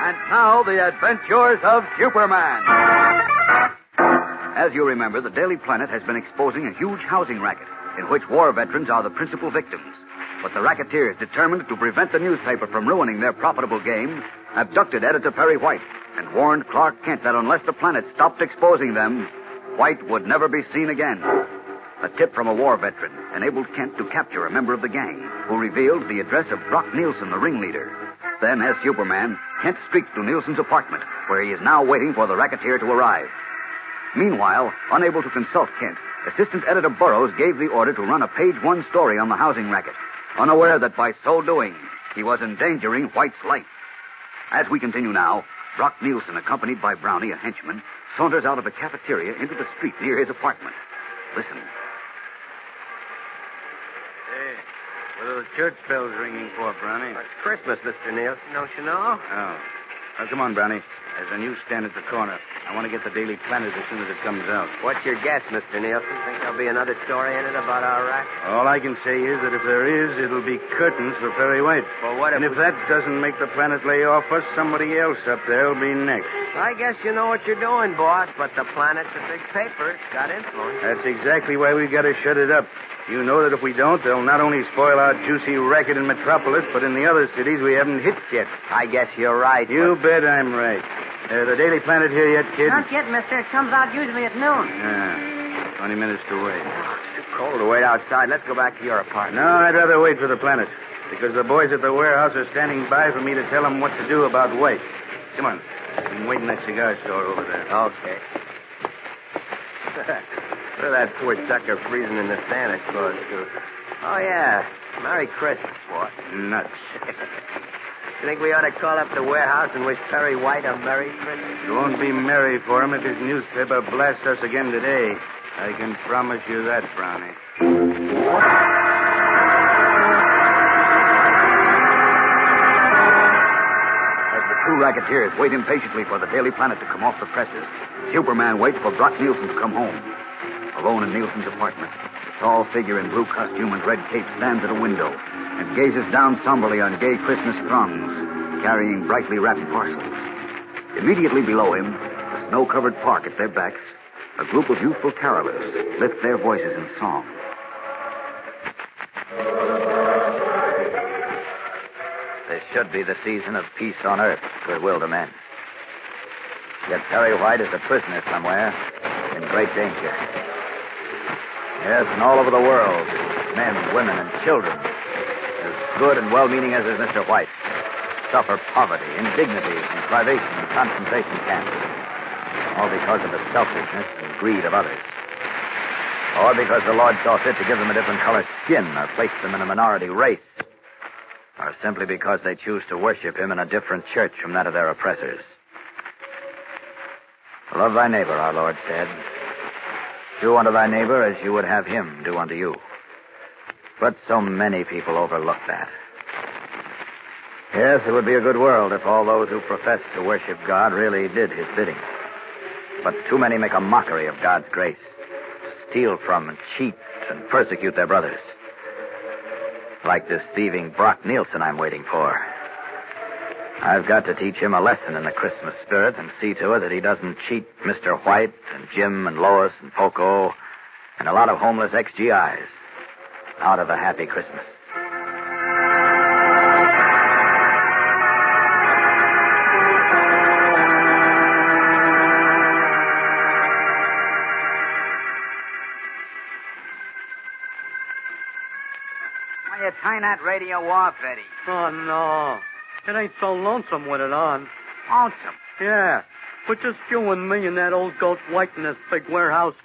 [SPEAKER 9] And now, the adventures of Superman. As you remember, the Daily Planet has been exposing a huge housing racket in which war veterans are the principal victims. But the racketeers, determined to prevent the newspaper from ruining their profitable game, abducted Editor Perry White and warned Clark Kent that unless the Planet stopped exposing them, White would never be seen again. A tip from a war veteran enabled Kent to capture a member of the gang, who revealed the address of Brock Nielsen, the ringleader. Then, as Superman, Kent streaked to Nielsen's apartment, where he is now waiting for the racketeer to arrive. Meanwhile, unable to consult Kent, Assistant Editor Burroughs gave the order to run a page-one story on the housing racket, unaware that by so doing, he was endangering White's life. As we continue now, Brock Nielsen, accompanied by Brownie, a henchman, saunters out of a cafeteria into the street near his apartment. Listen.
[SPEAKER 17] Hey, what are the church bells ringing for, Brownie?
[SPEAKER 7] It's Christmas, Mr. Nielsen, don't you know?
[SPEAKER 17] Oh. Now, come on, Brownie. There's a newsstand at the corner. I want to get the Daily Planet as soon as it comes out.
[SPEAKER 7] What's your guess, Mr. Nielsen? Think there'll be another story in it about our racket?
[SPEAKER 17] All I can say is that if there is, it'll be curtains for Perry White.
[SPEAKER 7] Well, what if...
[SPEAKER 17] And if that doesn't make the Planet lay off us, somebody else up there will be next.
[SPEAKER 7] I guess you know what you're doing, boss, but the Planet's a big paper. It's got influence.
[SPEAKER 17] That's exactly why we've got to shut it up. You know that if we don't, they'll not only spoil our juicy racket in Metropolis, but in the other cities we haven't hit yet.
[SPEAKER 7] I guess you're right.
[SPEAKER 17] You bet I'm right.
[SPEAKER 16] The Daily Planet here yet, kid?
[SPEAKER 12] Not yet, mister. It comes out usually at noon.
[SPEAKER 16] Yeah. 20 minutes to wait.
[SPEAKER 10] It's too cold to wait outside. Let's go back to your apartment.
[SPEAKER 16] No, I'd rather wait for the Planet. Because the boys at the warehouse are standing by for me to tell them what to do about White. Come on. You can wait in that cigar store over there.
[SPEAKER 8] Okay. Look at that poor sucker freezing in the Santa Claus suit. Oh, yeah. Merry Christmas, boy.
[SPEAKER 16] Nuts.
[SPEAKER 8] You think we ought to call up the warehouse and wish Perry White a Merry Christmas?
[SPEAKER 16] It won't be merry for him if his newspaper blasts us again today. I can promise you that, Brownie.
[SPEAKER 9] As the two racketeers wait impatiently for the Daily Planet to come off the presses, Superman waits for Brock Nielsen to come home. Alone in Nielsen's apartment, a tall figure in blue costume and red cape stands at a window and gazes down somberly on gay Christmas throngs, carrying brightly wrapped parcels. Immediately below him, the snow-covered park at their backs, a group of youthful carolers lift their voices in song.
[SPEAKER 10] This should be the season of peace on earth, goodwill to men. Yet Perry White is a prisoner somewhere, in great danger. Yes, and all over the world, men, women, and children, as good and well-meaning as is Mr. White, suffer poverty, indignities, and privation in concentration camps, all because of the selfishness and greed of others. Or because the Lord saw fit to give them a different color skin or place them in a minority race. Or simply because they choose to worship him in a different church from that of their oppressors. Love thy neighbor, our Lord said. Do unto thy neighbor as you would have him do unto you. But so many people overlook that. Yes, it would be a good world if all those who profess to worship God really did his bidding. But too many make a mockery of God's grace, steal from and cheat and persecute their brothers. Like this thieving Brock Nielsen I'm waiting for. I've got to teach him a lesson in the Christmas spirit and see to it that he doesn't cheat Mr. White and Jim and Lois and Poco and a lot of homeless ex-GIs out of a happy Christmas.
[SPEAKER 17] Why you turn that radio off, Eddie?
[SPEAKER 18] Oh, no. It ain't so lonesome with it on.
[SPEAKER 17] Lonesome?
[SPEAKER 18] Yeah. But just you and me and that old goat White in this big warehouse,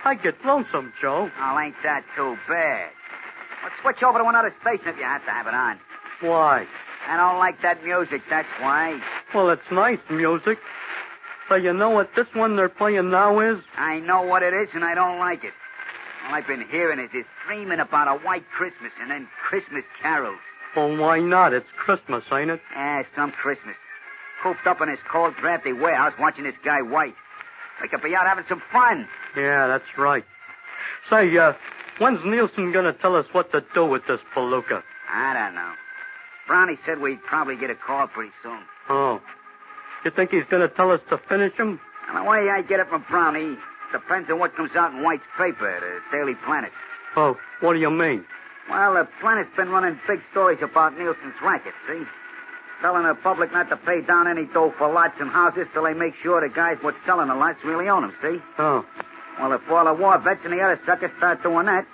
[SPEAKER 18] I get lonesome, Joe.
[SPEAKER 17] Oh, ain't that too bad? Well, switch over to another station if you have to have it on.
[SPEAKER 18] Why?
[SPEAKER 17] I don't like that music, that's why.
[SPEAKER 18] Well, it's nice music. So you know what this one they're playing now is?
[SPEAKER 17] I know what it is, and I don't like it. All I've been hearing is this screaming about a white Christmas and then Christmas carols.
[SPEAKER 18] Well, why not? It's Christmas, ain't it?
[SPEAKER 17] Yeah, some Christmas. Cooped up in this cold, drafty warehouse watching this guy White. We could be out having some fun.
[SPEAKER 18] Yeah, that's right. Say, when's Nielsen gonna tell us what to do with this palooka?
[SPEAKER 17] I don't know. Brownie said we'd probably get a call pretty soon.
[SPEAKER 18] Oh. You think he's gonna tell us to finish him?
[SPEAKER 17] And the way I get it from Brownie depends on what comes out in White's paper, the Daily Planet.
[SPEAKER 18] Oh, what do you mean?
[SPEAKER 17] Well, the Planet's been running big stories about Nielsen's racket, see? Telling the public not to pay down any dough for lots and houses till they make sure the guys what's selling the lots really own them, see?
[SPEAKER 18] Oh.
[SPEAKER 17] Well, if all the war vets and the other suckers start doing that,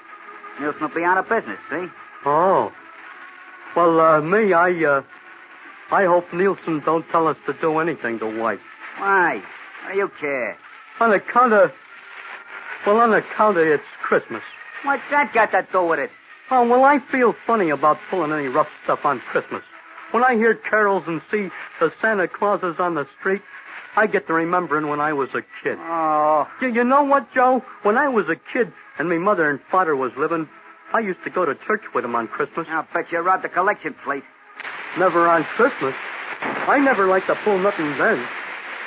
[SPEAKER 17] Nielsen will be out of business, see?
[SPEAKER 18] Oh. Well, I hope Nielsen don't tell us to do anything to White.
[SPEAKER 17] Why? What do you care?
[SPEAKER 18] On account of it's Christmas.
[SPEAKER 17] What's that got to do with it?
[SPEAKER 18] Oh, well, I feel funny about pulling any rough stuff on Christmas. When I hear carols and see the Santa Clauses on the street, I get to remembering when I was a kid.
[SPEAKER 17] Oh.
[SPEAKER 18] You know what, Joe? When I was a kid and me mother and father was living, I used to go to church with them on Christmas.
[SPEAKER 17] I'll bet you robbed the collection plate.
[SPEAKER 18] Never on Christmas. I never liked to pull nothing then.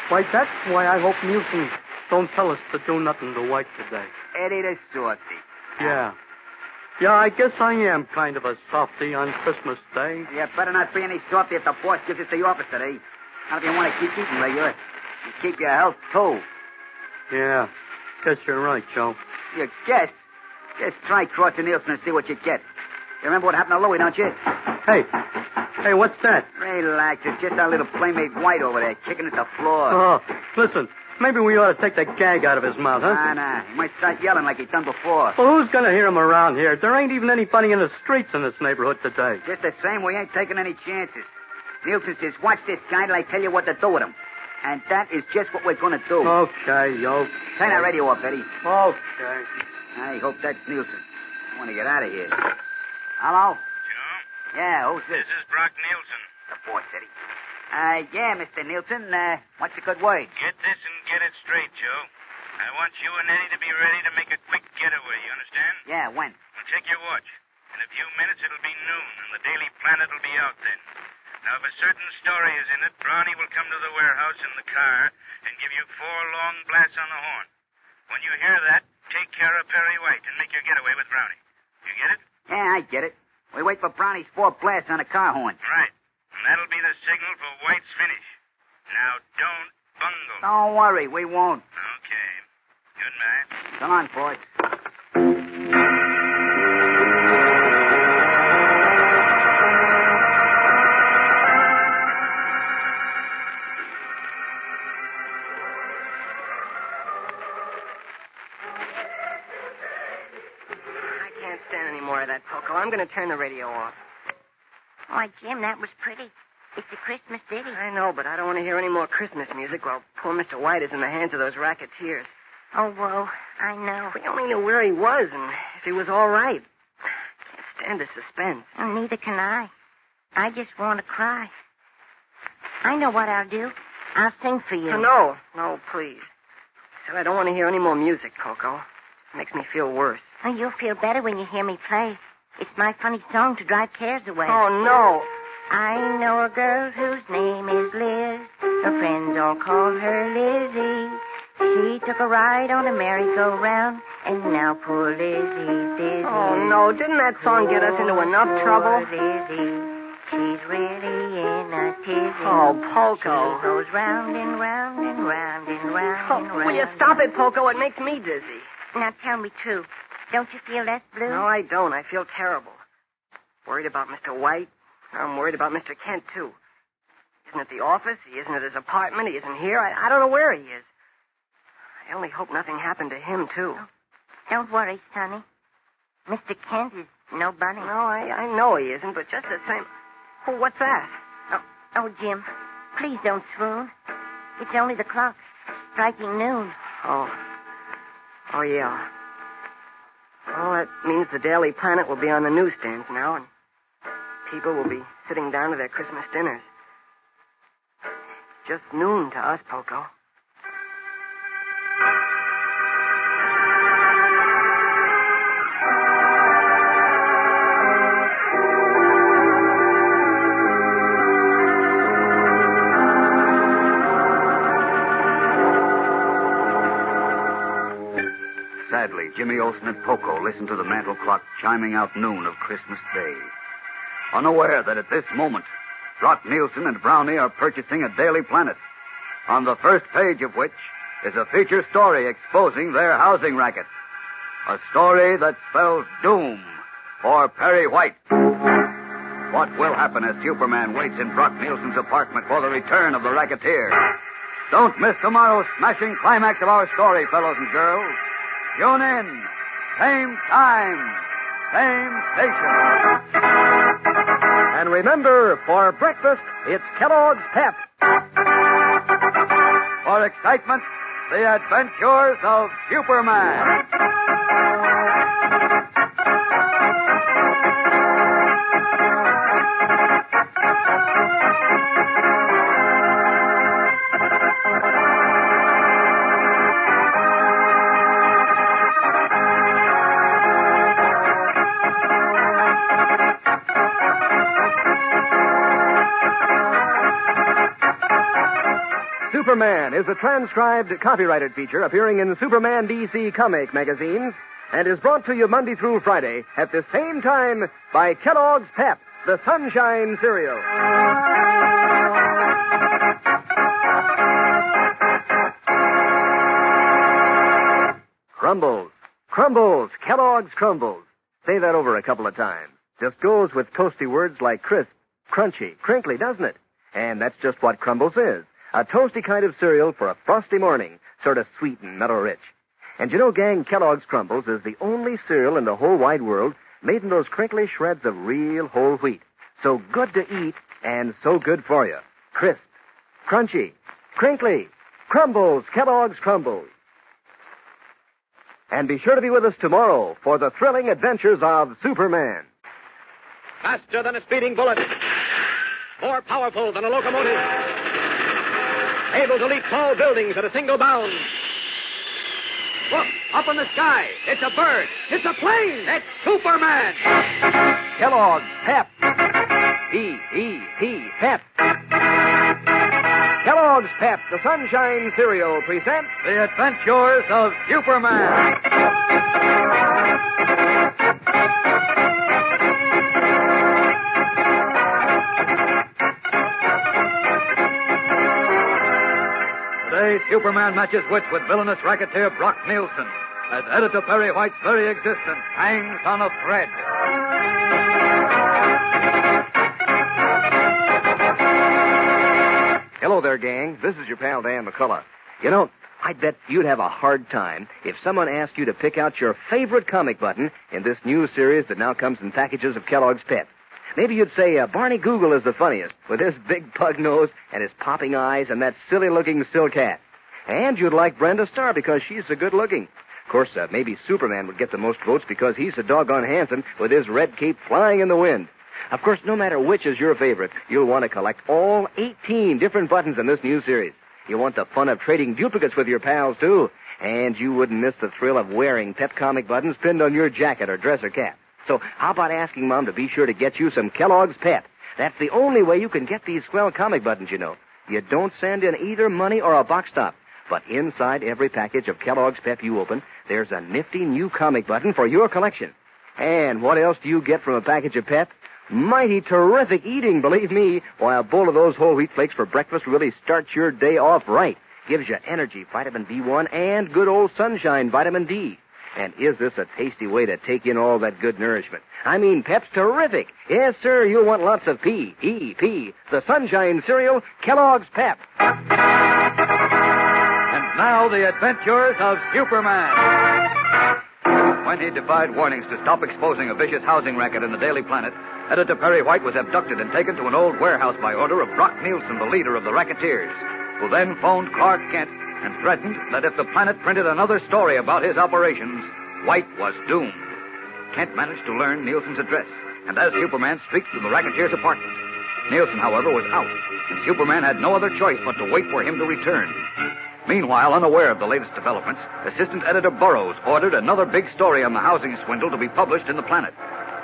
[SPEAKER 18] Why, that's why I hope Nielsen don't tell us to do nothing to White today.
[SPEAKER 17] Eddie the Softy.
[SPEAKER 18] Yeah. Yeah, I guess I am kind of a softy on Christmas Day.
[SPEAKER 17] You better not be any softy if the boss gives us the office today. Not if you want to keep eating regular. And keep your health, too.
[SPEAKER 18] Yeah. Guess you're right, Joe.
[SPEAKER 17] You guess? Just try crossing Nielsen and see what you get. You remember what happened to Louie, don't you?
[SPEAKER 18] Hey, Hey, what's that?
[SPEAKER 17] Relax. It's just our little playmate White over there kicking at the floor.
[SPEAKER 18] Oh, listen. Maybe we ought to take the gag out of his mouth, huh?
[SPEAKER 17] Nah. He might start yelling like he's done before.
[SPEAKER 18] Well, who's going to hear him around here? There ain't even anybody in the streets in this neighborhood today.
[SPEAKER 17] Just the same, we ain't taking any chances. Nielsen says, watch this guy till I tell you what to do with him. And that is just what we're going to do.
[SPEAKER 18] Okay.
[SPEAKER 17] Turn that radio off, Eddie.
[SPEAKER 18] Okay.
[SPEAKER 17] I hope that's Nielsen. I want to get out of here. Hello?
[SPEAKER 5] Joe?
[SPEAKER 17] Yeah, who's this?
[SPEAKER 5] This is Brock Nielsen.
[SPEAKER 17] The boss, Eddie. Yeah, Mr. Nielsen. What's a good word?
[SPEAKER 5] Get this and get it straight, Joe. I want you and Eddie to be ready to make a quick getaway, you understand?
[SPEAKER 17] Yeah, when?
[SPEAKER 5] Well, check your watch. In a few minutes, it'll be noon, and the Daily Planet will be out then. Now, if a certain story is in it, Brownie will come to the warehouse in the car and give you 4 long blasts on the horn. When you hear that, take care of Perry White and make your getaway with Brownie. You get it?
[SPEAKER 17] Yeah, I get it. We wait for Brownie's 4 blasts on the car horn.
[SPEAKER 5] Right. And that'll be the signal for White's finish. Now, don't bungle.
[SPEAKER 17] Don't worry, we won't.
[SPEAKER 5] Okay. Good night.
[SPEAKER 17] Come on, boys.
[SPEAKER 11] I can't stand any more of that, Poco. I'm going to turn the radio off.
[SPEAKER 4] Why, Jim, that was pretty. It's a Christmas ditty.
[SPEAKER 11] I know, but I don't want to hear any more Christmas music while poor Mr. White is in the hands of those racketeers.
[SPEAKER 4] Oh, whoa. I know.
[SPEAKER 11] If we only knew where he was and if he was all right. Can't stand the suspense.
[SPEAKER 4] Well, neither can I. I just want to cry. I know what I'll do. I'll sing for you.
[SPEAKER 11] No, please. I said I don't want to hear any more music, Coco. It makes me feel worse.
[SPEAKER 4] Oh, you'll feel better when you hear me play. It's my funny song to drive cares away.
[SPEAKER 11] Oh, no.
[SPEAKER 4] I know a girl whose name is Liz. Her friends all call her Lizzie. She took a ride on a merry-go-round, and now poor Lizzie's dizzy.
[SPEAKER 11] Oh, no. Didn't that song get us into enough trouble?
[SPEAKER 4] Lizzie, she's really in a tizzy.
[SPEAKER 11] Oh, Poco.
[SPEAKER 4] She goes round and round and round and round and round.
[SPEAKER 11] Will you stop it, Poco? It makes me dizzy.
[SPEAKER 4] Now tell me true. Don't you feel less blue?
[SPEAKER 11] No, I don't. I feel terrible. Worried about Mr. White. I'm worried about Mr. Kent, too. He isn't at the office. He isn't at his apartment. He isn't here. I don't know where he is. I only hope nothing happened to him, too.
[SPEAKER 4] Oh, don't worry, Sonny. Mr. Kent is no bunny.
[SPEAKER 11] No, I know he isn't, but just the same... Oh, what's that?
[SPEAKER 4] Oh, Jim, please don't swoon. It's only the clock striking noon.
[SPEAKER 11] Oh, yeah. Well, that means the Daily Planet will be on the newsstands now, and people will be sitting down to their Christmas dinners. Just noon to us, Poco.
[SPEAKER 9] Sadly, Jimmy Olsen and Poco listened to the mantel clock chiming out noon of Christmas Day, unaware that at this moment, Brock Nielsen and Brownie are purchasing a Daily Planet, on the first page of which is a feature story exposing their housing racket. A story that spells doom for Perry White. What will happen as Superman waits in Brock Nielsen's apartment for the return of the racketeer? Don't miss tomorrow's smashing climax of our story, fellows and girls. Tune in. Same time. Same station.
[SPEAKER 1] And remember, for breakfast, it's Kellogg's Pep.
[SPEAKER 9] For excitement, the adventures of Superman.
[SPEAKER 1] Superman is a transcribed, copyrighted feature appearing in Superman DC comic magazines and is brought to you Monday through Friday at the same time by Kellogg's Pep, the Sunshine Cereal. Crumbles. Crumbles. Kellogg's Crumbles. Say that over a couple of times. Just goes with toasty words like crisp, Crunchy, crinkly, doesn't it? And that's just what Crumbles is. A toasty kind of cereal for a frosty morning, sort of sweet and mellow-rich. And you know, gang, Kellogg's Crumbles is the only cereal in the whole wide world made in those crinkly shreds of real whole wheat. So good to eat and so good for you. Crisp, crunchy, crinkly. Crumbles, Kellogg's Crumbles. And be sure to be with us tomorrow for the thrilling adventures of Superman.
[SPEAKER 6] Faster than a speeding bullet. More powerful than a locomotive. Able to leap tall buildings at a single bound. Look, up in the sky. It's a bird. It's a plane. It's Superman.
[SPEAKER 1] Kellogg's Pep. Pep. Kellogg's Pep, the Sunshine Cereal, presents
[SPEAKER 6] The Adventures of Superman. Today, Superman matches wits with villainous racketeer Brock Nielsen as Editor Perry White's very existence hangs on a thread.
[SPEAKER 1] Hello there, gang. This is your pal, Dan McCullough. You know, I bet you'd have a hard time if someone asked you to pick out your favorite comic button in this new series that now comes in packages of Kellogg's Pep. Maybe you'd say Barney Google is the funniest, with his big pug nose and his popping eyes and that silly-looking silk hat. And you'd like Brenda Starr because she's so good-looking. Of course, maybe Superman would get the most votes because he's so doggone handsome with his red cape flying in the wind. Of course, no matter which is your favorite, you'll want to collect all 18 different buttons in this new series. You'll want the fun of trading duplicates with your pals, too. And you wouldn't miss the thrill of wearing Pep comic buttons pinned on your jacket or dress or cap. So how about asking Mom to be sure to get you some Kellogg's Pep? That's the only way you can get these swell comic buttons, you know. You don't send in either money or a box top. But inside every package of Kellogg's Pep you open, there's a nifty new comic button for your collection. And what else do you get from a package of Pep? Mighty terrific eating, believe me. Why, a bowl of those whole wheat flakes for breakfast really starts your day off right. Gives you energy, vitamin B1, and good old sunshine, vitamin D. And is this a tasty way to take in all that good nourishment? I mean, Pep's terrific. Yes, sir, you'll want lots of P-E-P, the sunshine cereal, Kellogg's Pep.
[SPEAKER 6] And now, the adventures of Superman.
[SPEAKER 9] When he defied warnings to stop exposing a vicious housing racket in the Daily Planet, Editor Perry White was abducted and taken to an old warehouse by order of Brock Nielsen, the leader of the racketeers, who then phoned Clark Kent and threatened that if the Planet printed another story about his operations, White was doomed. Kent managed to learn Nielsen's address, and as Superman streaked through the racketeer's apartment. Nielsen, however, was out, and Superman had no other choice but to wait for him to return. Meanwhile, unaware of the latest developments, Assistant Editor Burroughs ordered another big story on the housing swindle to be published in the Planet.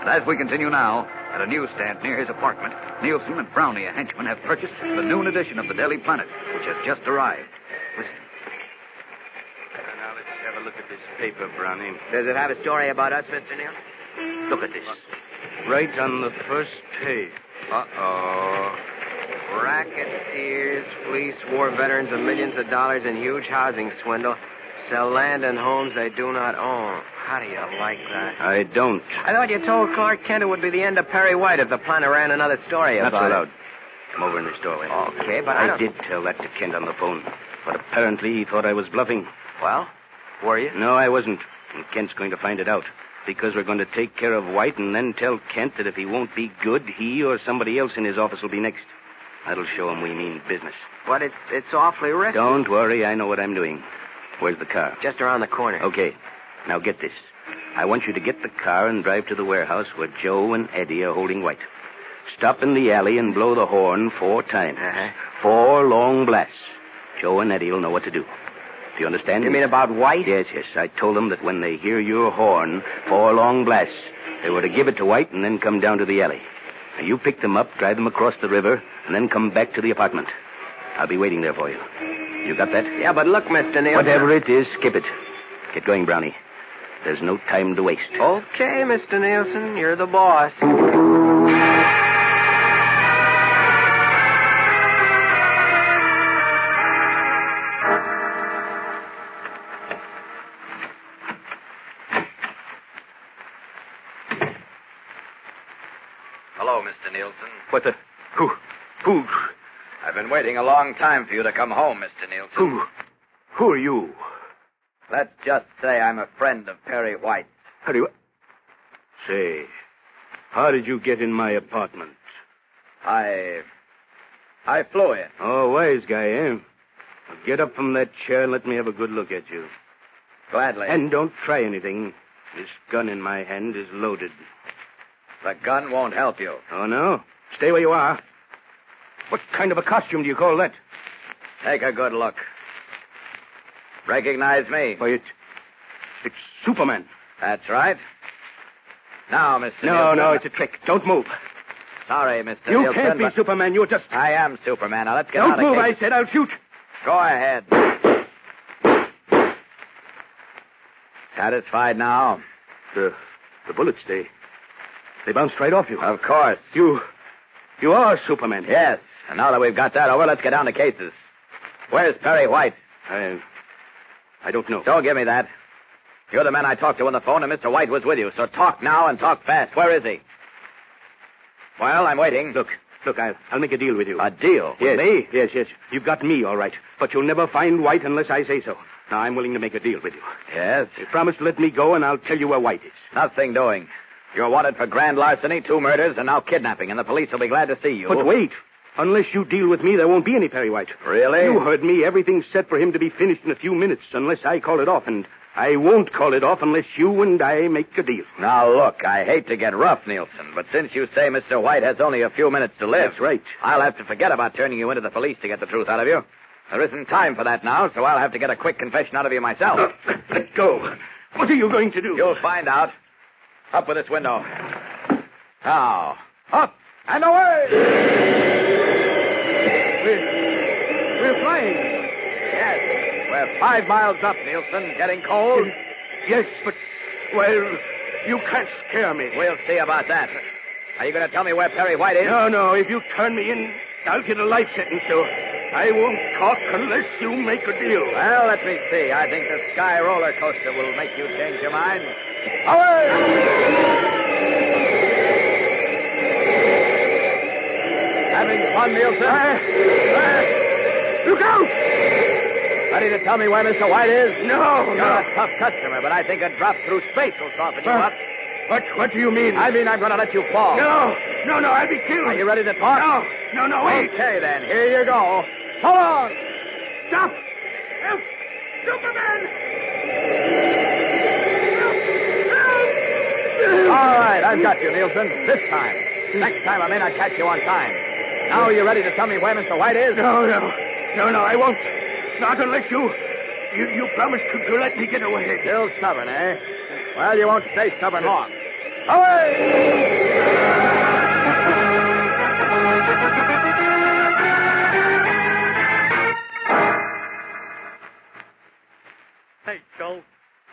[SPEAKER 9] And as we continue now, at a newsstand near his apartment, Nielsen and Brownie, a henchman, have purchased the noon edition of the Daily Planet, which has just arrived. Listen.
[SPEAKER 8] Now, let's have a look at this paper, Brownie.
[SPEAKER 7] Does it have a story about us, Mr. Neil?
[SPEAKER 8] Look at this. Right on the first page.
[SPEAKER 7] Uh-oh. Racketeers fleece war veterans of millions of dollars in huge housing swindle. Sell land and homes they do not own. How do you like that?
[SPEAKER 8] I don't.
[SPEAKER 7] I thought you told Clark Kent it would be the end of Perry White if the Planet ran another story about
[SPEAKER 8] Not so
[SPEAKER 7] it.
[SPEAKER 8] loud. Come over in this doorway.
[SPEAKER 7] Okay, but
[SPEAKER 8] I did tell that to Kent on the phone. But apparently he thought I was bluffing.
[SPEAKER 7] Well, were you?
[SPEAKER 8] No, I wasn't. And Kent's going to find it out. Because we're going to take care of White and then tell Kent that if he won't be good, he or somebody else in his office will be next. That'll show him we mean business.
[SPEAKER 7] But it's awfully risky.
[SPEAKER 8] Don't worry, I know what I'm doing. Where's the car?
[SPEAKER 7] Just around the corner.
[SPEAKER 8] Okay. Now get this. I want you to get the car and drive to the warehouse where Joe and Eddie are holding White. Stop in the alley and blow the horn 4 times. 4 long blasts. Joe and Eddie will know what to do. Do you understand?
[SPEAKER 7] You mean about White?
[SPEAKER 8] Yes. I told them that when they hear your horn, 4 long blasts, they were to give it to White and then come down to the alley. Now, you pick them up, drive them across the river, and then come back to the apartment. I'll be waiting there for you. You got that?
[SPEAKER 7] Yeah, but look, Mr. Neil.
[SPEAKER 8] Whatever it is, skip it. Get going, Brownie. There's no time to waste.
[SPEAKER 7] Okay, Mr. Nielsen, you're the boss.
[SPEAKER 9] Hello, Mr. Nielsen.
[SPEAKER 8] What the...
[SPEAKER 10] Been waiting a long time for you to come home, Mr. Nielsen.
[SPEAKER 16] Who are you?
[SPEAKER 10] Let's just say I'm a friend of Perry White.
[SPEAKER 16] How do you... Say, how did you get in my apartment?
[SPEAKER 10] I flew in.
[SPEAKER 16] Oh, wise guy, eh? Now get up from that chair and let me have a good look at you.
[SPEAKER 10] Gladly.
[SPEAKER 16] And don't try anything. This gun in my hand is loaded.
[SPEAKER 10] The gun won't help you.
[SPEAKER 16] Oh, no? Stay where you are. What kind of a costume do you call that?
[SPEAKER 10] Take a good look. Recognize me?
[SPEAKER 16] Why, it's Superman.
[SPEAKER 10] That's right. Now, Mr.
[SPEAKER 16] No,
[SPEAKER 10] Nielsen.
[SPEAKER 16] it's a trick. Don't move.
[SPEAKER 10] Sorry, Mr.
[SPEAKER 16] You
[SPEAKER 10] Nielsen.
[SPEAKER 16] can't be
[SPEAKER 10] but
[SPEAKER 16] Superman. You're just...
[SPEAKER 10] I am Superman. Now, let's get
[SPEAKER 16] Don't
[SPEAKER 10] out of
[SPEAKER 16] move,
[SPEAKER 10] case.
[SPEAKER 16] I said. I'll shoot.
[SPEAKER 10] Go ahead. Satisfied now?
[SPEAKER 16] The bullets, they bounced right off you.
[SPEAKER 10] Of course.
[SPEAKER 16] You are Superman.
[SPEAKER 10] Yes. And now that we've got that over, let's get down to cases. Where's Perry White?
[SPEAKER 16] I don't know.
[SPEAKER 10] Don't give me that. You're the man I talked to on the phone, and Mr. White was with you. So talk now and talk fast. Where is he? Well, I'm waiting.
[SPEAKER 16] Look, I'll make a deal with you.
[SPEAKER 10] A deal?
[SPEAKER 16] Yes,
[SPEAKER 10] With me?
[SPEAKER 16] Yes. You've got me, all right. But you'll never find White unless I say so. Now, I'm willing to make a deal with you.
[SPEAKER 10] Yes?
[SPEAKER 16] You promise to let me go, and I'll tell you where White is.
[SPEAKER 10] Nothing doing. You're wanted for grand larceny, 2 murders, and now kidnapping, and the police will be glad to see you.
[SPEAKER 16] But wait. Unless you deal with me, there won't be any Perry White.
[SPEAKER 10] Really?
[SPEAKER 16] You heard me. Everything's set for him to be finished in a few minutes, unless I call it off, and I won't call it off unless you and I make a deal.
[SPEAKER 10] Now, look, I hate to get rough, Nielsen, but since you say Mr. White has only a few minutes to live...
[SPEAKER 16] That's right.
[SPEAKER 10] I'll have to forget about turning you into the police to get the truth out of you. There isn't time for that now, so I'll have to get a quick confession out of you myself.
[SPEAKER 16] Let go. What are you going to do?
[SPEAKER 10] You'll find out. Up with this window. Now, up and away!
[SPEAKER 16] We're flying.
[SPEAKER 10] Yes, we're 5 miles up, Nielsen. Getting cold?
[SPEAKER 16] Yes, but, well, you can't scare me.
[SPEAKER 10] We'll see about that. Are you going to tell me where Perry White is?
[SPEAKER 16] No. If you turn me in, I'll get a life sentence, so I won't talk unless you make a deal.
[SPEAKER 10] Well, let me see. I think the Sky roller coaster will make you change your mind. Away! Having fun, Nielsen?
[SPEAKER 16] Look out!
[SPEAKER 10] Ready to tell me where Mr. White is?
[SPEAKER 16] No.
[SPEAKER 10] You're a tough customer, but I think a drop through space will soften you up.
[SPEAKER 16] What do you mean?
[SPEAKER 10] I mean I'm going to let you fall.
[SPEAKER 16] No, I'll be killed.
[SPEAKER 10] Are you ready to talk?
[SPEAKER 16] No, wait.
[SPEAKER 10] Okay, then. Here you go. Hold on.
[SPEAKER 16] Stop! Help! Superman!
[SPEAKER 10] All right, I've got you, Nielsen. This time. Next time I may not catch you on time. Now are you ready to tell me where Mr. White is?
[SPEAKER 16] No, I won't. Not unless you promise to let me get away.
[SPEAKER 10] Still stubborn, eh? Well, you won't stay stubborn long. Away!
[SPEAKER 18] Hey, Joe,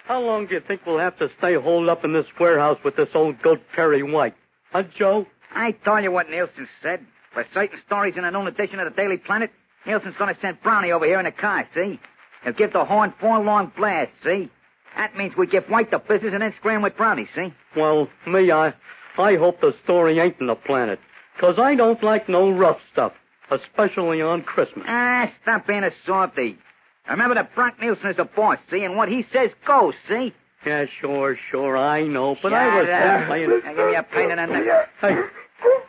[SPEAKER 18] how long do you think we'll have to stay holed up in this warehouse with this old goat Perry White? Huh, Joe?
[SPEAKER 17] I told you what Nielsen said. For certain stories in a noon edition of the Daily Planet, Nielsen's going to send Brownie over here in a car, see? He'll give the horn 4 long blasts, see? That means we give White the business and then scram with Brownie, see?
[SPEAKER 18] Well, me, I hope the story ain't in the Planet, 'cause I don't like no rough stuff, especially on Christmas.
[SPEAKER 17] Stop being a softy. Remember that Brock Nielsen is the boss, see? And what he says goes, see?
[SPEAKER 18] Yeah, sure, I know, but
[SPEAKER 17] Shut
[SPEAKER 18] I was
[SPEAKER 17] up.
[SPEAKER 18] playing...
[SPEAKER 17] Now give me a pain in the neck.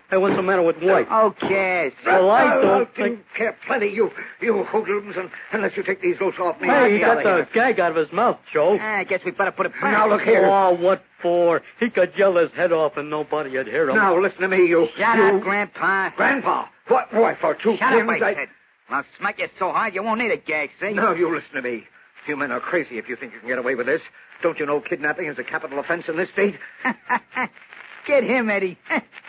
[SPEAKER 18] Hey, what's the matter with White?
[SPEAKER 17] Okay.
[SPEAKER 18] Well, I don't think...
[SPEAKER 14] care plenty, you hoodlums, unless you take these loose off me.
[SPEAKER 18] Hey, he got the gag out of his mouth, Joe.
[SPEAKER 17] I guess we better put it back.
[SPEAKER 14] Now, look here.
[SPEAKER 18] Oh, what for? He could yell his head off and nobody would hear him.
[SPEAKER 14] Now, listen to me, you...
[SPEAKER 17] Shut up, Grandpa.
[SPEAKER 14] Grandpa? What? Why, for 2
[SPEAKER 17] Shut
[SPEAKER 14] pins,
[SPEAKER 17] up, I said. I'll smack you so hard you won't need a gag, see?
[SPEAKER 14] No, you listen to me. You men are crazy if you think you can get away with this. Don't you know kidnapping is a capital offense in this state?
[SPEAKER 17] Get him, Eddie.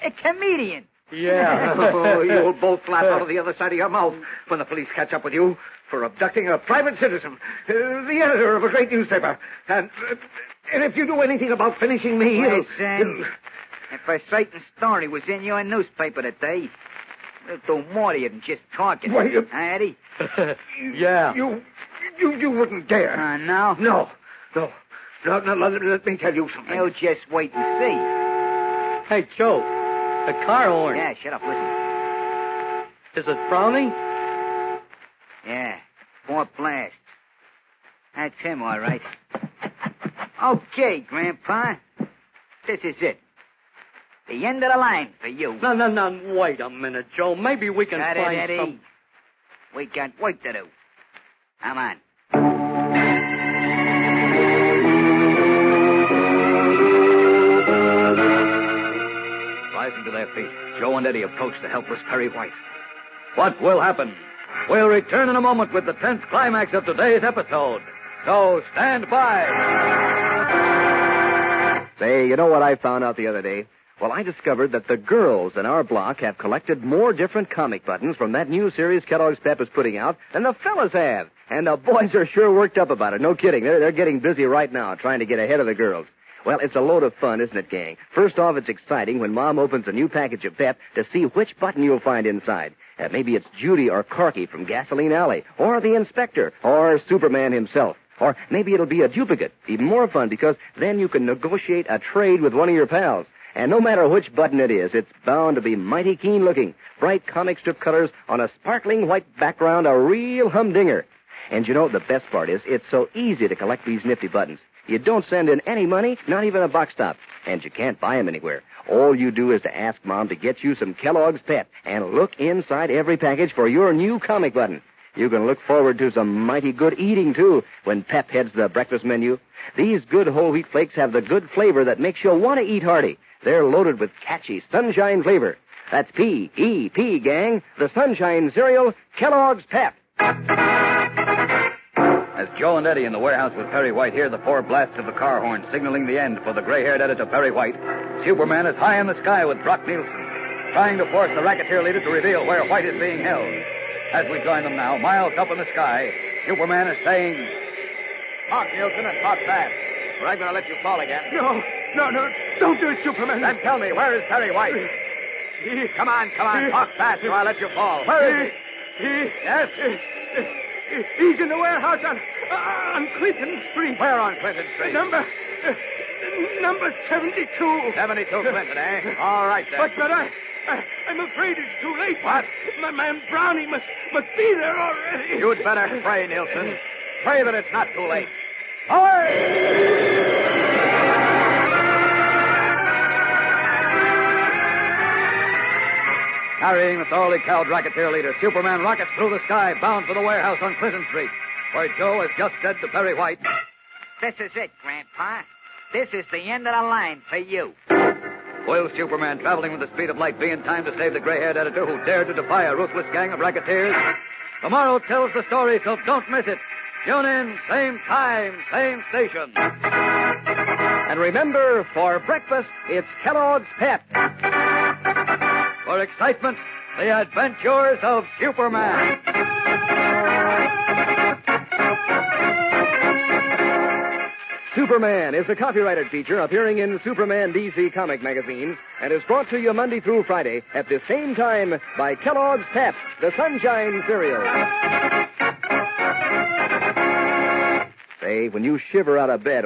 [SPEAKER 17] A comedian.
[SPEAKER 18] Yeah.
[SPEAKER 14] Oh, you'll both laugh out of the other side of your mouth when the police catch up with you for abducting a private citizen, the editor of a great newspaper. And if you do anything about finishing me,
[SPEAKER 17] Listen, if a certain story was in your newspaper today, we'll do more to you than just talking.
[SPEAKER 14] Why,
[SPEAKER 17] Eddie?
[SPEAKER 18] Yeah.
[SPEAKER 14] You wouldn't dare.
[SPEAKER 17] No?
[SPEAKER 14] No. Let me tell you something.
[SPEAKER 17] You just wait and see.
[SPEAKER 18] Hey, Joe, the car horn.
[SPEAKER 17] Yeah, shut up, listen.
[SPEAKER 18] Is it Brownie?
[SPEAKER 17] more blasts. That's him, all right. Okay, Grandpa. This is it. The end of the line for you.
[SPEAKER 18] No, wait a minute, Joe. Maybe we can
[SPEAKER 17] Got
[SPEAKER 18] find
[SPEAKER 17] it, Eddie.
[SPEAKER 18] some...
[SPEAKER 17] We got work to do. Come on.
[SPEAKER 2] Rising to their feet, Joe and Eddie approach the helpless Perry White. What will happen? We'll return in a moment with the tense climax of today's episode. So stand by.
[SPEAKER 1] Say, you know what I found out the other day? Well, I discovered that the girls in our block have collected more different comic buttons from that new series Kellogg's Pep is putting out than the fellas have. And the boys are sure worked up about it. No kidding. They're getting busy right now trying to get ahead of the girls. Well, it's a load of fun, isn't it, gang? First off, it's exciting when Mom opens a new package of Pep to see which button you'll find inside. Maybe it's Judy or Corky from Gasoline Alley, or the Inspector, or Superman himself. Or maybe it'll be a duplicate. Even more fun, because then you can negotiate a trade with one of your pals. And no matter which button it is, it's bound to be mighty keen-looking. Bright comic strip colors on a sparkling white background, a real humdinger. And you know, the best part is, it's so easy to collect these nifty buttons. You don't send in any money, not even a box top. And you can't buy them anywhere. All you do is to ask Mom to get you some Kellogg's Pep and look inside every package for your new comic button. You can look forward to some mighty good eating, too, when Pep heads the breakfast menu. These good whole wheat flakes have the good flavor that makes you want to eat hearty. They're loaded with catchy sunshine flavor. That's P-E-P, gang. The sunshine cereal, Kellogg's Pep.
[SPEAKER 2] As Joe and Eddie in the warehouse with Perry White hear the four blasts of the car horn signaling the end for the gray-haired editor Perry White, Superman is high in the sky with Brock Nielsen, trying to force the Racketeer leader to reveal where White is being held. As we join them now, miles up in the sky, Superman is saying,
[SPEAKER 10] Talk, Nielsen, and talk fast, or I'm going to let you fall again.
[SPEAKER 18] No, don't do it, Superman.
[SPEAKER 10] Then tell me, where is Perry White? Come on, talk fast, or I'll let you fall. Where is he? Yes?
[SPEAKER 18] He's in the warehouse on Clinton Street.
[SPEAKER 10] Where on Clinton Street?
[SPEAKER 18] Number 72.
[SPEAKER 10] 72 Clinton, eh? All right, then.
[SPEAKER 18] But I'm afraid it's too late.
[SPEAKER 10] What?
[SPEAKER 18] My man Brownie must be there already.
[SPEAKER 10] You'd better pray, Nielsen. Pray that it's not too late. Away!
[SPEAKER 2] Carrying the thoroughly cowed Racketeer leader, Superman rockets through the sky, bound for the warehouse on Clinton Street, where Joe has just said to Perry White,
[SPEAKER 17] This is it, Grandpa. This is the end of the line for you.
[SPEAKER 2] Will Superman, traveling with the speed of light, be in time to save the gray-haired editor who dared to defy a ruthless gang of racketeers? Tomorrow tells the story, so don't miss it. Tune in, same time, same station.
[SPEAKER 1] And remember, for breakfast, it's Kellogg's Pep.
[SPEAKER 2] For excitement, the adventures of Superman.
[SPEAKER 1] Superman is a copyrighted feature appearing in Superman DC comic magazines and is brought to you Monday through Friday at the same time by Kellogg's Pep, the Sunshine Cereal. Say, when you shiver out of bed or